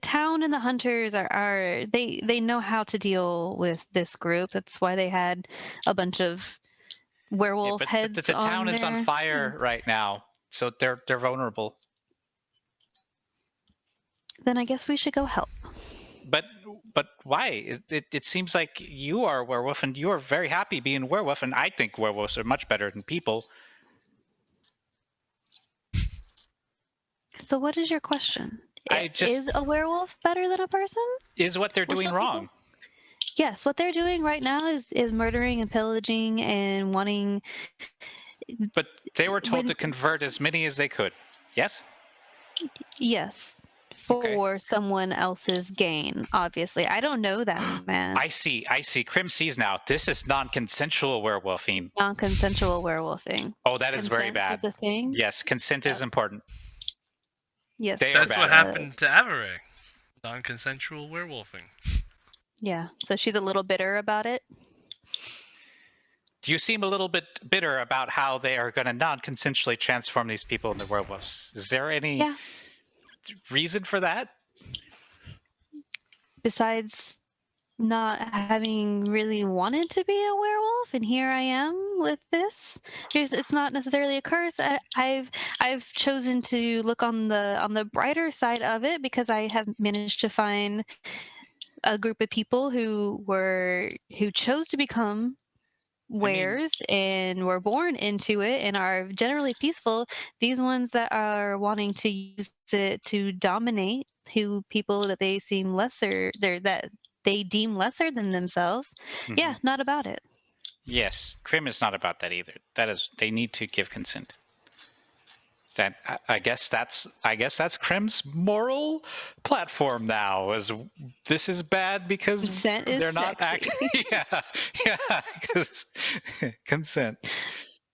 town and the hunters are they know how to deal with this group. That's why they had a bunch of werewolf but heads the town is on there. fire right now, so they're vulnerable. Then I guess we should go help. But why? It seems like you are a werewolf and you are very happy being a werewolf, and I think werewolves are much better than people. So what is your question? Is Is a werewolf better than a person? Is what they're Well, doing some wrong? people- Yes, what they're doing right now is murdering and pillaging and wanting. But they were told When- to convert as many as they could. Yes? Yes, for Okay. someone else's gain. Obviously, I don't know that man. I see. Crim sees now. This is non-consensual werewolfing. Non-consensual werewolfing. Oh, that is very Consent bad. is a thing. Yes, consent is Yes. important. Yes, They are That's what bad. happened to Avery. Non-consensual werewolfing. Yeah, so she's a little bitter about it. You seem a little bit bitter about how they are going to non-consensually transform these people into werewolves. Is there any Yeah. reason for that? Besides not having really wanted to be a werewolf, and here I am with this. It's not necessarily a curse. I've chosen to look on the brighter side of it because I have managed to find a group of people who chose to become wares and were born into it and are generally peaceful. These ones that are wanting to use it to dominate people that they seem lesser, that they deem lesser than themselves. Yeah, not about it. Yes, Krim is not about that either. They need to give consent. That I guess that's Krim's moral platform now. This is bad because Consent is they're not sexy. acting. yeah, because consent.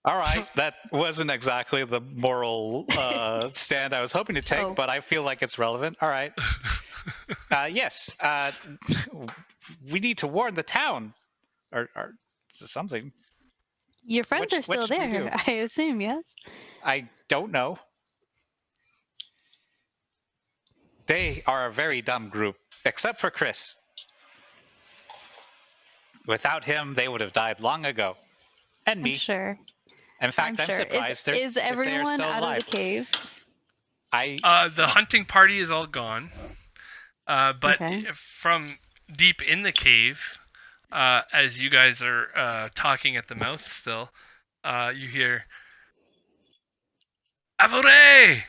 All right, that wasn't exactly the moral stand I was hoping to take, but I feel like it's relevant. All right. Yes, we need to warn the town, or something. Your friends are still what should we there, do? I assume. Yes. I don't know. They are a very dumb group, except for Chris. Without him, they would have died long ago. And me. I'm sure. In fact, I'm sure. surprised Is everyone still out alive. of the cave? The hunting party is all gone. But Okay. from deep in the cave, as you guys are talking at the mouth still, you hear, Savorie!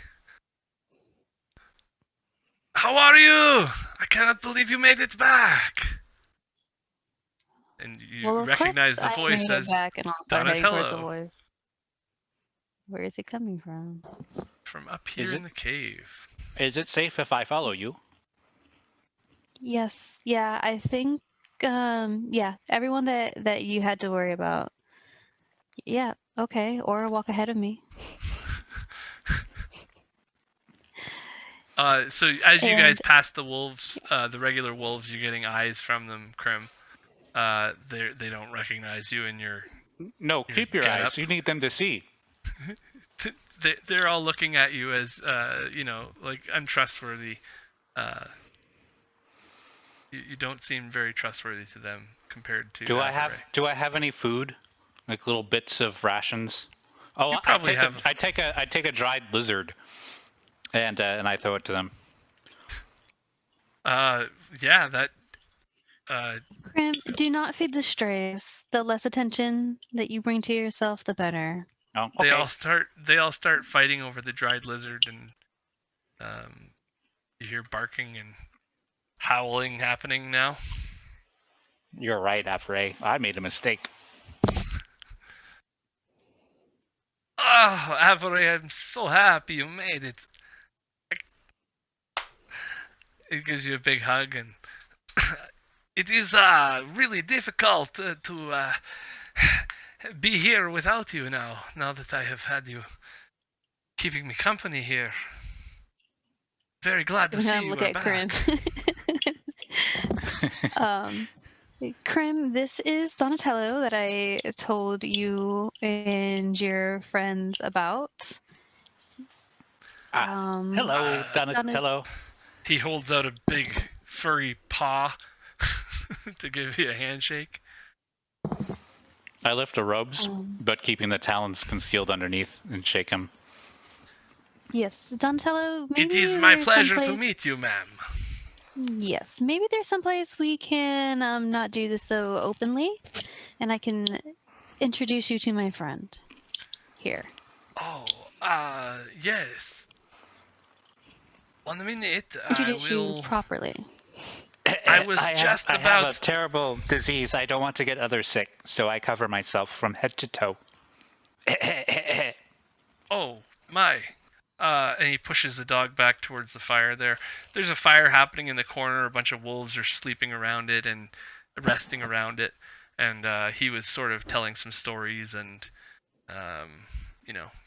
How are you? I cannot believe you made it back. And you Well, of recognize course the voice I made it as back and I'll start Donna's heading towards the hello. voice. Where is it coming from? From up here Is in it? the cave. Is it safe if I follow you? Yes. Yeah, I think yeah, everyone that you had to worry about. Yeah, okay, or walk ahead of me. So as you guys And- pass the wolves, the regular wolves, you're getting eyes from them, Krim. They don't recognize you, and No, keep your get eyes. up. You need them to see. they're all looking at you as like untrustworthy. You don't seem very trustworthy to them compared to. Do I Avery. have any food, like little bits of rations? Oh, You I probably take have. I take a dried lizard, and I throw it to them. Yeah, that. Krim, do not feed the strays. The less attention that you bring to yourself, the better. Oh, They okay. all start fighting over the dried lizard, and you hear barking and howling happening now. You're right, Avery. I made a mistake. Oh, Avery, I'm so happy you made it. It gives you a big hug, and it is really difficult to be here without you now that I have had you keeping me company here. Very glad to I'm see gonna you look are at back. Krim. Krim, this is Donatello that I told you and your friends about. Hello, Donatello. He holds out a big furry paw to give you a handshake. I lift the robes, Um, but keeping the talons concealed underneath, and shake him. Yes, Donatello, maybe It is my there's pleasure to someplace... meet you, ma'am. Yes, maybe there's someplace we can not do this so openly, and I can introduce you to my friend here. Oh, yes. 1 minute, I Introduce you will... properly. I was just I have a about... terrible disease. I don't want to get others sick, so I cover myself from head to toe. Oh, my. And he pushes the dog back towards the fire there. There's a fire happening in the corner. A bunch of wolves are sleeping around it and resting around it. And he was sort of telling some stories and,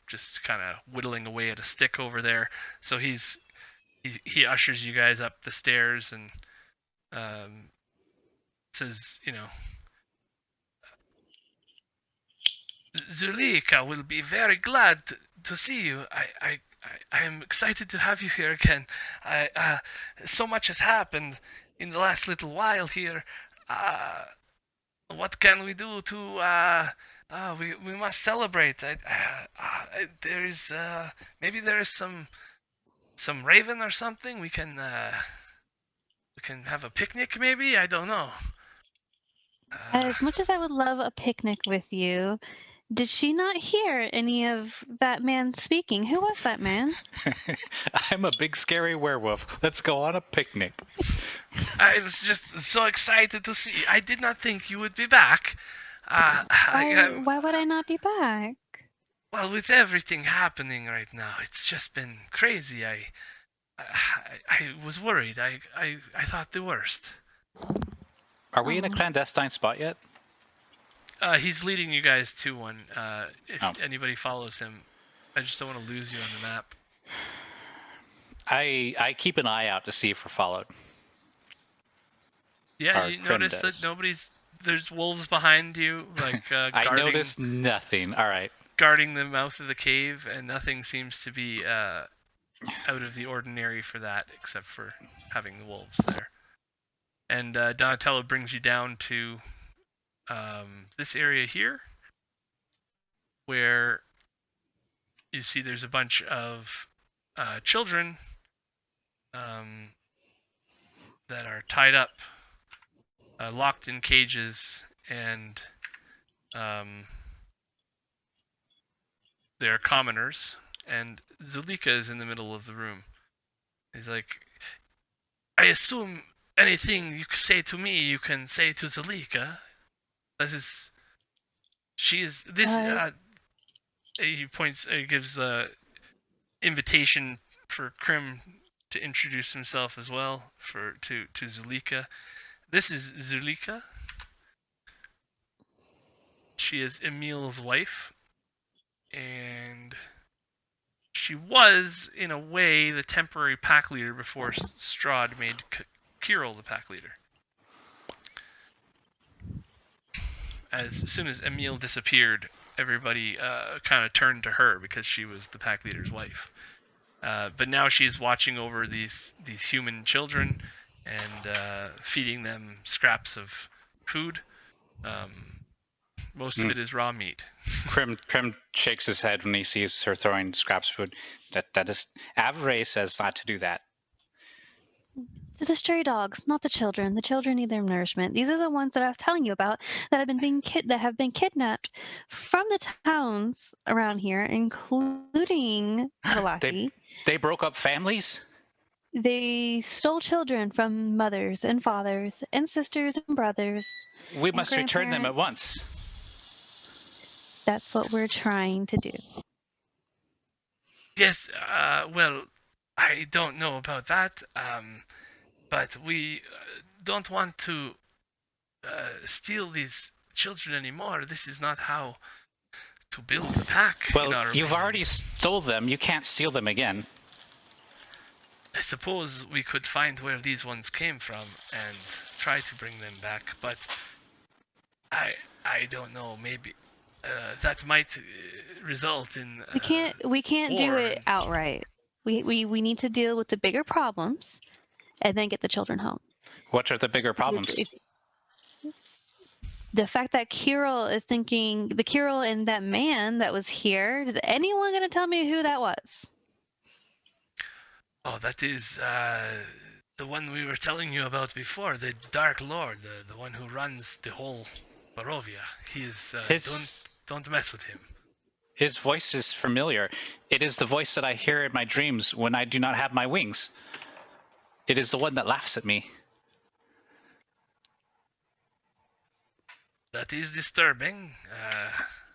just kind of whittling away at a stick over there. So he ushers you guys up the stairs and says, Zulika will be very glad to see you. I am excited to have you here again. So much has happened in the last little while here. What can we do to? We must celebrate. There is maybe there is some raven or something. We can have a picnic. Maybe I don't know. As much as I would love a picnic with you, did she not hear any of that man speaking? Who was that man? I'm a big scary werewolf. Let's go on a picnic. I was just so excited to see you. I did not think you would be back. Why would I not be back? Well, with everything happening right now, it's just been crazy. I was worried. I thought the worst. Are we in a clandestine spot yet? He's leading you guys to one. If Oh. anybody follows him, I just don't want to lose you on the map. I keep an eye out to see if we're followed. Yeah, Or you Krim notice does. that there's wolves behind you, like I noticed nothing. All right. guarding the mouth of the cave, and nothing seems to be out of the ordinary for that, except for having the wolves there. And Donatello brings you down to this area here, where you see there's a bunch of children that are tied up, locked in cages, and they're commoners. And Zulika is in the middle of the room. He's like, I assume anything you say to me, you can say to Zulika. He points, gives invitation for Krim to introduce himself as well to Zulika. This is Zulika. She is Emil's wife, and she was, in a way, the temporary pack leader before Strahd made Kirill the pack leader. As soon as Emil disappeared, everybody kind of turned to her because she was the pack leader's wife. But now she's watching over these human children and feeding them scraps of food. Most of it is raw meat. Krim shakes his head when he sees her throwing scraps of food. That is, Avery says not to do that. To the stray dogs, not the children. The children need their nourishment. These are the ones that I was telling you about that have been kidnapped from the towns around here, including Valaki. They broke up families? They stole children from mothers and fathers and sisters and brothers. We must return them at once. That's what we're trying to do. Yes, well, I don't know about that, but we don't want to steal these children anymore. This is not how to build the pack. in Well, our you've opinion. already stole them. You can't steal them again. I suppose we could find where these ones came from and try to bring them back, but I don't know. Maybe that might result in. We can't do war it and- outright. We need to deal with the bigger problems, and then get the children home. What are the bigger problems? The fact that Kirill is thinking the Kirill and that man that was here. Is anyone gonna tell me who that was? Oh, that is the one we were telling you about before, the Dark Lord, the one who runs the whole Barovia. He is. Don't mess with him. His voice is familiar. It is the voice that I hear in my dreams when I do not have my wings. It is the one that laughs at me. That is disturbing.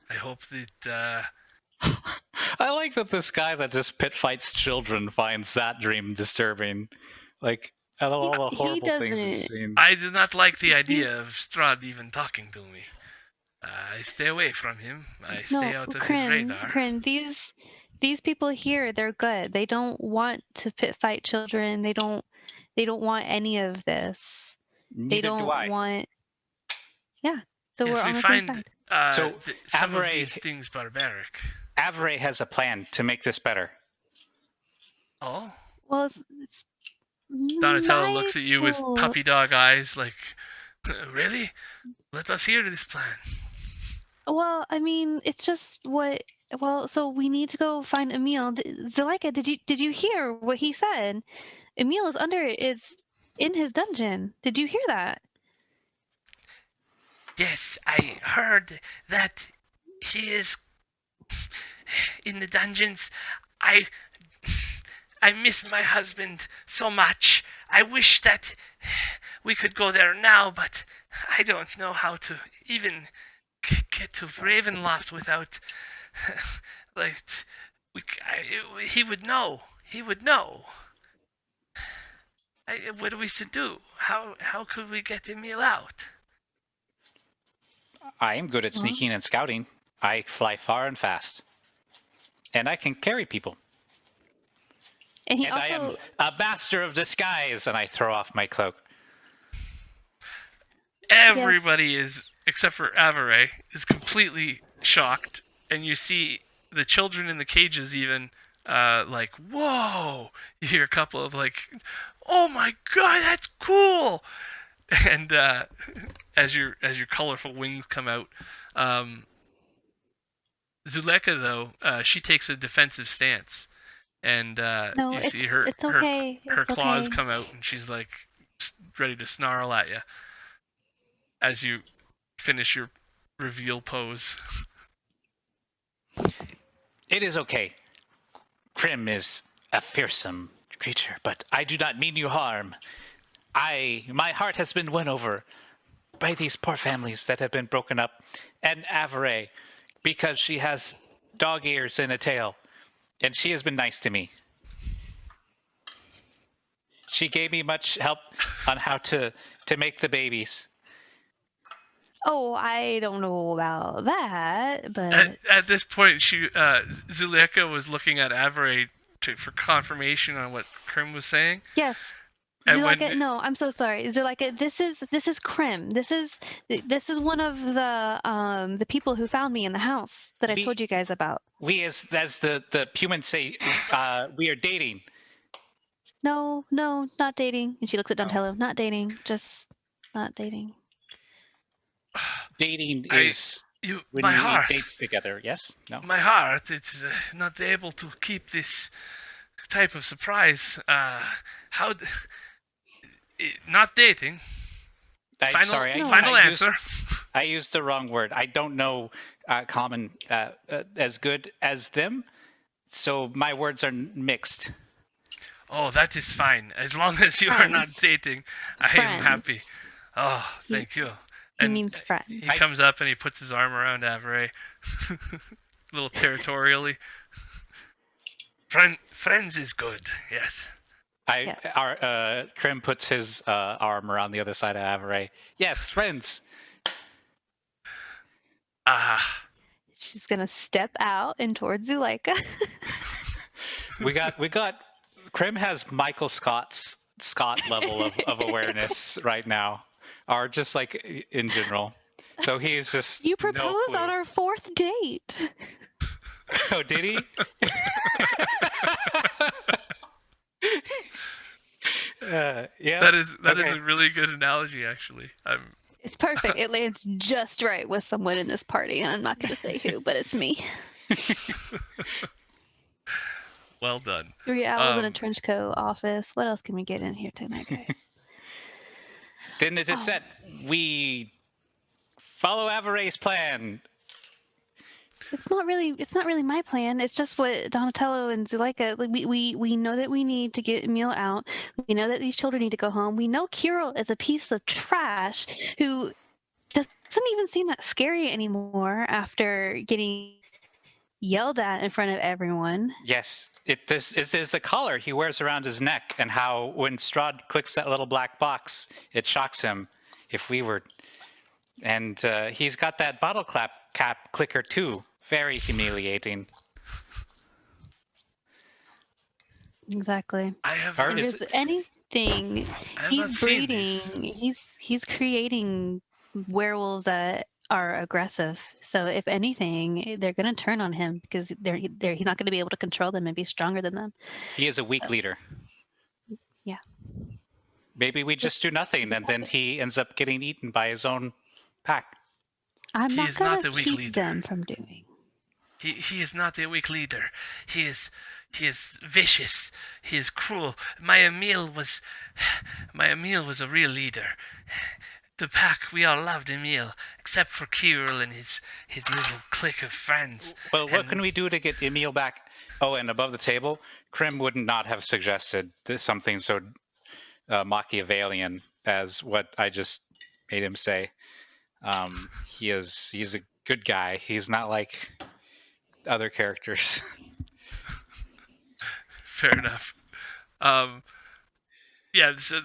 I hope that. I like that this guy that just pit fights children finds that dream disturbing. Like, out of all the He horrible things we've doesn't- seen. I do not like the idea of Strahd even talking to me. I stay away from him. I stay out of his radar. Krim, these people here, they're good. They don't want to pit fight children. They don't want any of this. Neither They don't do I. want. Yeah. So Yes, we're we on the find same side. some of Avery- these things barbaric. Avery has a plan to make this better. Oh, Well, it's Donatello looks at you with Michael. puppy dog eyes, like, really? Let us hear this plan. Well, I mean, it's just what. Well, so we need to go find Emil. Zuleika, did you hear what he said? Emil is in his dungeon. Did you hear that? Yes, I heard that he is in the dungeons. I miss my husband so much. I wish that we could go there now, but I don't know how to even get to Ravenloft without, like, he would know. He would know. What are we to do? How could we get Emil out? I am good at Well- sneaking and scouting. I fly far and fast. And I can carry people. And he And I am also. a master of disguise, and I throw off my cloak. Everybody is, except for Avery, is completely shocked, and you see the children in the cages even, like, whoa! You hear a couple of like, oh my god, that's cool! And as your colorful wings come out, Zuleika though, she takes a defensive stance, and No, you it's see her okay. her It's claws okay. come out, and she's like ready to snarl at you as you finish your reveal pose. It is okay. Krim is a fearsome creature, but I do not mean you harm. My heart has been won over by these poor families that have been broken up, and Avery, because she has dog ears and a tail, and she has been nice to me. She gave me much help on how to make the babies. Oh, I don't know about that, but At this point, Zuleika was looking at Avery for confirmation on what Krim was saying. yes. And Zuleika, no, I'm so sorry. Zuleika, this is Krim. This is one of the people who found me in the house that I We- told you guys about. We, as the humans say, we are dating. No, not dating. And she looks at Donatello. Not dating. Just not dating. Dating I- is when My you heart, eat dates together. Yes? No? my heart, it's not able to keep this type of surprise. Not dating. I'm sorry. Final I answer. I used the wrong word. I don't know common as good as them, so my words are mixed. Oh, that is fine. As long as you are not dating, I am Friends. happy. Oh, thank you. He And means friend. he comes up and he puts his arm around Avery, a little territorially. Friends is good, yes. Yes. Krim puts his arm around the other side of Avery. Yes, friends. Ah, She's gonna step out and towards Zuleika. We got. Krim has Michael Scott level of awareness right now, or just like in general. So he's just. You no proposed clue. on our 4th date. Oh, did he? Yeah. That is Okay. a really good analogy, actually. It's perfect. It lands just right with someone in this party, and I'm not going to say who, but it's me. Well done. 3 owls in a trench coat office. What else can we get in here tonight, guys? Then it is said we follow Avery's plan. It's not really my plan. It's just what Donatello and Zuleika, like, we know that we need to get Emil out. We know that these children need to go home. We know Kirill is a piece of trash who doesn't even seem that scary anymore after getting yelled at in front of everyone. Yes, this is the collar he wears around his neck, and how when Strahd clicks that little black box, it shocks him. If we were, and he's got that bottle cap clicker too. Very humiliating. Exactly. I have Or not, If there's anything, I have not he's seen breeding. these. He's creating werewolves that are aggressive. So if anything, they're gonna turn on him because he's not gonna be able to control them and be stronger than them. He is a weak leader. Yeah. Maybe we just do nothing, and then he ends up getting eaten by his own pack. I'm He not is gonna not the weak keep leader. them from doing. He is not a weak leader. He is vicious. He is cruel. My Emil was a real leader. The pack, we all loved Emil, except for Kirill and his little clique of friends. Well, what And can we do to get Emil back? Oh, and above the table, Krim would not have suggested something so Machiavellian as what I just made him say. He's a good guy. He's not like other characters. Fair enough. Yeah, so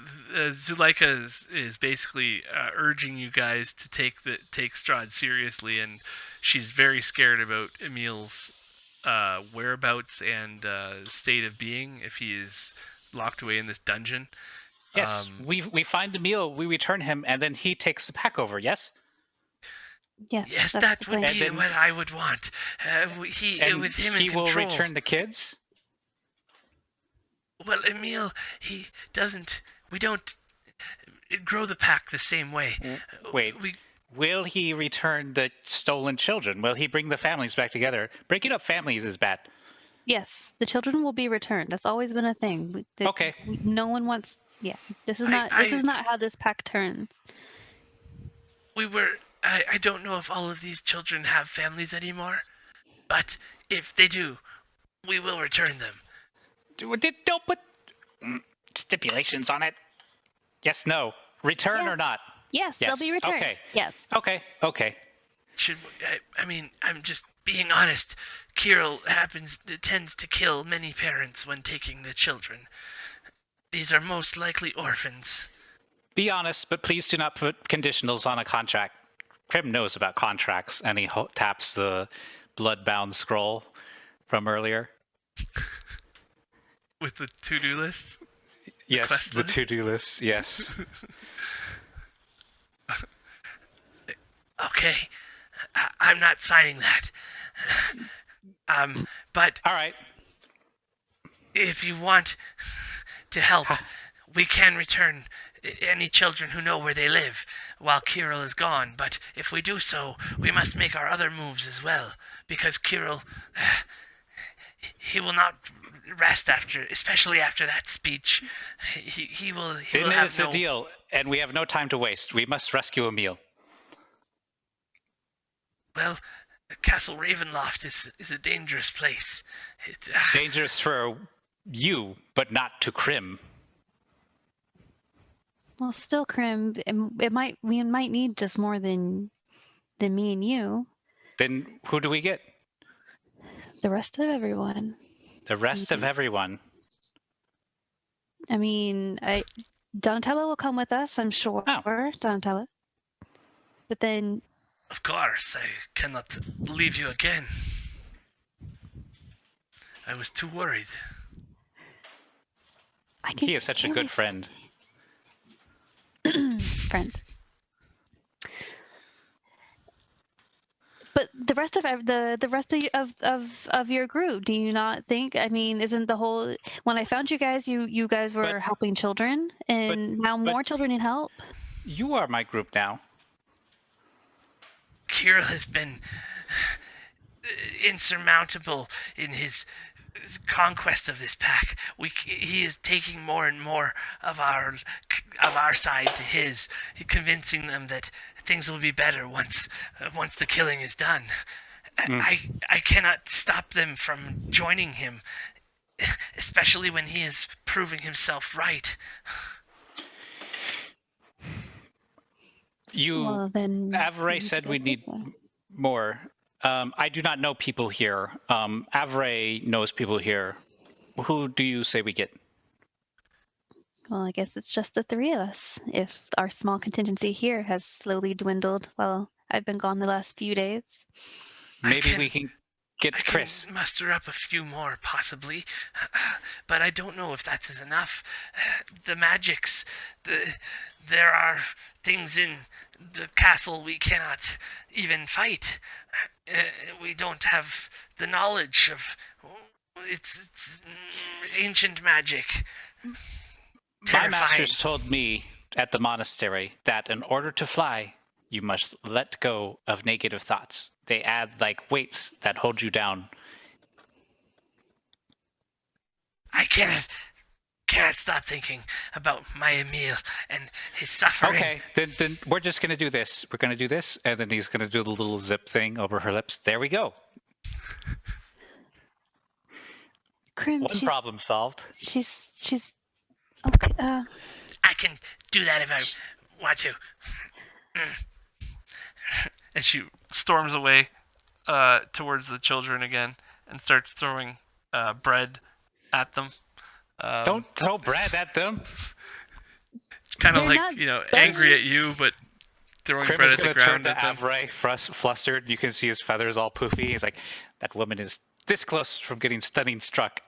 Zuleika is basically urging you guys to take Strahd seriously, and she's very scared about Emil's whereabouts and state of being if he is locked away in this dungeon. Yes, we find Emil, we return him, and then he takes the pack over. Yes. Yes, Yes, that's that the would plan. be what I would want. With him in he will control. return the kids. Well, Emil, he doesn't. We don't grow the pack the same way. Wait. Will he return the stolen children? Will he bring the families back together? Breaking up families is bad. Yes, the children will be returned. That's always been a thing. Okay. No one wants. Yeah, this is not how this pack turns. I don't know if all of these children have families anymore, but if they do, we will return them. Don't put stipulations on it. Yes, no. Return or not? Yes, Yes. they'll be returned. Okay. Yes. Okay. I mean, I'm just being honest. Kirill tends to kill many parents when taking the children. These are most likely orphans. Be honest, but please do not put conditionals on a contract. Krim knows about contracts, and he taps the blood-bound scroll from earlier. With the to-do list? Yes, Quest the list? to-do list, yes. Okay, I'm not signing that. But All right. if you want to help, we can return any children who know where they live while Kirill is gone. But if we do so, we must make our other moves as well, because Kirill, he will not rest especially after that speech. He will Then have it's a deal, and we have no time to waste. We must rescue Emil. Well, Castle Ravenloft is a dangerous place. Dangerous for you, but not to Krim. Well, still, Krim, we might need just more than me and you. Then who do we get? The rest of everyone. The rest of everyone. I mean, Donatello will come with us, I'm sure. Oh. Donatello. But then Of course, I cannot leave you again. I was too worried. I can He is such a good friend. friend. But the rest of the rest of your group, do you not think? I mean, isn't the whole when I found you guys, you guys were helping children, and now more children need help. You are my group now. Kirill has been insurmountable in his conquest of this pack. He is taking more and more of our side to his, convincing them that things will be better once the killing is done. I cannot stop them from joining him, especially when he is proving himself right. Avery said we need more. I do not know people here. Avery knows people here. Who do you say we get? Well, I guess it's just the three of us. If our small contingency here has slowly dwindled while I've been gone the last few days. Maybe we can get Chris. I can muster up a few more, possibly, but I don't know if that's enough. The magics, there are things in the castle we cannot even fight. We don't have the knowledge of it's ancient magic. Terrifying. My masters told me at the monastery that in order to fly, you must let go of negative thoughts. They add like weights that hold you down. I cannot stop thinking about my Emil and his suffering. Okay, then we're just gonna do this. We're gonna do this, and then he's gonna do the little zip thing over her lips. There we go. Krim, One problem solved. She's okay. I can do that if I want to. And she storms away towards the children again and starts throwing bread at them. Don't throw bread at them. Kind of like, angry at you, but throwing Krim bread is at the gonna ground turn to at them. Avery, flustered. You can see his feathers all poofy. He's like, that woman is this close from getting stunning struck.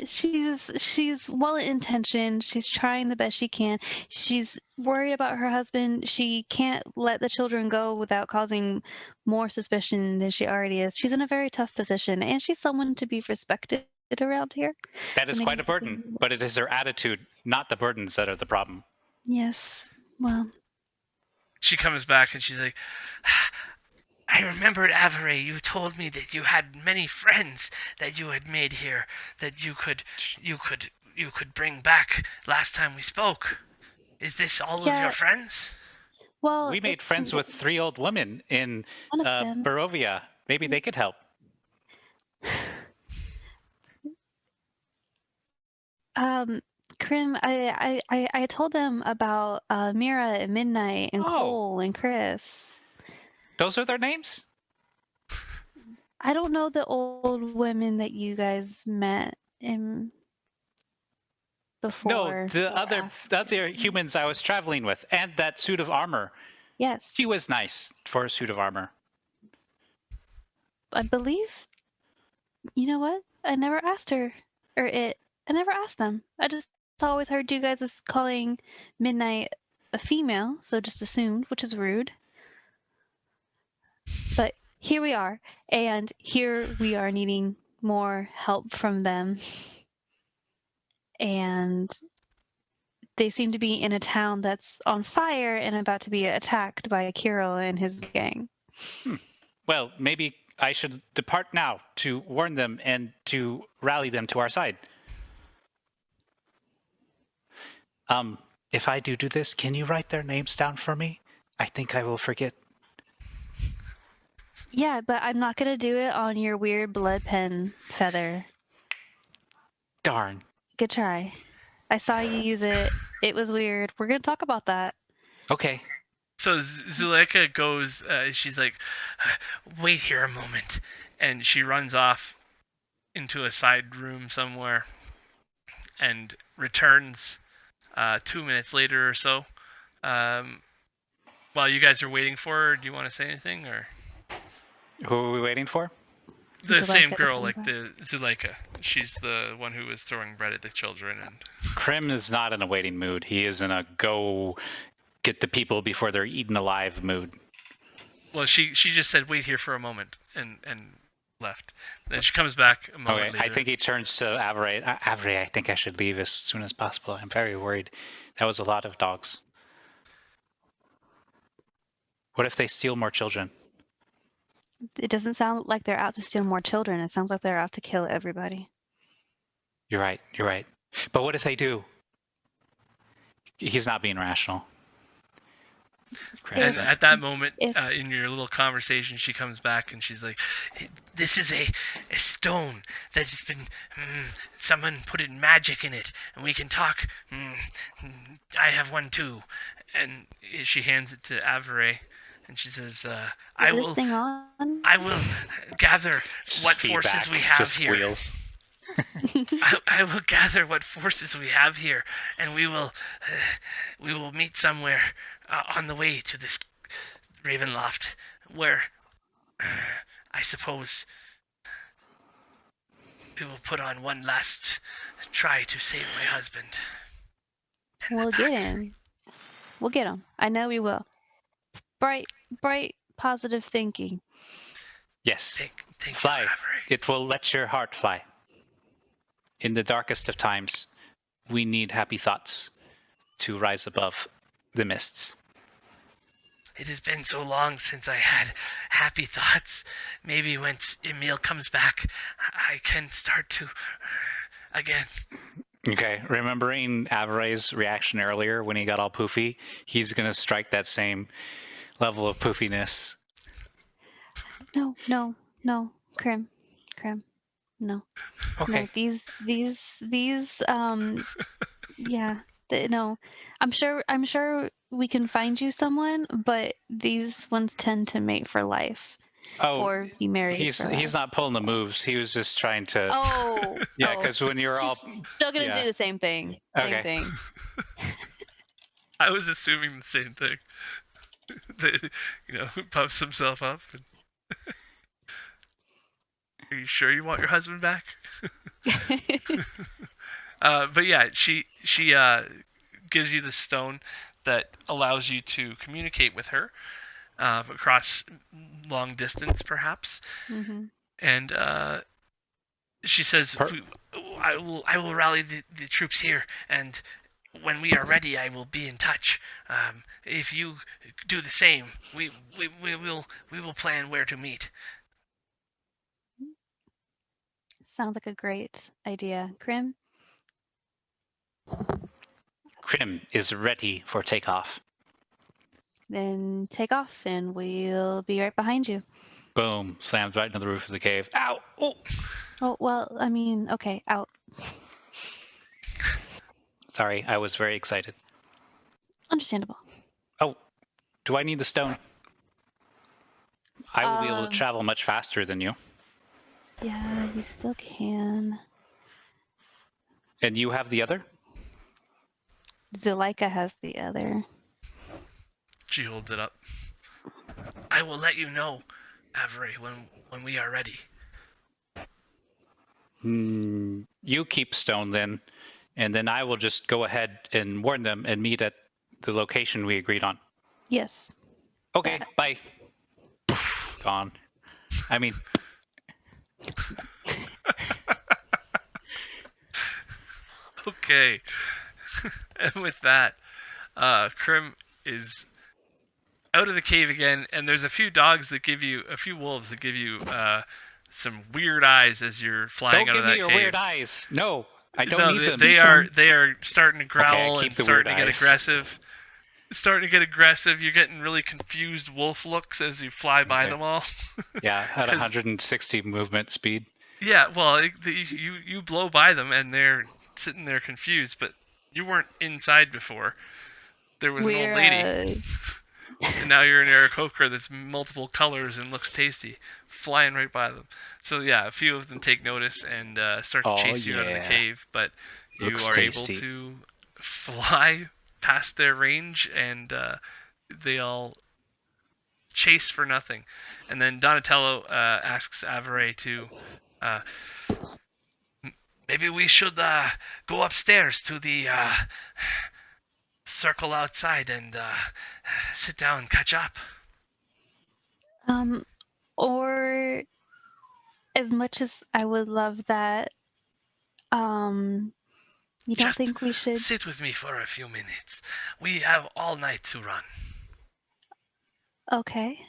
She's well intentioned. She's trying the best she can. She's worried about her husband. She can't let the children go without causing more suspicion than she already is. She's in a very tough position, and she's someone to be respected around here. That is quite a burden, but it is her attitude, not the burdens, that are the problem. Yes. Well. She comes back and she's like, I remembered, Avery, you told me that you had many friends that you had made here, that you could bring back last time we spoke. Is this all of your friends? Well, we made friends with 3 old women in Barovia. Maybe they could help. Krim, I told them about Mira and Midnight and Cole and Chris. Those are their names? I don't know the old women that you guys met in before. No, the other humans I was traveling with, and that suit of armor. Yes. She was nice for a suit of armor. I believe. You know what? I never asked her I never asked them. I just always heard you guys as calling Midnight a female, so just assumed, which is rude. But here we are, and here we are needing more help from them. And they seem to be in a town that's on fire and about to be attacked by Kirill and his gang. Well, maybe I should depart now to warn them and to rally them to our side. If I do this, can you write their names down for me? I think I will forget. Yeah, but I'm not gonna do it on your weird blood pen feather. Darn. Good try. I saw you use it. It was weird. We're gonna talk about that. Okay. So Zuleika goes, she's like, wait here a moment. And she runs off into a side room somewhere and returns 2 minutes later or so. While you guys are waiting for her, do you want to say anything, or Who are we waiting for? the Zuleika same to girl, come like back. the Zuleika? She's the one who was throwing bread at the children, and Krim is not in a waiting mood. He is in a go get the people before they're eaten alive mood. well, she just said wait here for a moment and left. Then she comes back a moment Okay, later. I think he turns to Avery. Avery, I think I should leave as soon as possible. I'm very worried. That was a lot of dogs. What if they steal more children? It doesn't sound like they're out to steal more children. It sounds like they're out to kill everybody. You're right. You're right. But what if they do? He's not being rational. And at that moment, if- in your little conversation, she comes back and she's like, "This is a stone that has been someone put in magic in it, and we can talk. I have one too." And she hands it to Avery, and she says, "I Is this will, thing on? I will gather what Feedback, forces we have just here. Wheels. I will gather what forces we have here, and we will meet somewhere on the way to this Ravenloft, where I suppose we will put on one last try to save my husband." We'll get him. We'll get him. I know we will. Bright, positive thinking. Yes. Thank Fly. you, Avery. It will let your heart fly. In the darkest of times, we need happy thoughts to rise above the mists. It has been so long since I had happy thoughts. Maybe once Emil comes back, I can start to again. Okay, remembering Avery's reaction earlier when he got all poofy, he's going to strike that same level of poofiness. No, Krim, no. Okay. No, these yeah, no. I'm sure we can find you someone, but these ones tend to mate for life or be married he's for life. he's not pulling the moves. He was just trying to. Oh, Yeah, because when you're all. still gonna yeah. do the same thing. Okay. Same thing. I was assuming the same thing. That, puffs himself up. And are you sure you want your husband back? But yeah, she gives you the stone that allows you to communicate with her across long distance, perhaps. Mm-hmm. And she says, "I will rally the troops here, and when we are ready, I will be in touch. If you do the same, we will plan where to meet." Sounds like a great idea, Krim. Krim is ready for takeoff. Then take off, and we'll be right behind you. Boom! Slams right into the roof of the cave. Ow! Oh! Oh well, I mean, okay, out. Sorry, I was very excited. Understandable. Oh, do I need the stone? I will be able to travel much faster than you. Yeah, you still can. And you have the other? Zuleika has the other. She holds it up. "I will let you know, Avery, when we are ready." You keep stone then, and then I will just go ahead and warn them and meet at the location we agreed on. Yes. Okay, bye. Gone. I mean... Okay. And with that, Krim is out of the cave again, and there's a few wolves that give you some weird eyes as you're flying out of that Don't give me your cave. weird eyes. No, I don't need them. They are starting to growl keep and the starting to weird get eyes. aggressive. You're getting really confused wolf looks as you fly by them all. Yeah, at 160 movement speed. Yeah, well, you blow by them and they're sitting there confused, but you weren't inside before. There was an old lady, and now you're in Aarakocra that's multiple colors and looks tasty, flying right by them. So yeah, a few of them take notice and start to chase you out of the cave, but Looks you are tasty. able to fly past their range, and they all chase for nothing. And then Donatello asks Avery to, maybe we should go upstairs to the circle outside and sit down and catch up. Or as much as I would love that, you don't Just think we should? sit with me for a few minutes. We have all night to run. Okay.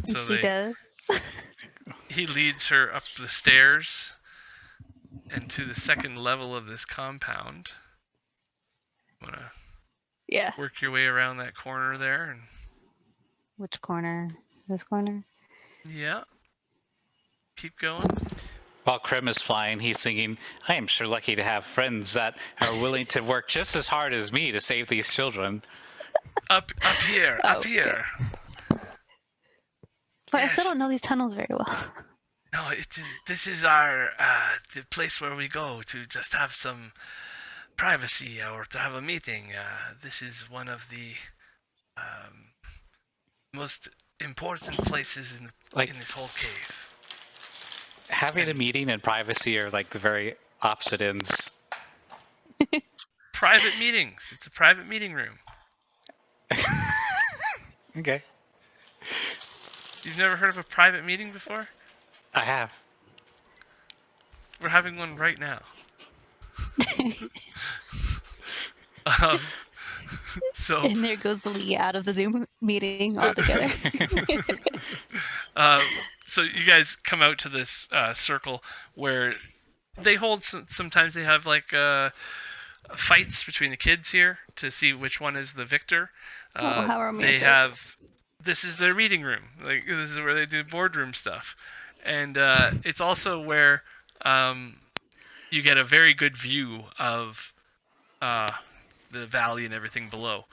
So she does. He leads her up the stairs and to the second level of this compound. Wanna work your way around that corner there and Which corner? This corner? yeah. Keep going. While Krim is flying, he's singing, I am sure lucky to have friends that are willing to work just as hard as me to save these children. Up here. But I still don't know these tunnels very well. No, this is our the place where we go to just have some privacy or to have a meeting. This is one of the most important places in this whole cave. Having a meeting and privacy are like the very opposite ends. Private meetings. It's a private meeting room. Okay. You've never heard of a private meeting before? I have. We're having one right now. And there goes Lee out of the Zoom meeting altogether. So you guys come out to this circle where they hold sometimes they have like fights between the kids here to see which one is the victor. How romantic. They have this is their reading room. Like this is where they do boardroom stuff, and it's also where you get a very good view of the valley and everything below.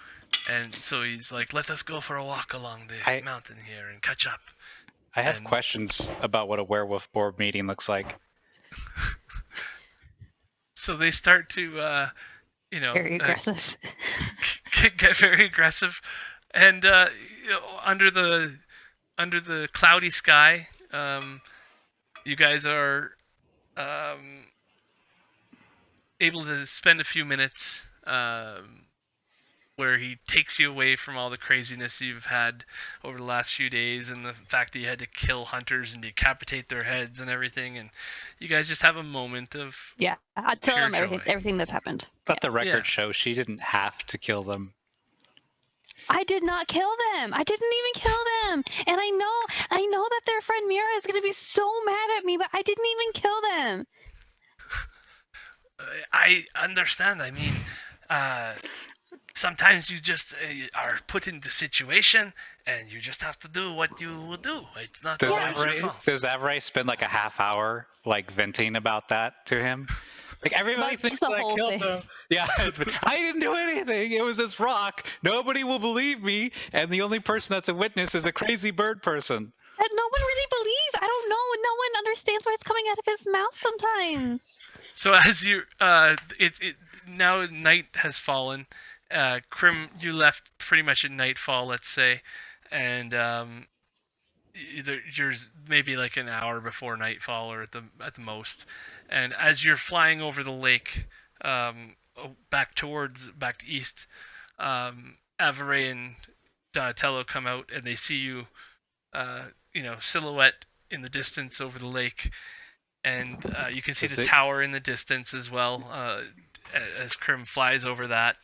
And so he's like, let us go for a walk along the mountain here and catch up. I have questions about what a werewolf board meeting looks like. So they start to, very aggressive. Get very aggressive, and under the cloudy sky, you guys are able to spend a few minutes where he takes you away from all the craziness you've had over the last few days and the fact that you had to kill hunters and decapitate their heads and everything, and you guys just have a moment of I tell him joy. everything that's happened. But the record shows she didn't have to kill them. I did not kill them. I didn't even kill them. And I know that their friend Mira is going to be so mad at me, but I didn't even kill them. I understand. I mean, sometimes you just are put into situation, and you just have to do what you will do. It's not always your fault. Does Avery spend like a half hour like venting about that to him? Like everybody thinks that I killed them. Yeah, I didn't do anything. It was this rock. Nobody will believe me, and the only person that's a witness is a crazy bird person. That no one really believes. I don't know. No one understands why it's coming out of his mouth sometimes. So as you, now night has fallen. Krim, you left pretty much at nightfall, let's say, and you're maybe like an hour before nightfall, or at the most. And as you're flying over the lake, back east, Avery and Donatello come out, and they see you, silhouette in the distance over the lake, and you can see the tower in the distance as well, as Krim flies over that.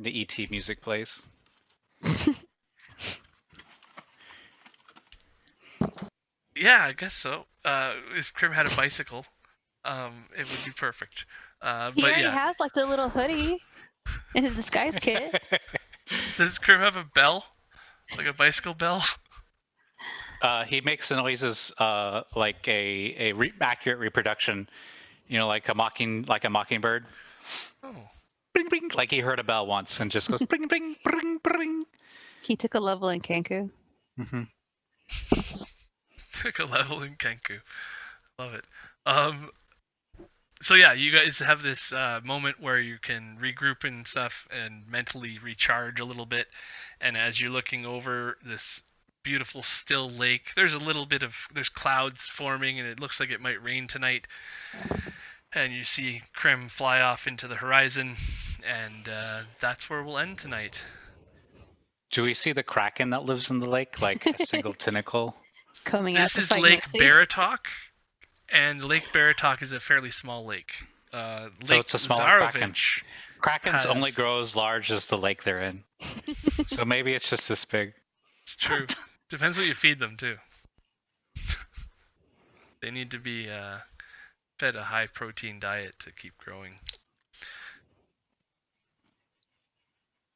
The ET music plays. Yeah, I guess so. If Krim had a bicycle, it would be perfect. He already has like the little hoodie in his disguise kit. Does Krim have a bell? Like a bicycle bell? He makes the noises like a accurate reproduction, like a mockingbird. Oh. Bring, bring, like he heard a bell once and just goes bring, bring, bring, bring. He took a level in Kenku. Mm-hmm. Took a level in Kenku. Love it. So yeah, you guys have this moment where you can regroup and stuff and mentally recharge a little bit. And as you're looking over this beautiful still lake, there's clouds forming and it looks like it might rain tonight. And you see Krim fly off into the horizon, and that's where we'll end tonight. Do we see the kraken that lives in the lake, like a single tentacle? Coming out. This to is fight Lake Nessie. Baratok, and Lake Baratok is a fairly small lake. So Lake it's a smaller kraken. Zarovich. Krakens only has- grow as large as the lake they're in. So maybe it's just this big. It's true. Depends what you feed them too. They need to be fed a high protein diet to keep growing.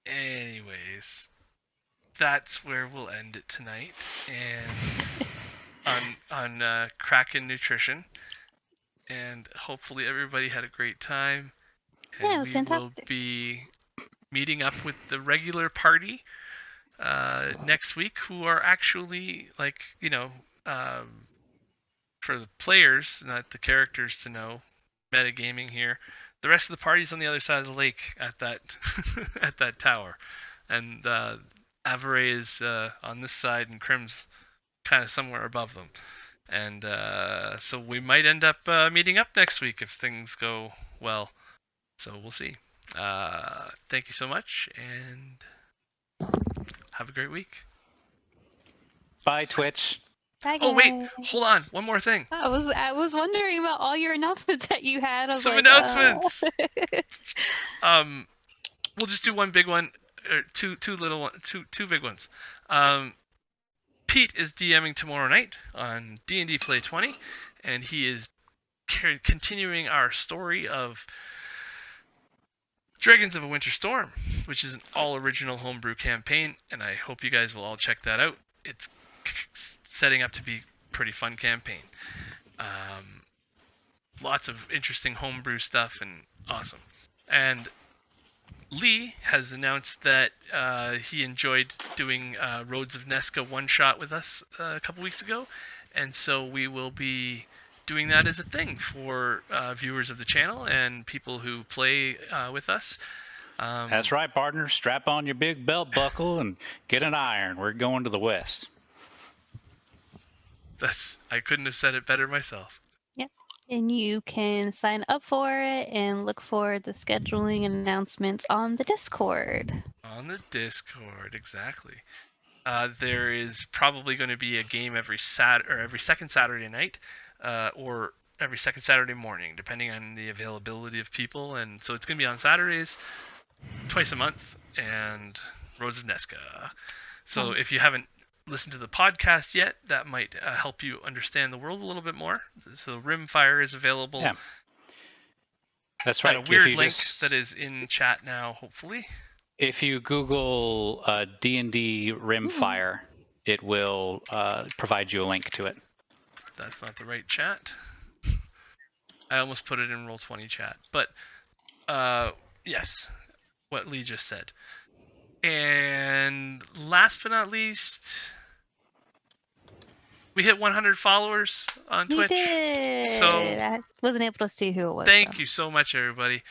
Anyways, that's where we'll end it tonight. And on Kraken Nutrition. And hopefully everybody had a great time. And Yeah, it was we fantastic. will be meeting up with the regular party next week, who are actually for the players, not the characters to know, metagaming here. The rest of the party's on the other side of the lake at that at that tower, and Avery is on this side, and Krim's kind of somewhere above them. And so we might end up meeting up next week if things go well. So we'll see. Thank you so much, and have a great week. Bye, Twitch. Bye, Oh wait, guys. hold on, one more thing. I was wondering about all your announcements that you had. I was Some like, announcements. We'll just do one big one, or two little one, two big ones. Pete is DMing tomorrow night on D&D Play 20, and he is continuing our story of Dragons of a Winter Storm, which is an all-original homebrew campaign, and I hope you guys will all check that out. It's setting up to be a pretty fun campaign. Lots of interesting homebrew stuff and awesome. And Lee has announced that he enjoyed doing Roads of Nesca one-shot with us a couple weeks ago, and so we will be doing that as a thing for viewers of the channel and people who play with us. That's right, partner. Strap on your big belt buckle and get an iron. We're going to the west. I couldn't have said it better myself. And you can sign up for it and look for the scheduling announcements on the Discord. On the Discord, exactly. There is probably going to be a game every second Saturday night, or every second Saturday morning, depending on the availability of people. And so it's going to be on Saturdays, twice a month, and Roads of Nesca. So if you haven't listened to the podcast yet, that might help you understand the world a little bit more. So Rimfire is available. Yeah. That's right. At a weird link that is in chat now, hopefully. If you Google D&D Rimfire, it will provide you a link to it. That's not the right chat. I almost put it in Roll20 chat. But, yes, what Lee just said. And last but not least, we hit 100 followers on We Twitch. did. So I wasn't able to see who it was. thank you so much, everybody.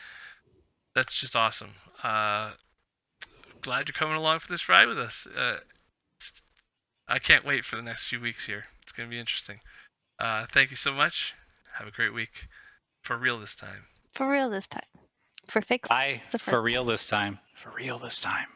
That's just awesome. Glad you're coming along for this ride with us. I can't wait for the next few weeks here. It's going to be interesting. Thank you so much. Have a great week. For real this time. For real this time. For fix. Bye. the For first real this time. For real this time.